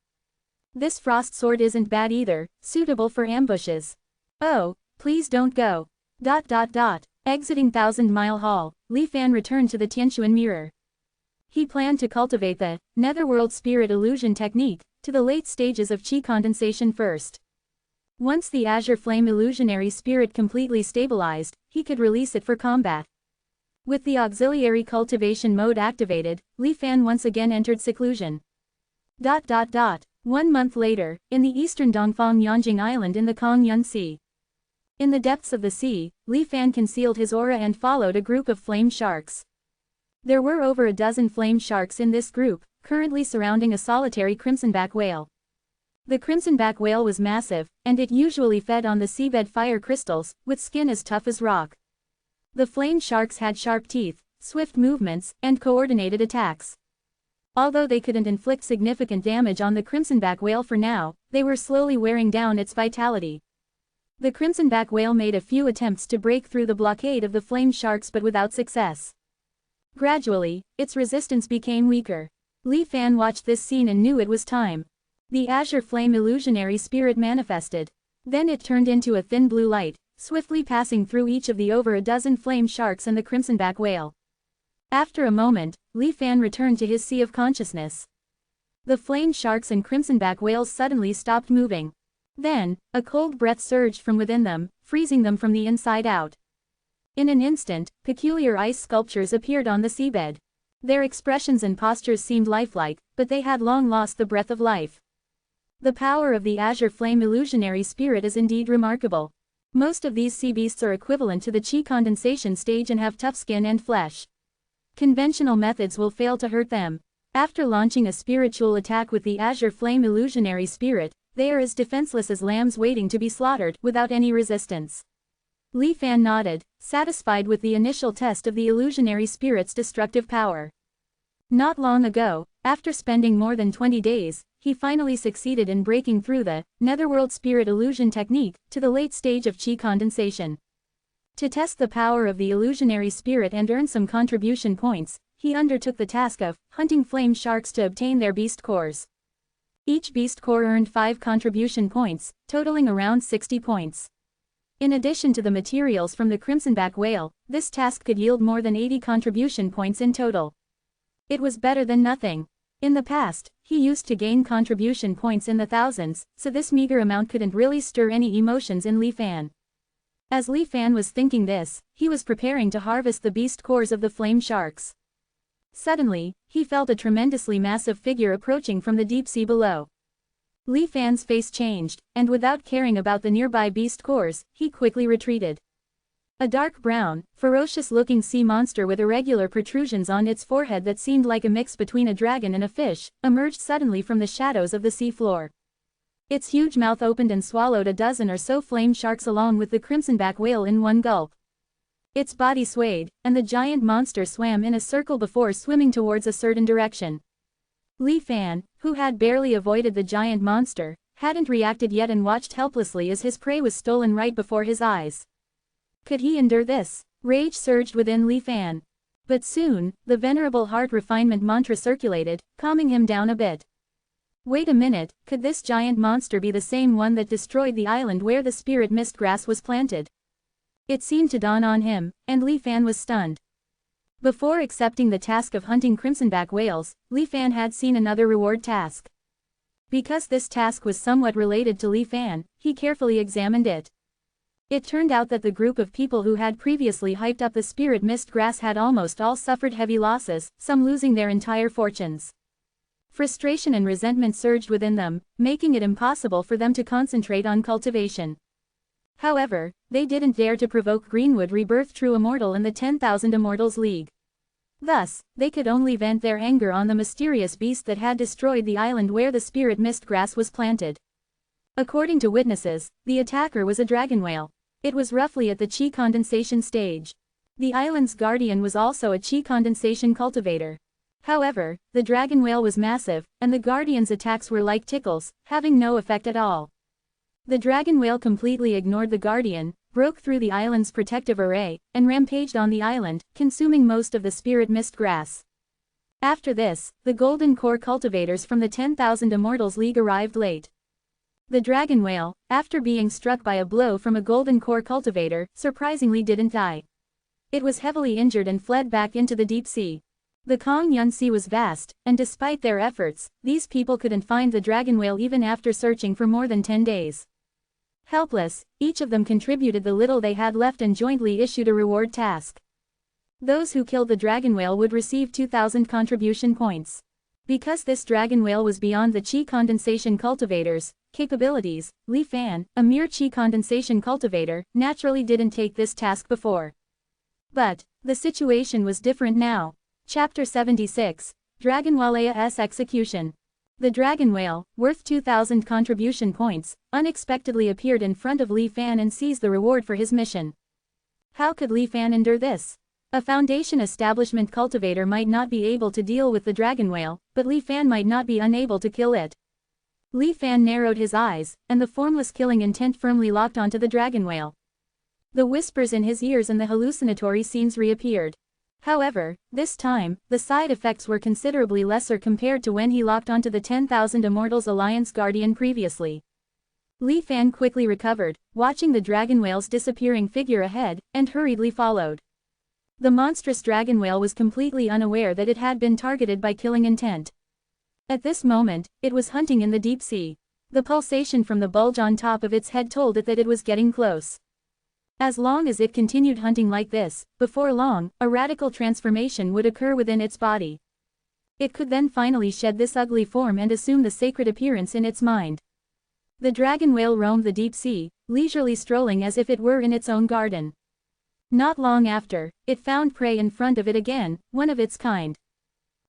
Speaker 1: This frost sword isn't bad either, suitable for ambushes. Oh, please don't go. Exiting 1,000-Mile Hall, Li Fan returned to the Tianquan mirror. He planned to cultivate the Netherworld Spirit Illusion technique to the late stages of Qi condensation first. Once the Azure Flame Illusionary Spirit completely stabilized, he could release it for combat. With the auxiliary cultivation mode activated, Li Fan once again entered seclusion. 1 month later, in the eastern Dongfang Yanjing Island in the Kongyun Sea. In the depths of the sea, Li Fan concealed his aura and followed a group of flame sharks. There were over a dozen flame sharks in this group, currently surrounding a solitary crimsonback whale. The crimsonback whale was massive, and it usually fed on the seabed fire crystals, with skin as tough as rock. The flame sharks had sharp teeth, swift movements, and coordinated attacks. Although they couldn't inflict significant damage on the crimsonback whale for now, they were slowly wearing down its vitality. The crimsonback whale made a few attempts to break through the blockade of the flame sharks but without success. Gradually, its resistance became weaker. Li Fan watched this scene and knew it was time. The azure flame illusionary spirit manifested. Then it turned into a thin blue light, swiftly passing through each of the over a dozen flame sharks and the crimsonback whale. After a moment, Li Fan returned to his sea of consciousness. The flame sharks and crimsonback whales suddenly stopped moving. Then, a cold breath surged from within them, freezing them from the inside out. In an instant, peculiar ice sculptures appeared on the seabed. Their expressions and postures seemed lifelike, but they had long lost the breath of life. The power of the azure flame illusionary spirit is indeed remarkable. Most of these sea beasts are equivalent to the chi condensation stage and have tough skin and flesh. Conventional methods will fail to hurt them. After launching a spiritual attack with the azure flame illusionary spirit, they are as defenseless as lambs waiting to be slaughtered, without any resistance. Li Fan nodded, satisfied with the initial test of the illusionary spirit's destructive power. Not long ago, after spending more than 20 days, he finally succeeded in breaking through the netherworld spirit illusion technique to the late stage of chi condensation. To test the power of the illusionary spirit and earn some contribution points, he undertook the task of hunting flame sharks to obtain their beast cores. Each beast core earned 5 contribution points, totaling around 60 points. In addition to the materials from the crimsonback whale, this task could yield more than 80 contribution points in total. It was better than nothing. In the past, he used to gain contribution points in the thousands, so this meager amount couldn't really stir any emotions in Li Fan. As Li Fan was thinking this, he was preparing to harvest the beast cores of the flame sharks. Suddenly, he felt a tremendously massive figure approaching from the deep sea below. Li Fan's face changed, and without caring about the nearby beast cores, he quickly retreated. A dark brown, ferocious-looking sea monster with irregular protrusions on its forehead that seemed like a mix between a dragon and a fish, emerged suddenly from the shadows of the sea floor. Its huge mouth opened and swallowed a dozen or so flame sharks along with the crimsonback whale in one gulp. Its body swayed, and the giant monster swam in a circle before swimming towards a certain direction. Li Fan, who had barely avoided the giant monster, hadn't reacted yet and watched helplessly as his prey was stolen right before his eyes. Could he endure this? Rage surged within Li Fan. But soon, the Venerable heart refinement mantra circulated, calming him down a bit. Wait a minute, could this giant monster be the same one that destroyed the island where the spirit mist grass was planted? It seemed to dawn on him, and Li Fan was stunned. Before accepting the task of hunting crimsonback whales, Li Fan had seen another reward task. Because this task was somewhat related to Li Fan, he carefully examined it. It turned out that the group of people who had previously hyped up the spirit mist grass had almost all suffered heavy losses, some losing their entire fortunes. Frustration and resentment surged within them, making it impossible for them to concentrate on cultivation. However, they didn't dare to provoke Greenwood Rebirth True Immortal in the 10,000 Immortals League. Thus, they could only vent their anger on the mysterious beast that had destroyed the island where the spirit mist grass was planted. According to witnesses, the attacker was a dragon whale. It was roughly at the chi condensation stage. The island's guardian was also a chi condensation cultivator. However, the dragon whale was massive, and the guardian's attacks were like tickles, having no effect at all. The dragon whale completely ignored the guardian, broke through the island's protective array, and rampaged on the island, consuming most of the spirit mist grass. After this, the golden core cultivators from the 10,000 Immortals League arrived late. The dragon whale, after being struck by a blow from a golden core cultivator, surprisingly didn't die. It was heavily injured and fled back into the deep sea. The Kongyun Sea was vast, and despite their efforts, these people couldn't find the dragon whale even after searching for more than 10 days. Helpless, each of them contributed the little they had left and jointly issued a reward task. Those who killed the dragon whale would receive 2,000 contribution points. Because this dragon whale was beyond the chi condensation cultivator's capabilities, Li Fan, a mere chi condensation cultivator, naturally didn't take this task before. But the situation was different now. Chapter 76, Dragon Whale's Execution. The dragon whale, worth 2,000 contribution points, unexpectedly appeared in front of Li Fan and seized the reward for his mission. How could Li Fan endure this? A Foundation establishment cultivator might not be able to deal with the dragon whale, but Li Fan might not be unable to kill it. Li Fan narrowed his eyes, and the formless killing intent firmly locked onto the dragon whale. The whispers in his ears and the hallucinatory scenes reappeared. However, this time, the side effects were considerably lesser compared to when he locked onto the 10,000 Immortals Alliance Guardian previously. Li Fan quickly recovered, watching the dragon whale's disappearing figure ahead, and hurriedly followed. The monstrous dragon whale was completely unaware that it had been targeted by killing intent. At this moment, it was hunting in the deep sea. The pulsation from the bulge on top of its head told it that it was getting close. As long as it continued hunting like this, before long, a radical transformation would occur within its body. It could then finally shed this ugly form and assume the sacred appearance in its mind. The dragon whale roamed the deep sea, leisurely strolling as if it were in its own garden. Not long after, it found prey in front of it again, one of its kind.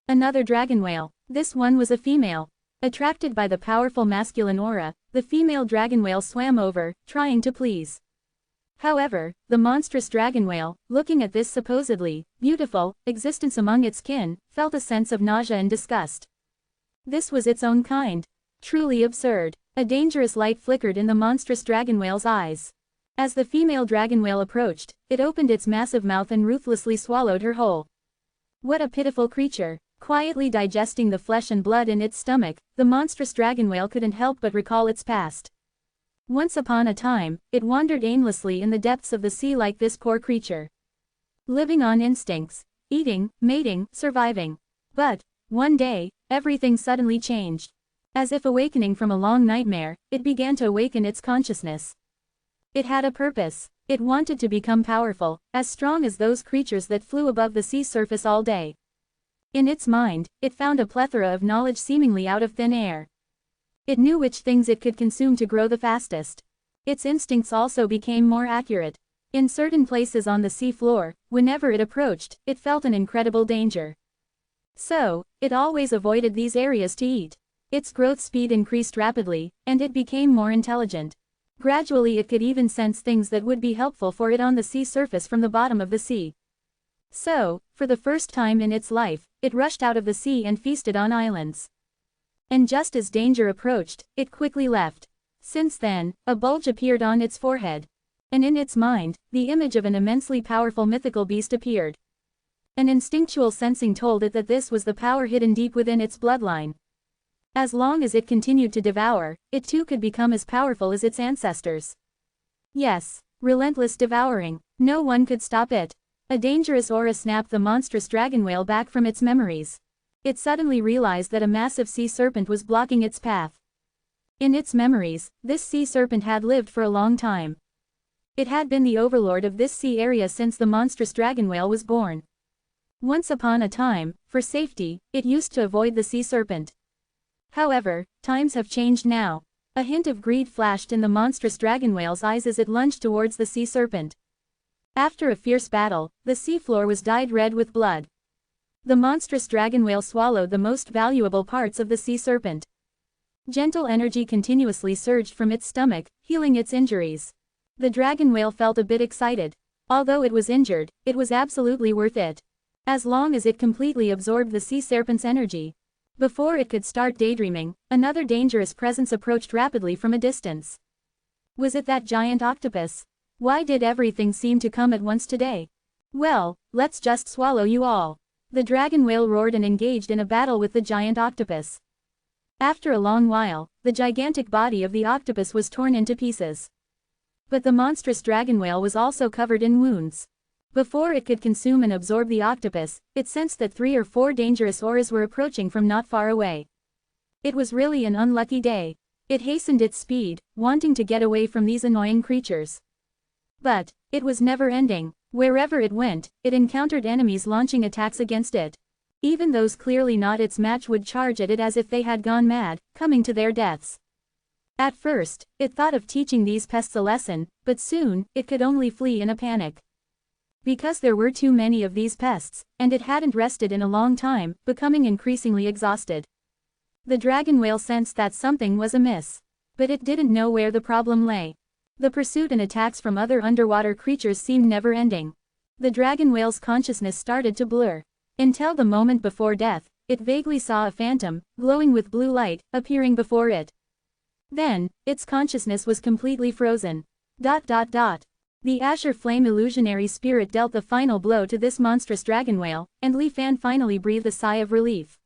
Speaker 1: Another dragon whale. This one was a female. Attracted by the powerful masculine aura, the female dragon whale swam over, trying to please. However, the monstrous dragon whale, looking at this supposedly beautiful existence among its kin, felt a sense of nausea and disgust. This was its own kind. Truly absurd. A dangerous light flickered in the monstrous dragon whale's eyes. As the female dragon whale approached, it opened its massive mouth and ruthlessly swallowed her whole. What a pitiful creature. Quietly digesting the flesh and blood in its stomach, the monstrous dragon whale couldn't help but recall its past. Once upon a time, it wandered aimlessly in the depths of the sea like this poor creature. Living on instincts, eating, mating, surviving. But, one day, everything suddenly changed. As if awakening from a long nightmare, it began to awaken its consciousness. It had a purpose. It wanted to become powerful, as strong as those creatures that flew above the sea surface all day. In its mind, it found a plethora of knowledge seemingly out of thin air. It knew which things it could consume to grow the fastest. Its instincts also became more accurate. In certain places on the sea floor, whenever it approached, it felt an incredible danger. So, it always avoided these areas to eat. Its growth speed increased rapidly, and it became more intelligent. Gradually it could even sense things that would be helpful for it on the sea surface from the bottom of the sea. So, for the first time in its life, it rushed out of the sea and feasted on islands. And just as danger approached, it quickly left. Since then, a bulge appeared on its forehead. And in its mind, the image of an immensely powerful mythical beast appeared. An instinctual sensing told it that this was the power hidden deep within its bloodline. As long as it continued to devour, it too could become as powerful as its ancestors. Yes, relentless devouring. No one could stop it. A dangerous aura snapped the monstrous dragon whale back from its memories. It suddenly realized that a massive sea serpent was blocking its path. In its memories, this sea serpent had lived for a long time. It had been the overlord of this sea area since the monstrous dragon whale was born. Once upon a time, for safety, it used to avoid the sea serpent. However, times have changed now. A hint of greed flashed in the monstrous dragon whale's eyes as it lunged towards the sea serpent. After a fierce battle, the seafloor was dyed red with blood. The monstrous dragon whale swallowed the most valuable parts of the sea serpent. Gentle energy continuously surged from its stomach, healing its injuries. The dragon whale felt a bit excited. Although it was injured, it was absolutely worth it. As long as it completely absorbed the sea serpent's energy. Before it could start daydreaming, another dangerous presence approached rapidly from a distance. Was it that giant octopus? Why did everything seem to come at once today? Well, let's just swallow you all. The dragon whale roared and engaged in a battle with the giant octopus. After a long while, the gigantic body of the octopus was torn into pieces. But the monstrous dragon whale was also covered in wounds. Before it could consume and absorb the octopus, it sensed that 3 or 4 dangerous auras were approaching from not far away. It was really an unlucky day. It hastened its speed, wanting to get away from these annoying creatures. But it was never ending. Wherever it went, it encountered enemies launching attacks against it. Even those clearly not its match would charge at it as if they had gone mad, coming to their deaths. At first, it thought of teaching these pests a lesson, but soon, it could only flee in a panic. Because there were too many of these pests, and it hadn't rested in a long time, becoming increasingly exhausted. The dragon whale sensed that something was amiss. But it didn't know where the problem lay. The pursuit and attacks from other underwater creatures seemed never-ending. The dragon whale's consciousness started to blur. Until the moment before death, it vaguely saw a phantom, glowing with blue light, appearing before it. Then, its consciousness was completely frozen. The azure flame illusionary spirit dealt the final blow to this monstrous dragon whale, and Li Fan finally breathed a sigh of relief.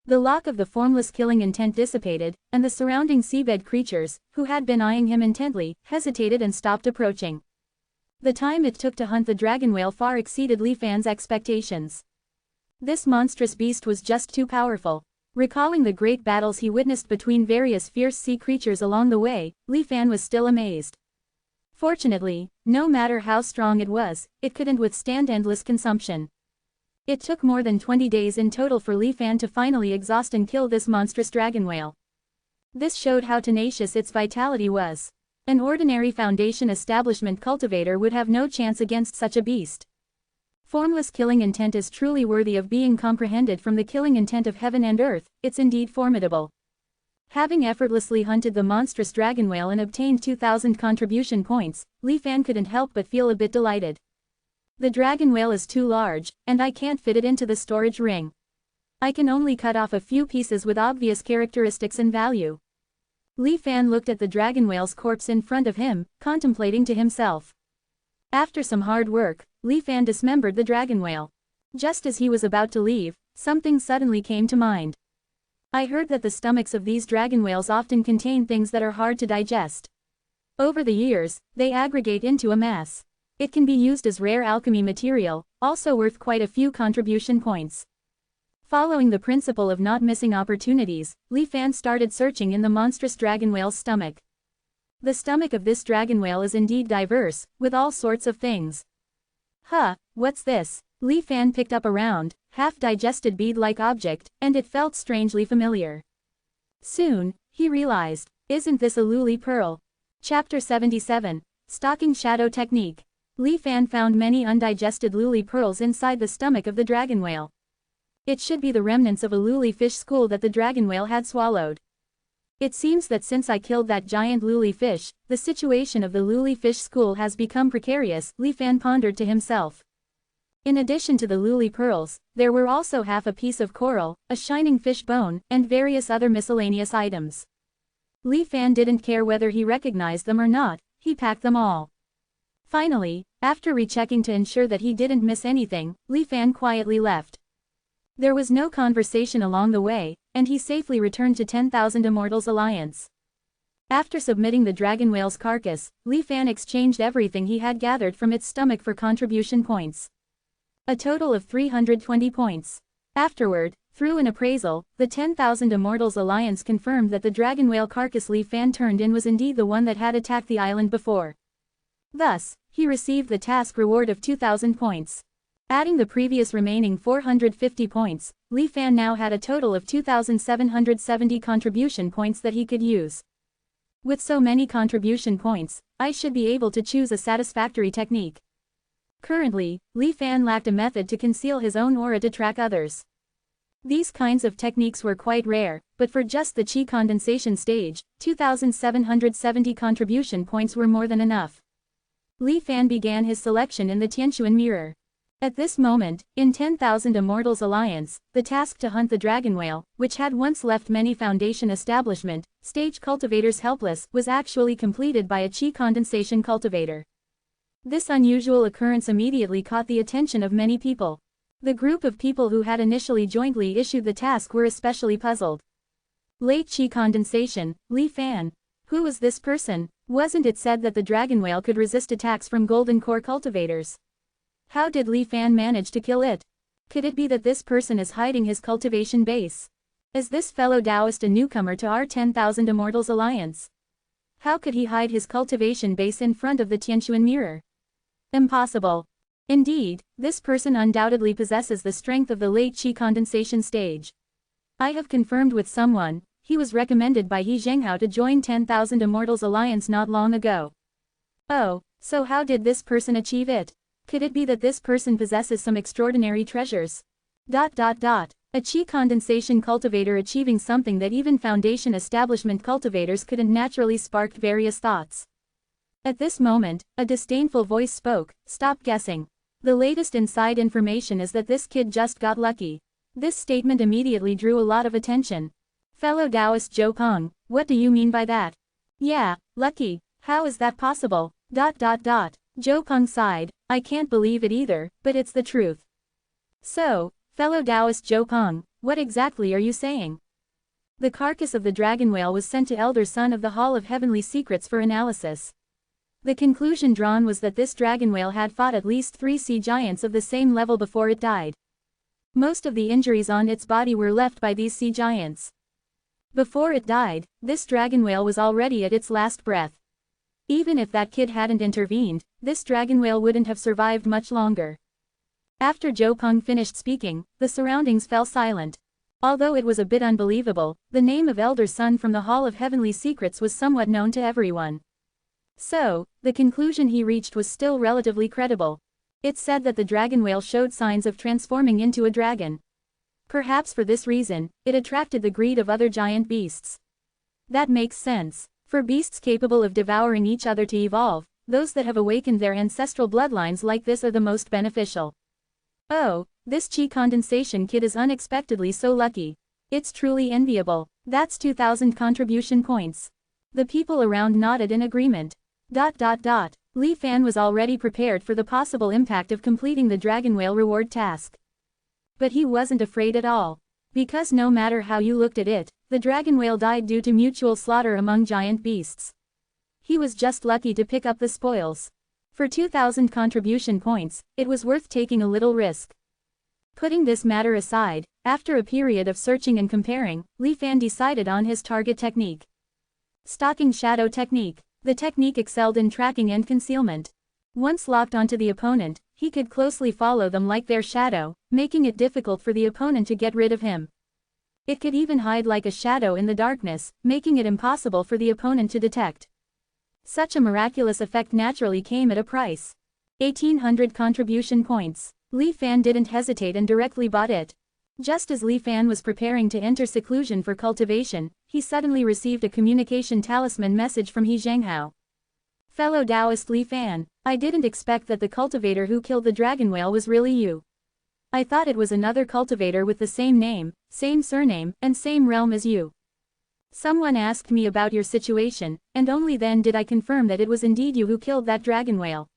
Speaker 1: The lock of the formless killing intent dissipated, and the surrounding seabed creatures, who had been eyeing him intently, hesitated and stopped approaching. The time it took to hunt the dragon whale far exceeded Li Fan's expectations. This monstrous beast was just too powerful. Recalling the great battles he witnessed between various fierce sea creatures along the way, Li Fan was still amazed. Fortunately, no matter how strong it was, it couldn't withstand endless consumption. It took more than 20 days in total for Li Fan to finally exhaust and kill this monstrous dragon whale. This showed how tenacious its vitality was. An ordinary Foundation establishment cultivator would have no chance against such a beast. Formless killing intent is truly worthy of being comprehended from the killing intent of heaven and earth, it's indeed formidable. Having effortlessly hunted the monstrous dragon whale and obtained 2,000 contribution points, Li Fan couldn't help but feel a bit delighted. The dragon whale is too large, and I can't fit it into the storage ring. I can only cut off a few pieces with obvious characteristics and value. Li Fan looked at the dragon whale's corpse in front of him, contemplating to himself. After some hard work, Li Fan dismembered the dragon whale. Just as he was about to leave, something suddenly came to mind. I heard that the stomachs of these dragon whales often contain things that are hard to digest. Over the years, they aggregate into a mass. It can be used as rare alchemy material, also worth quite a few contribution points. Following the principle of not missing opportunities, Li Fan started searching in the monstrous dragon whale's stomach. The stomach of this dragon whale is indeed diverse, with all sorts of things. What's this? Li Fan picked up a round, half-digested bead-like object, and it felt strangely familiar. Soon, he realized, isn't this a luli pearl? Chapter 77, Stalking Shadow Technique. Li Fan found many undigested luli pearls inside the stomach of the dragon whale. It should be the remnants of a luli fish school that the dragon whale had swallowed. It seems that since I killed that giant luli fish, the situation of the luli fish school has become precarious, Li Fan pondered to himself. In addition to the luli pearls, there were also half a piece of coral, a shining fish bone, and various other miscellaneous items. Li Fan didn't care whether he recognized them or not, he packed them all. Finally, after rechecking to ensure that he didn't miss anything, Li Fan quietly left. There was no conversation along the way, and he safely returned to 10,000 Immortals Alliance. After submitting the dragon whale's carcass, Li Fan exchanged everything he had gathered from its stomach for contribution points. A total of 320 points. Afterward, through an appraisal, the 10,000 Immortals Alliance confirmed that the dragon whale carcass Li Fan turned in was indeed the one that had attacked the island before. Thus, he received the task reward of 2,000 points. Adding the previous remaining 450 points, Li Fan now had a total of 2,770 contribution points that he could use. With so many contribution points, I should be able to choose a satisfactory technique. Currently, Li Fan lacked a method to conceal his own aura to track others. These kinds of techniques were quite rare, but for just the chi condensation stage, 2,770 contribution points were more than enough. Li Fan began his selection in the Tianquan mirror. At this moment, in 10,000 Immortals Alliance, the task to hunt the dragon whale, which had once left many Foundation establishment stage cultivators helpless, was actually completed by a chi condensation cultivator. This unusual occurrence immediately caught the attention of many people. The group of people who had initially jointly issued the task were especially puzzled. Late chi condensation, Li Fan. Who was this person? Wasn't it said that the dragon whale could resist attacks from golden core cultivators? How did Li Fan manage to kill it? Could it be that this person is hiding his cultivation base? Is this fellow Taoist a newcomer to our 10,000 Immortals Alliance? How could he hide his cultivation base in front of the Tianquan mirror? Impossible. Indeed, this person undoubtedly possesses the strength of the late Qi condensation stage. I have confirmed with someone, he was recommended by He Zhenghao to join 10,000 Immortals Alliance not long ago. Oh, so how did this person achieve it? Could it be that this person possesses some extraordinary treasures? A Qi condensation cultivator achieving something that even Foundation establishment cultivators couldn't naturally sparked various thoughts. At this moment, a disdainful voice spoke, "Stop guessing. The latest inside information is that this kid just got lucky." This statement immediately drew a lot of attention. Fellow Taoist Zhou Peng, what do you mean by that? Yeah, lucky, how is that possible? Zhou Peng sighed, I can't believe it either, but it's the truth. So, fellow Taoist Zhou Peng, what exactly are you saying? The carcass of the dragon whale was sent to Elder Son of the Hall of Heavenly Secrets for analysis. The conclusion drawn was that this dragon whale had fought at least 3 sea giants of the same level before it died. Most of the injuries on its body were left by these sea giants. Before it died, this dragon whale was already at its last breath. Even if that kid hadn't intervened, this dragon whale wouldn't have survived much longer. After Zhou Peng finished speaking, the surroundings fell silent. Although it was a bit unbelievable, the name of Elder Son from the Hall of Heavenly Secrets was somewhat known to everyone. So, the conclusion he reached was still relatively credible. It said that the dragon whale showed signs of transforming into a dragon. Perhaps for this reason, it attracted the greed of other giant beasts. That makes sense. For beasts capable of devouring each other to evolve, those that have awakened their ancestral bloodlines like this are the most beneficial. Oh, this Qi condensation kid is unexpectedly so lucky. It's truly enviable. That's 2,000 contribution points. The people around nodded in agreement. Li Fan was already prepared for the possible impact of completing the dragon whale reward task. But he wasn't afraid at all. Because no matter how you looked at it, the dragon whale died due to mutual slaughter among giant beasts. He was just lucky to pick up the spoils. For 2,000 contribution points, it was worth taking a little risk. Putting this matter aside, after a period of searching and comparing, Li Fan decided on his target technique. Stalking shadow technique. The technique excelled in tracking and concealment. Once locked onto the opponent, he could closely follow them like their shadow, making it difficult for the opponent to get rid of him. It could even hide like a shadow in the darkness, making it impossible for the opponent to detect. Such a miraculous effect naturally came at a price. 1,800 contribution points. Li Fan didn't hesitate and directly bought it. Just as Li Fan was preparing to enter seclusion for cultivation, he suddenly received a communication talisman message from He Zhenghao. Fellow Taoist Li Fan, I didn't expect that the cultivator who killed the dragon whale was really you. I thought it was another cultivator with the same name, same surname, and same realm as you. Someone asked me about your situation, and only then did I confirm that it was indeed you who killed that dragon whale.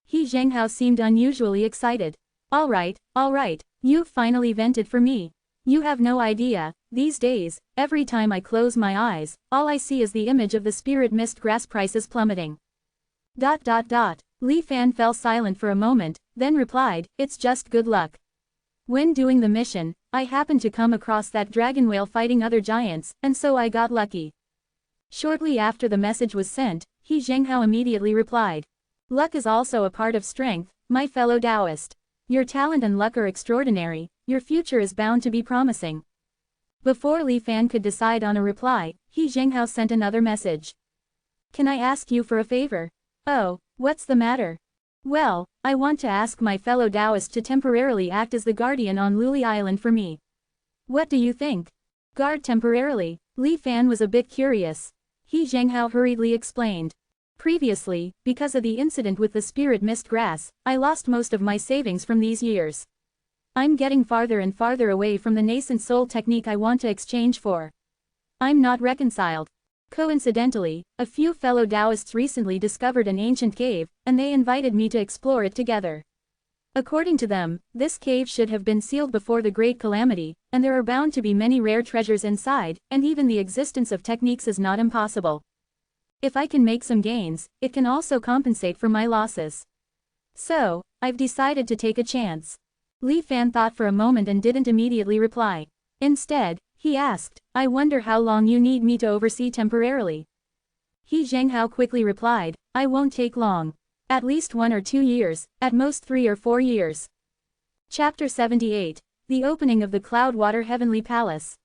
Speaker 1: He Zhenghao seemed unusually excited. All right, you've finally vented for me. You have no idea, these days, every time I close my eyes, all I see is the image of the spirit mist grass prices plummeting. Li Fan fell silent for a moment, then replied, it's just good luck. When doing the mission, I happened to come across that dragon whale fighting other giants, and so I got lucky. Shortly after the message was sent, He Zhenghao immediately replied. Luck is also a part of strength, my fellow Taoist. Your talent and luck are extraordinary, your future is bound to be promising. Before Li Fan could decide on a reply, He Zhenghao sent another message. Can I ask you for a favor? Oh, what's the matter? Well, I want to ask my fellow Taoist to temporarily act as the guardian on Luli Island for me. What do you think? Guard temporarily? Li Fan was a bit curious. He Zhenghao hurriedly explained. Previously, because of the incident with the spirit mist grass, I lost most of my savings from these years. I'm getting farther and farther away from the nascent soul technique I want to exchange for. I'm not reconciled. Coincidentally, a few fellow Taoists recently discovered an ancient cave, and they invited me to explore it together. According to them, this cave should have been sealed before the Great Calamity, and there are bound to be many rare treasures inside, and even the existence of techniques is not impossible. If I can make some gains, it can also compensate for my losses. So, I've decided to take a chance. Li Fan thought for a moment and didn't immediately reply. Instead, he asked, I wonder how long you need me to oversee temporarily. He Zhenghao quickly replied, I won't take long. At least 1 or 2 years, at most 3 or 4 years. Chapter 78. The Opening of the Cloudwater Heavenly Palace.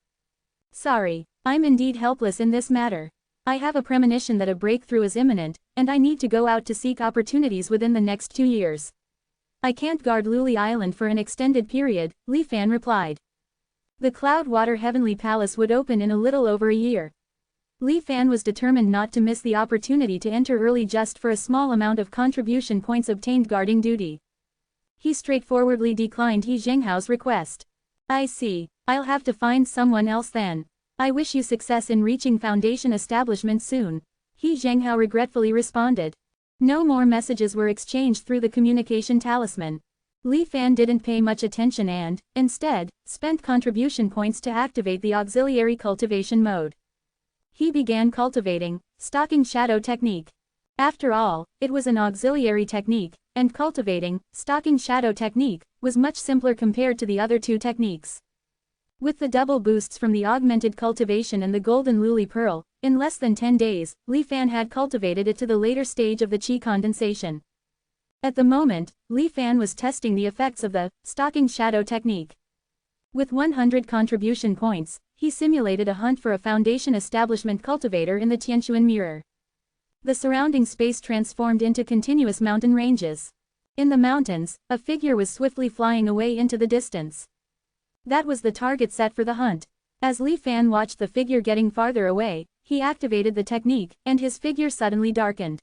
Speaker 1: Sorry, I'm indeed helpless in this matter. I have a premonition that a breakthrough is imminent, and I need to go out to seek opportunities within the next 2 years. I can't guard Luli Island for an extended period, Li Fan replied. The Cloudwater Heavenly Palace would open in a little over a year. Li Fan was determined not to miss the opportunity to enter early just for a small amount of contribution points obtained guarding duty. He straightforwardly declined He Zhenghao's request. I see, I'll have to find someone else then. I wish you success in reaching Foundation establishment soon, He Zhenghao regretfully responded. No more messages were exchanged through the communication talisman. Li Fan didn't pay much attention and, instead, spent contribution points to activate the auxiliary cultivation mode. He began cultivating, stalking shadow technique. After all, it was an auxiliary technique, and cultivating, stalking shadow technique, was much simpler compared to the other two techniques. With the double boosts from the augmented cultivation and the golden luli pearl, in less than 10 days, Li Fan had cultivated it to the later stage of the qi condensation. At the moment, Li Fan was testing the effects of the stalking shadow technique. With 100 contribution points, he simulated a hunt for a Foundation establishment cultivator in the Tianquan mirror. The surrounding space transformed into continuous mountain ranges. In the mountains, a figure was swiftly flying away into the distance. That was the target set for the hunt. As Li Fan watched the figure getting farther away, he activated the technique, and his figure suddenly darkened.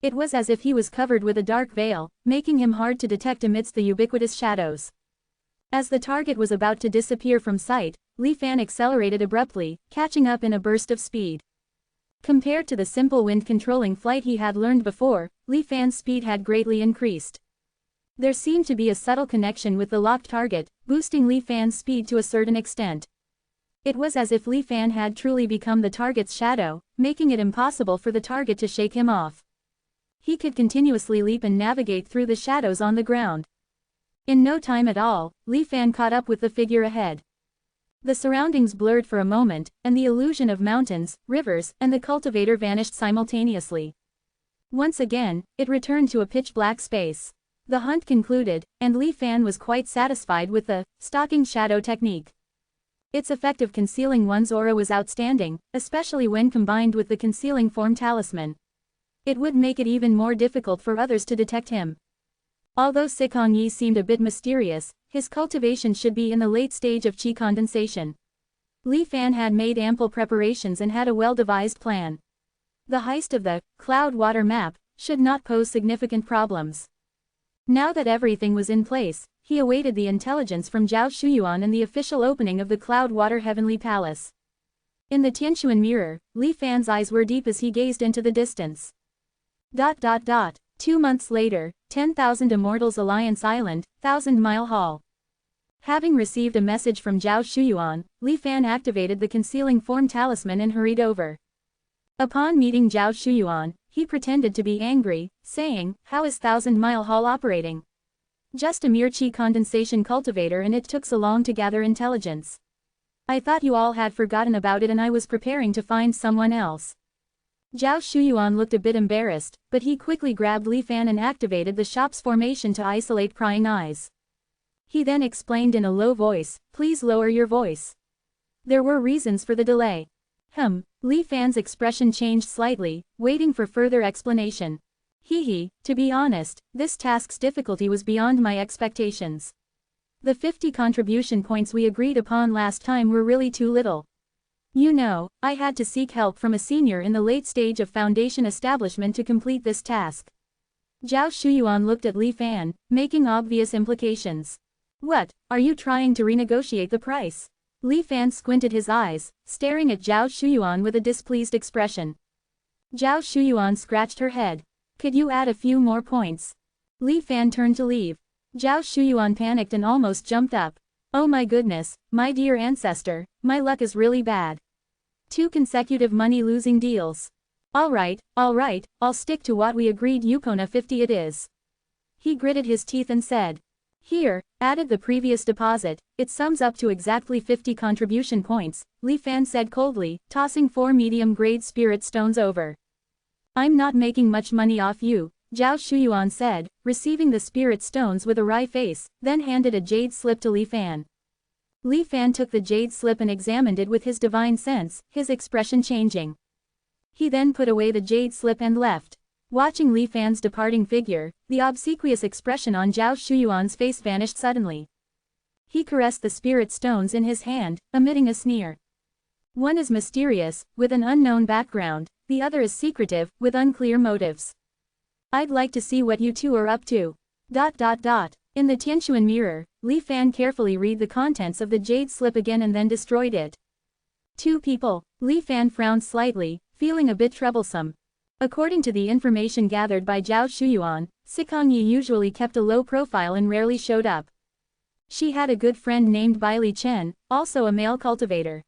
Speaker 1: It was as if he was covered with a dark veil, making him hard to detect amidst the ubiquitous shadows. As the target was about to disappear from sight, Li Fan accelerated abruptly, catching up in a burst of speed. Compared to the simple wind-controlling flight he had learned before, Li Fan's speed had greatly increased. There seemed to be a subtle connection with the locked target, boosting Li Fan's speed to a certain extent. It was as if Li Fan had truly become the target's shadow, making it impossible for the target to shake him off. He could continuously leap and navigate through the shadows on the ground. In no time at all, Li Fan caught up with the figure ahead. The surroundings blurred for a moment, and the illusion of mountains, rivers, and the cultivator vanished simultaneously. Once again, it returned to a pitch-black space. The hunt concluded, and Li Fan was quite satisfied with the stalking shadow technique. Its effect of concealing one's aura was outstanding, especially when combined with the concealing form talisman. It would make it even more difficult for others to detect him. Although Sikong Yi seemed a bit mysterious, his cultivation should be in the late stage of qi condensation. Li Fan had made ample preparations and had a well-devised plan. The heist of the cloud-water map should not pose significant problems. Now that everything was in place, he awaited the intelligence from Zhao Shuyuan and the official opening of the Cloudwater Heavenly Palace. In the Tianquan mirror, Li Fan's eyes were deep as he gazed into the distance. 2 months later, 10,000 Immortals Alliance Island, 1,000-mile hall. Having received a message from Zhao Shuyuan, Li Fan activated the concealing form talisman and hurried over. Upon meeting Zhao Shuyuan, he pretended to be angry, saying, "How is 1,000-mile hall operating? Just a mere qi condensation cultivator and it took so long to gather intelligence. I thought you all had forgotten about it and I was preparing to find someone else." Zhao Shuyuan looked a bit embarrassed, but he quickly grabbed Li Fan and activated the shop's formation to isolate prying eyes. He then explained in a low voice, "Please lower your voice. There were reasons for the delay." Li Fan's expression changed slightly, waiting for further explanation. To be honest, this task's difficulty was beyond my expectations. The 50 contribution points we agreed upon last time were really too little. You know, I had to seek help from a senior in the late stage of Foundation establishment to complete this task. Zhao Shuyuan looked at Li Fan, making obvious implications. What, are you trying to renegotiate the price? Li Fan squinted his eyes, staring at Zhao Shuyuan with a displeased expression. Zhao Shuyuan scratched her head. Could you add a few more points? Li Fan turned to leave. Zhao Shuyuan panicked and almost jumped up. Oh my goodness, my dear ancestor, my luck is really bad. 2 consecutive money-losing deals. Alright, I'll stick to what we agreed. Yukona 50 it is. He gritted his teeth and said. Here, added the previous deposit, it sums up to exactly 50 contribution points, Li Fan said coldly, tossing 4 medium-grade spirit stones over. I'm not making much money off you, Zhao Shuyuan said, receiving the spirit stones with a wry face, then handed a jade slip to Li Fan. Li Fan took the jade slip and examined it with his divine sense, his expression changing. He then put away the jade slip and left. Watching Li Fan's departing figure, the obsequious expression on Zhao Shuyuan's face vanished suddenly. He caressed the spirit stones in his hand, emitting a sneer. One is mysterious, with an unknown background, the other is secretive, with unclear motives. I'd like to see what you two are up to. In the Tianquan mirror, Li Fan carefully read the contents of the jade slip again and then destroyed it. Two people. Li Fan frowned slightly, feeling a bit troublesome. According to the information gathered by Zhao Shuyuan, Sikongyi usually kept a low profile and rarely showed up. She had a good friend named Baili Chen, also a male cultivator.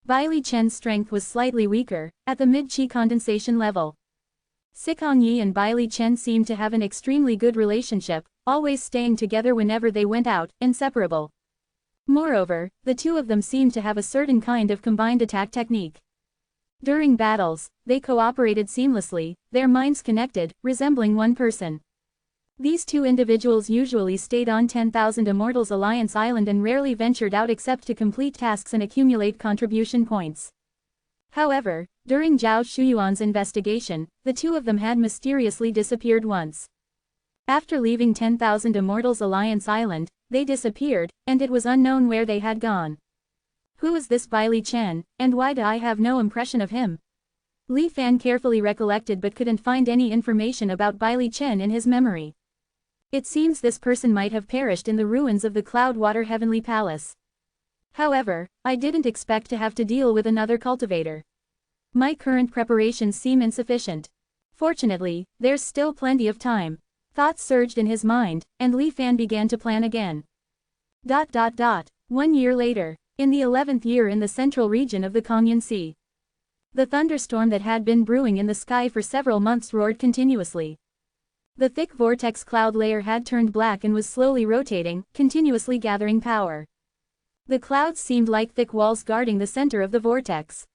Speaker 1: Baili Chen's strength was slightly weaker, at the mid-qi condensation level. Sikongyi and Baili Chen seemed to have an extremely good relationship, always staying together whenever they went out, inseparable. Moreover, the two of them seemed to have a certain kind of combined attack technique. During battles, they cooperated seamlessly, their minds connected, resembling one person. These two individuals usually stayed on 10,000 Immortals Alliance Island and rarely ventured out except to complete tasks and accumulate contribution points. However, during Zhao Shuyuan's investigation, the two of them had mysteriously disappeared once. After leaving 10,000 Immortals Alliance Island, they disappeared, and it was unknown where they had gone. Who is this Baili Chen, and why do I have no impression of him? Li Fan carefully recollected but couldn't find any information about Baili Chen in his memory. It seems this person might have perished in the ruins of the Cloudwater Heavenly Palace. However, I didn't expect to have to deal with another cultivator. My current preparations seem insufficient. Fortunately, there's still plenty of time. Thoughts surged in his mind, and Li Fan began to plan again. 1 year later, in the 11th year in the central region of the Kongyun Sea. The thunderstorm that had been brewing in the sky for several months roared continuously. The thick vortex cloud layer had turned black and was slowly rotating, continuously gathering power. The clouds seemed like thick walls guarding the center of the vortex.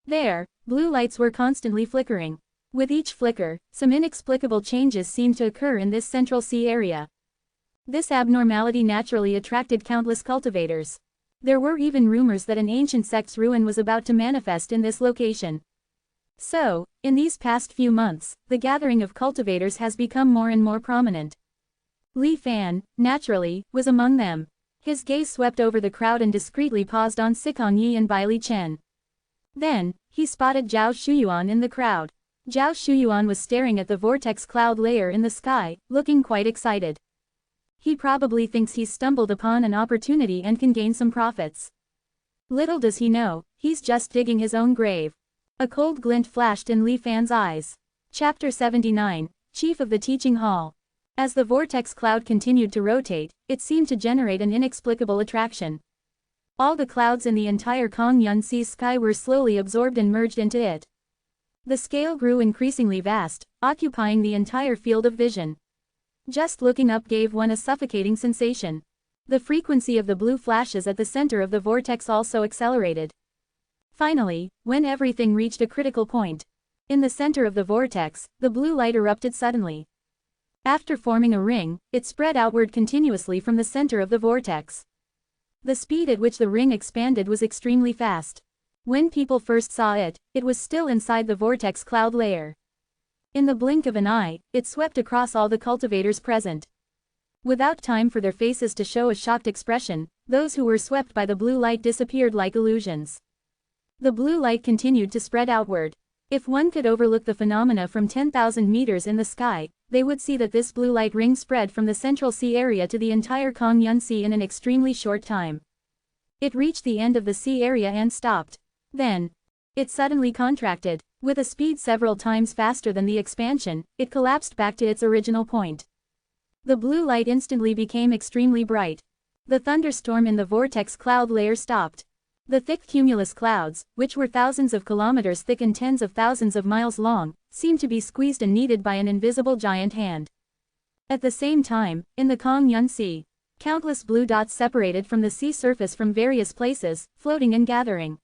Speaker 1: There, blue lights were constantly flickering. With each flicker, some inexplicable changes seemed to occur in this central sea area. This abnormality naturally attracted countless cultivators. There were even rumors that an ancient sect's ruin was about to manifest in this location. So, in these past few months, the gathering of cultivators has become more and more prominent. Li Fan, naturally, was among them. His gaze swept over the crowd and discreetly paused on Sikongyi and Baili Chen. Then, he spotted Zhao Shuyuan in the crowd. Zhao Shuyuan was staring at the vortex cloud layer in the sky, looking quite excited. He probably thinks he's stumbled upon an opportunity and can gain some profits. Little does he know, he's just digging his own grave. A cold glint flashed in Li Fan's eyes. Chapter 79, Chief of the Teaching Hall. As the vortex cloud continued to rotate, it seemed to generate an inexplicable attraction. All the clouds in the entire Kongyun Sea sky were slowly absorbed and merged into it. The scale grew increasingly vast, occupying the entire field of vision. Just looking up gave one a suffocating sensation. The frequency of the blue flashes at the center of the vortex also accelerated. Finally, when everything reached a critical point, in the center of the vortex, the blue light erupted suddenly. After forming a ring, it spread outward continuously from the center of the vortex. The speed at which the ring expanded was extremely fast. When people first saw it, it was still inside the vortex cloud layer. In the blink of an eye, it swept across all the cultivators present. Without time for their faces to show a shocked expression, those who were swept by the blue light disappeared like illusions. The blue light continued to spread outward. If one could overlook the phenomena from 10,000 meters in the sky, they would see that this blue light ring spread from the central sea area to the entire Kongyun Sea in an extremely short time. It reached the end of the sea area and stopped. Then, it suddenly contracted. With a speed several times faster than the expansion, it collapsed back to its original point. The blue light instantly became extremely bright. The thunderstorm in the vortex cloud layer stopped. The thick cumulus clouds, which were thousands of kilometers thick and tens of thousands of miles long, seemed to be squeezed and kneaded by an invisible giant hand. At the same time, in the Kongyun Sea, countless blue dots separated from the sea surface from various places, floating and gathering.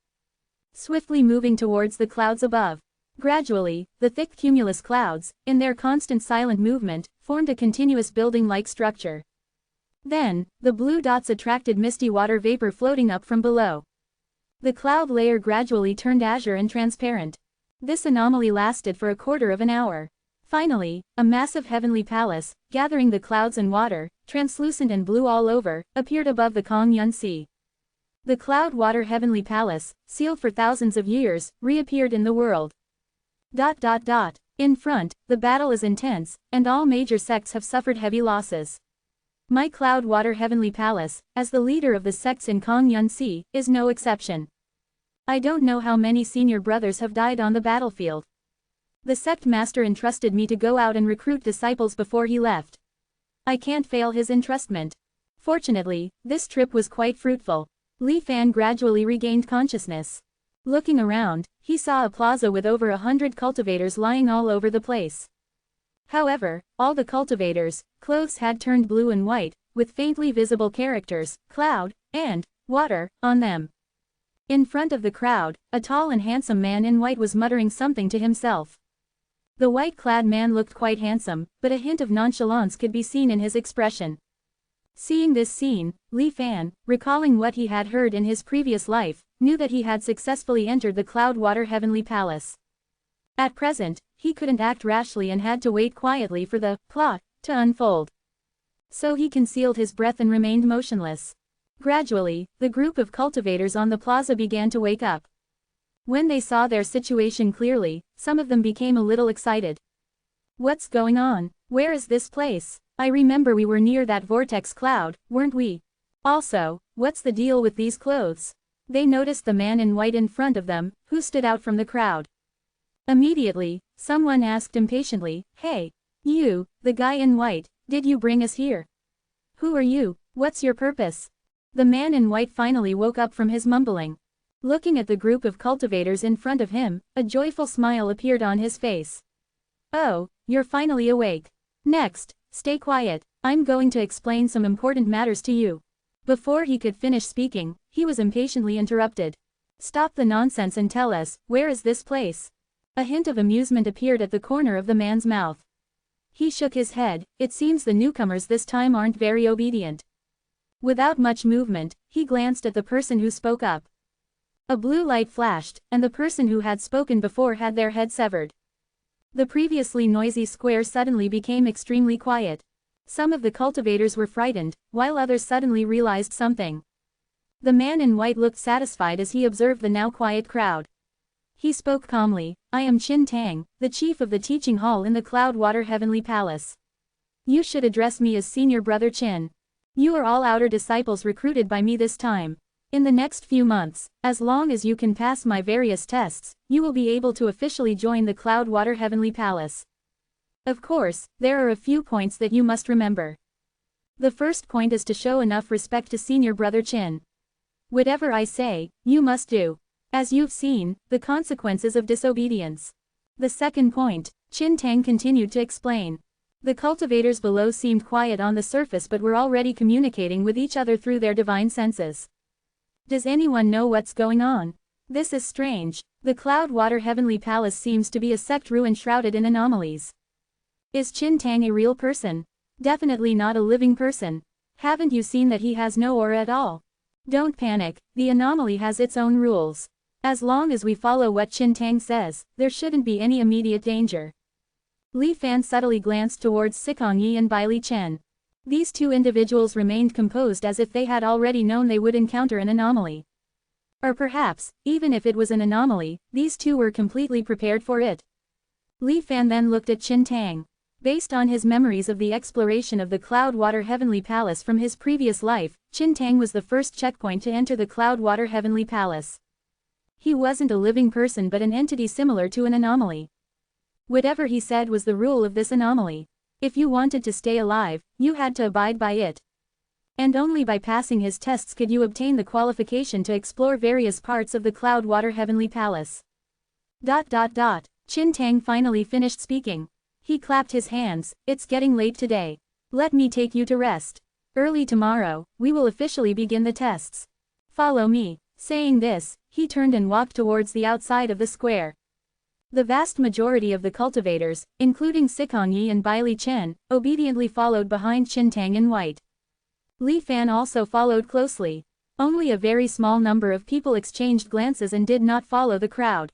Speaker 1: Swiftly moving towards the clouds above. Gradually, the thick cumulus clouds, in their constant silent movement, formed a continuous building-like structure. Then, the blue dots attracted misty water vapor floating up from below. The cloud layer gradually turned azure and transparent. This anomaly lasted for a quarter of an hour. Finally, a massive heavenly palace, gathering the clouds and water, translucent and blue all over, appeared above the Kongyun Sea. The cloud-water heavenly palace, sealed for thousands of years, reappeared in the world. In front, the battle is intense, and all major sects have suffered heavy losses. My cloud-water heavenly palace, as the leader of the sects in Kongyun Sea, is no exception. I don't know how many senior brothers have died on the battlefield. The sect master entrusted me to go out and recruit disciples before he left. I can't fail his entrustment. Fortunately, this trip was quite fruitful. Li Fan gradually regained consciousness. Looking around, he saw a plaza with over 100 cultivators lying all over the place. However, all the cultivators' clothes had turned blue and white, with faintly visible characters, cloud, and water, on them. In front of the crowd, a tall and handsome man in white was muttering something to himself. The white-clad man looked quite handsome, but a hint of nonchalance could be seen in his expression. Seeing this scene, Li Fan, recalling what he had heard in his previous life, knew that he had successfully entered the cloud-water heavenly palace. At present, he couldn't act rashly and had to wait quietly for the plot to unfold. So he concealed his breath and remained motionless. Gradually, the group of cultivators on the plaza began to wake up. When they saw their situation clearly, some of them became a little excited. What's going on? Where is this place? I remember we were near that vortex cloud, weren't we? Also, what's the deal with these clothes? They noticed the man in white in front of them, who stood out from the crowd. Immediately, someone asked impatiently, "Hey, you, the guy in white, did you bring us here? Who are you? What's your purpose?" The man in white finally woke up from his mumbling. Looking at the group of cultivators in front of him, a joyful smile appeared on his face. "Oh, you're finally awake. Next, stay quiet, I'm going to explain some important matters to you." Before he could finish speaking, he was impatiently interrupted. "Stop the nonsense and tell us, where is this place?" A hint of amusement appeared at the corner of the man's mouth. He shook his head. It seems the newcomers this time aren't very obedient. Without much movement, he glanced at the person who spoke up. A blue light flashed, and the person who had spoken before had their head severed. The previously noisy square suddenly became extremely quiet. Some of the cultivators were frightened, while others suddenly realized something. The man in white looked satisfied as he observed the now quiet crowd. He spoke calmly, "I am Qin Tang, the chief of the teaching hall in the Cloud-Water Heavenly Palace. You should address me as Senior Brother Qin. You are all outer disciples recruited by me this time. In the next few months, as long as you can pass my various tests, you will be able to officially join the Cloud-Water Heavenly Palace. Of course, there are a few points that you must remember. The first point is to show enough respect to Senior Brother Qin. Whatever I say, you must do. As you've seen, the consequences of disobedience. The second point," Qin Tang continued to explain. The cultivators below seemed quiet on the surface but were already communicating with each other through their divine senses. Does anyone know what's going on? This is strange. The Cloud-Water Heavenly Palace seems to be a sect ruin shrouded in anomalies. Is Qin Tang a real person? Definitely not a living person. Haven't you seen that he has no aura at all? Don't panic, the anomaly has its own rules. As long as we follow what Qin Tang says, there shouldn't be any immediate danger." Li Fan subtly glanced towards Sikong Yi and Bai Li Chen. These two individuals remained composed as if they had already known they would encounter an anomaly. Or perhaps, even if it was an anomaly, these two were completely prepared for it. Li Fan then looked at Qin Tang. Based on his memories of the exploration of the Cloud-Water Heavenly Palace from his previous life, Qin Tang was the first checkpoint to enter the Cloud-Water Heavenly Palace. He wasn't a living person but an entity similar to an anomaly. Whatever he said was the rule of this anomaly. If you wanted to stay alive, you had to abide by it. And only by passing his tests could you obtain the qualification to explore various parts of the Cloud-Water Heavenly Palace. Qin Tang finally finished speaking. He clapped his hands. "It's getting late today. Let me take you to rest. Early tomorrow, we will officially begin the tests. Follow me." Saying this, he turned and walked towards the outside of the square. The vast majority of the cultivators, including Sikong and Bai Li Chen, obediently followed behind Qintang in white. Li Fan also followed closely. Only a very small number of people exchanged glances and did not follow the crowd.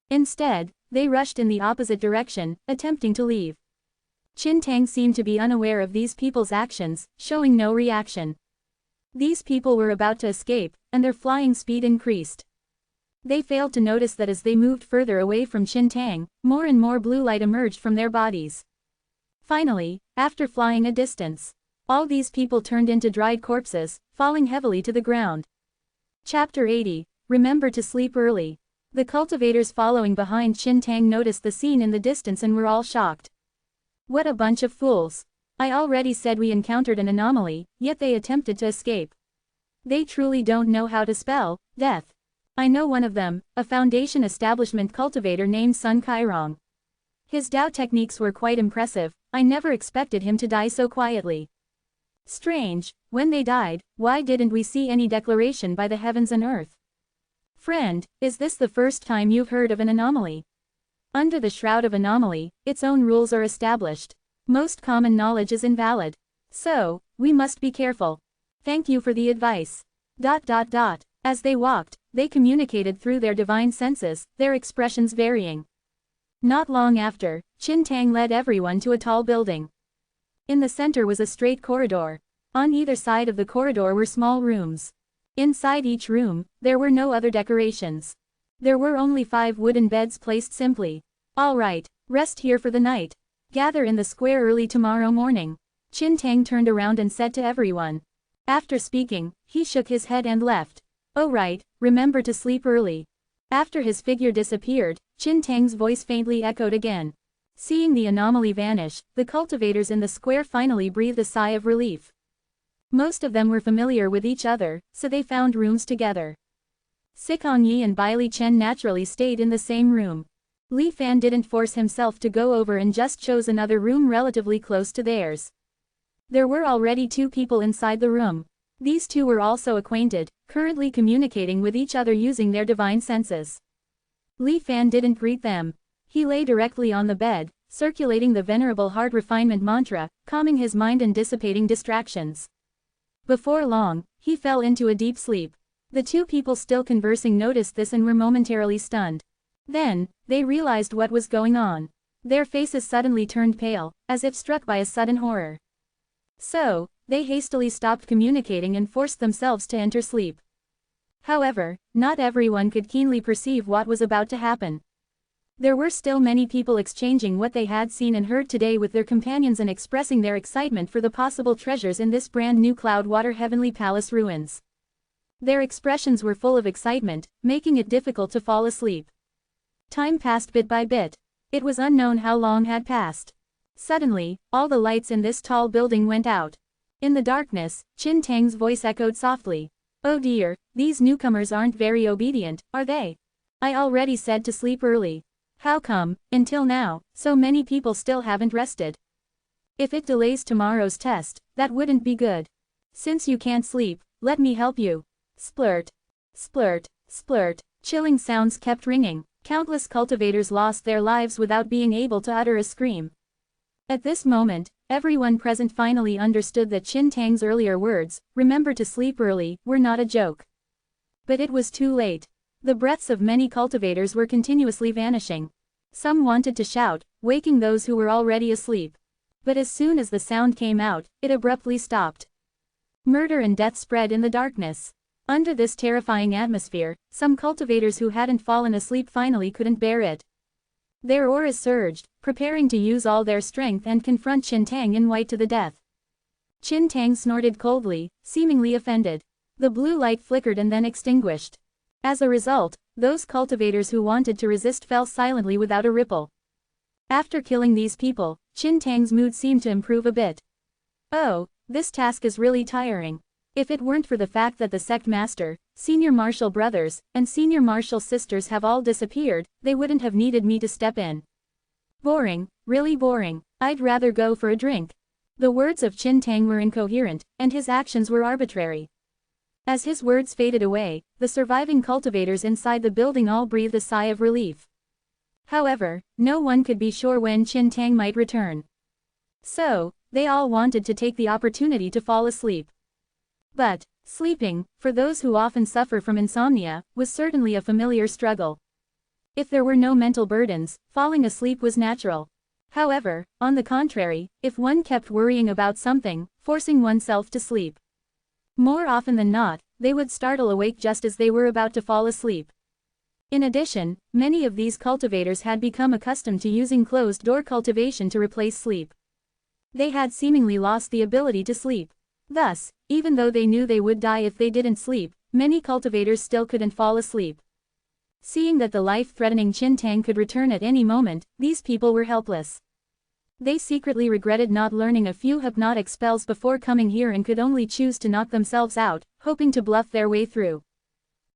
Speaker 1: Instead, they rushed in the opposite direction, attempting to leave. Qintang seemed to be unaware of these people's actions, showing no reaction. These people were about to escape, and their flying speed increased. They failed to notice that as they moved further away from Qintang, more and more blue light emerged from their bodies. Finally, after flying a distance, all these people turned into dried corpses, falling heavily to the ground. Chapter 80. Remember to sleep early. The cultivators following behind Qintang noticed the scene in the distance and were all shocked. What a bunch of fools. I already said we encountered an anomaly, yet they attempted to escape. They truly don't know how to spell death. I know one of them, a Foundation establishment cultivator named Sun Kairong. His Dao techniques were quite impressive. I never expected him to die so quietly. Strange, when they died, why didn't we see any declaration by the heavens and earth? Friend, is this the first time you've heard of an anomaly? Under the shroud of anomaly, its own rules are established. Most common knowledge is invalid. So, we must be careful. Thank you for the advice. As they walked, they communicated through their divine senses, their expressions varying. Not long after, Qintang led everyone to a tall building. In the center was a straight corridor. On either side of the corridor were small rooms. Inside each room, there were no other decorations. There were only 5 wooden beds placed simply. All right, rest here for the night. Gather in the square early tomorrow morning. Qintang turned around and said to everyone. After speaking, he shook his head and left. Oh right, remember to sleep early. After his figure disappeared, Qintang's voice faintly echoed again. Seeing the anomaly vanish, the cultivators in the square finally breathed a sigh of relief. Most of them were familiar with each other, so they found rooms together. Sikong and Bai Li Chen naturally stayed in the same room. Li Fan didn't force himself to go over and just chose another room relatively close to theirs. There were already 2 people inside the room. These 2 were also acquainted, currently communicating with each other using their divine senses. Li Fan didn't greet them. He lay directly on the bed, circulating the Venerable Heart Refinement mantra, calming his mind and dissipating distractions. Before long, he fell into a deep sleep. The 2 people still conversing noticed this and were momentarily stunned. Then, they realized what was going on. Their faces suddenly turned pale, as if struck by a sudden horror. So, they hastily stopped communicating and forced themselves to enter sleep. However, not everyone could keenly perceive what was about to happen. There were still many people exchanging what they had seen and heard today with their companions and expressing their excitement for the possible treasures in this brand new Cloudwater Heavenly Palace ruins. Their expressions were full of excitement, making it difficult to fall asleep. Time passed bit by bit. It was unknown how long had passed. Suddenly, all the lights in this tall building went out. In the darkness, Qintang's voice echoed softly. Oh dear, these newcomers aren't very obedient, are they? I already said to sleep early. How come, until now, so many people still haven't rested? If it delays tomorrow's test, that wouldn't be good. Since you can't sleep, let me help you. Splurt. Splurt. Splurt. Chilling sounds kept ringing. Countless cultivators lost their lives without being able to utter a scream. At this moment, everyone present finally understood that Qintang's earlier words, remember to sleep early, were not a joke. But it was too late. The breaths of many cultivators were continuously vanishing. Some wanted to shout, waking those who were already asleep. But as soon as the sound came out, it abruptly stopped. Murder and death spread in the darkness. Under this terrifying atmosphere, some cultivators who hadn't fallen asleep finally couldn't bear it. Their auras surged, preparing to use all their strength and confront Qintang in white to the death. Qintang snorted coldly, seemingly offended. The blue light flickered and then extinguished. As a result, those cultivators who wanted to resist fell silently without a ripple. After killing these people, Qintang's mood seemed to improve a bit. Oh, this task is really tiring. If it weren't for the fact that the sect master, senior marshal brothers, and senior marshal sisters have all disappeared, they wouldn't have needed me to step in. Boring, really boring. I'd rather go for a drink. The words of Qintang were incoherent, and his actions were arbitrary. As his words faded away, the surviving cultivators inside the building all breathed a sigh of relief. However, no one could be sure when Qin Tang might return. So, they all wanted to take the opportunity to fall asleep. But, sleeping, for those who often suffer from insomnia, was certainly a familiar struggle. If there were no mental burdens, falling asleep was natural. However, on the contrary, if one kept worrying about something, forcing oneself to sleep, more often than not, they would startle awake just as they were about to fall asleep. In addition, many of these cultivators had become accustomed to using closed-door cultivation to replace sleep. They had seemingly lost the ability to sleep. Thus, even though they knew they would die if they didn't sleep, many cultivators still couldn't fall asleep. Seeing that the life-threatening Qin Tang could return at any moment, these people were helpless. They secretly regretted not learning a few hypnotic spells before coming here and could only choose to knock themselves out, hoping to bluff their way through.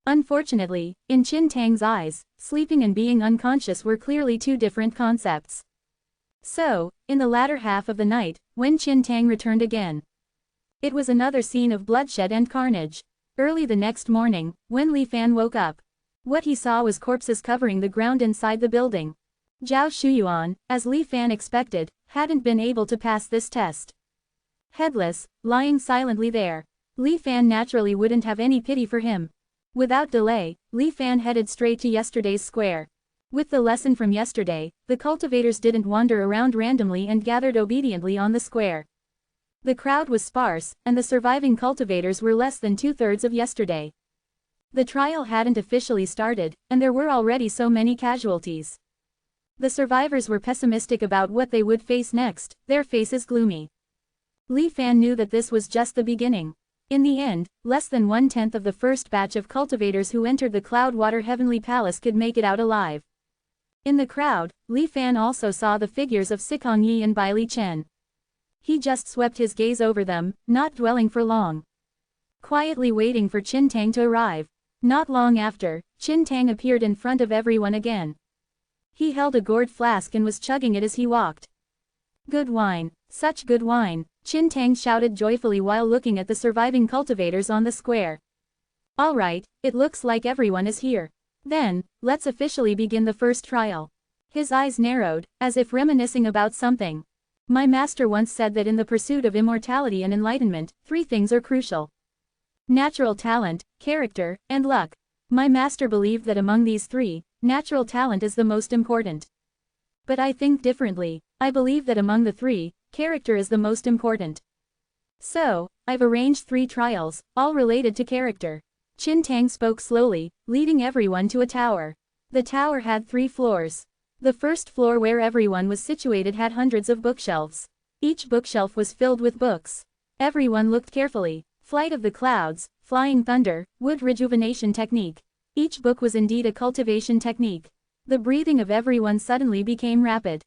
Speaker 1: Unfortunately, in Qin Tang's eyes, sleeping and being unconscious were clearly two different concepts. So, in the latter half of the night, when Qin Tang returned again, it was another scene of bloodshed and carnage. Early the next morning, when Li Fan woke up, what he saw was corpses covering the ground inside the building. Zhao Shuyuan, as Li Fan expected, hadn't been able to pass this test. Headless, lying silently there, Li Fan naturally wouldn't have any pity for him. Without delay, Li Fan headed straight to yesterday's square. With the lesson from yesterday, the cultivators didn't wander around randomly and gathered obediently on the square. The crowd was sparse, and the surviving cultivators were less than two-thirds of yesterday. The trial hadn't officially started, and there were already so many casualties. The survivors were pessimistic about what they would face next, their faces gloomy. Li Fan knew that this was just the beginning. In the end, less than 1/10 of the first batch of cultivators who entered the Cloudwater Heavenly Palace could make it out alive. In the crowd, Li Fan also saw the figures of Sikong Yi and Bai Li Chen. He just swept his gaze over them, not dwelling for long. Quietly waiting for Qin Tang to arrive. Not long after, Qin Tang appeared in front of everyone again. He held a gourd flask and was chugging it as he walked. Good wine, such good wine, Qin Tang shouted joyfully while looking at the surviving cultivators on the square. All right, it looks like everyone is here. Then, let's officially begin the first trial. His eyes narrowed, as if reminiscing about something. My master once said that in the pursuit of immortality and enlightenment, three things are crucial: natural talent, character, and luck. My master believed that among these three, natural talent is the most important. But I think differently. I believe that among the three, character is the most important. So, I've arranged 3 trials, all related to character. Qin Tang spoke slowly, leading everyone to a tower. The tower had 3 floors. The first floor where everyone was situated had hundreds of bookshelves. Each bookshelf was filled with books. Everyone looked carefully. Flight of the Clouds, Flying Thunder, Wood Rejuvenation Technique. Each book was indeed a cultivation technique. The breathing of everyone suddenly became rapid.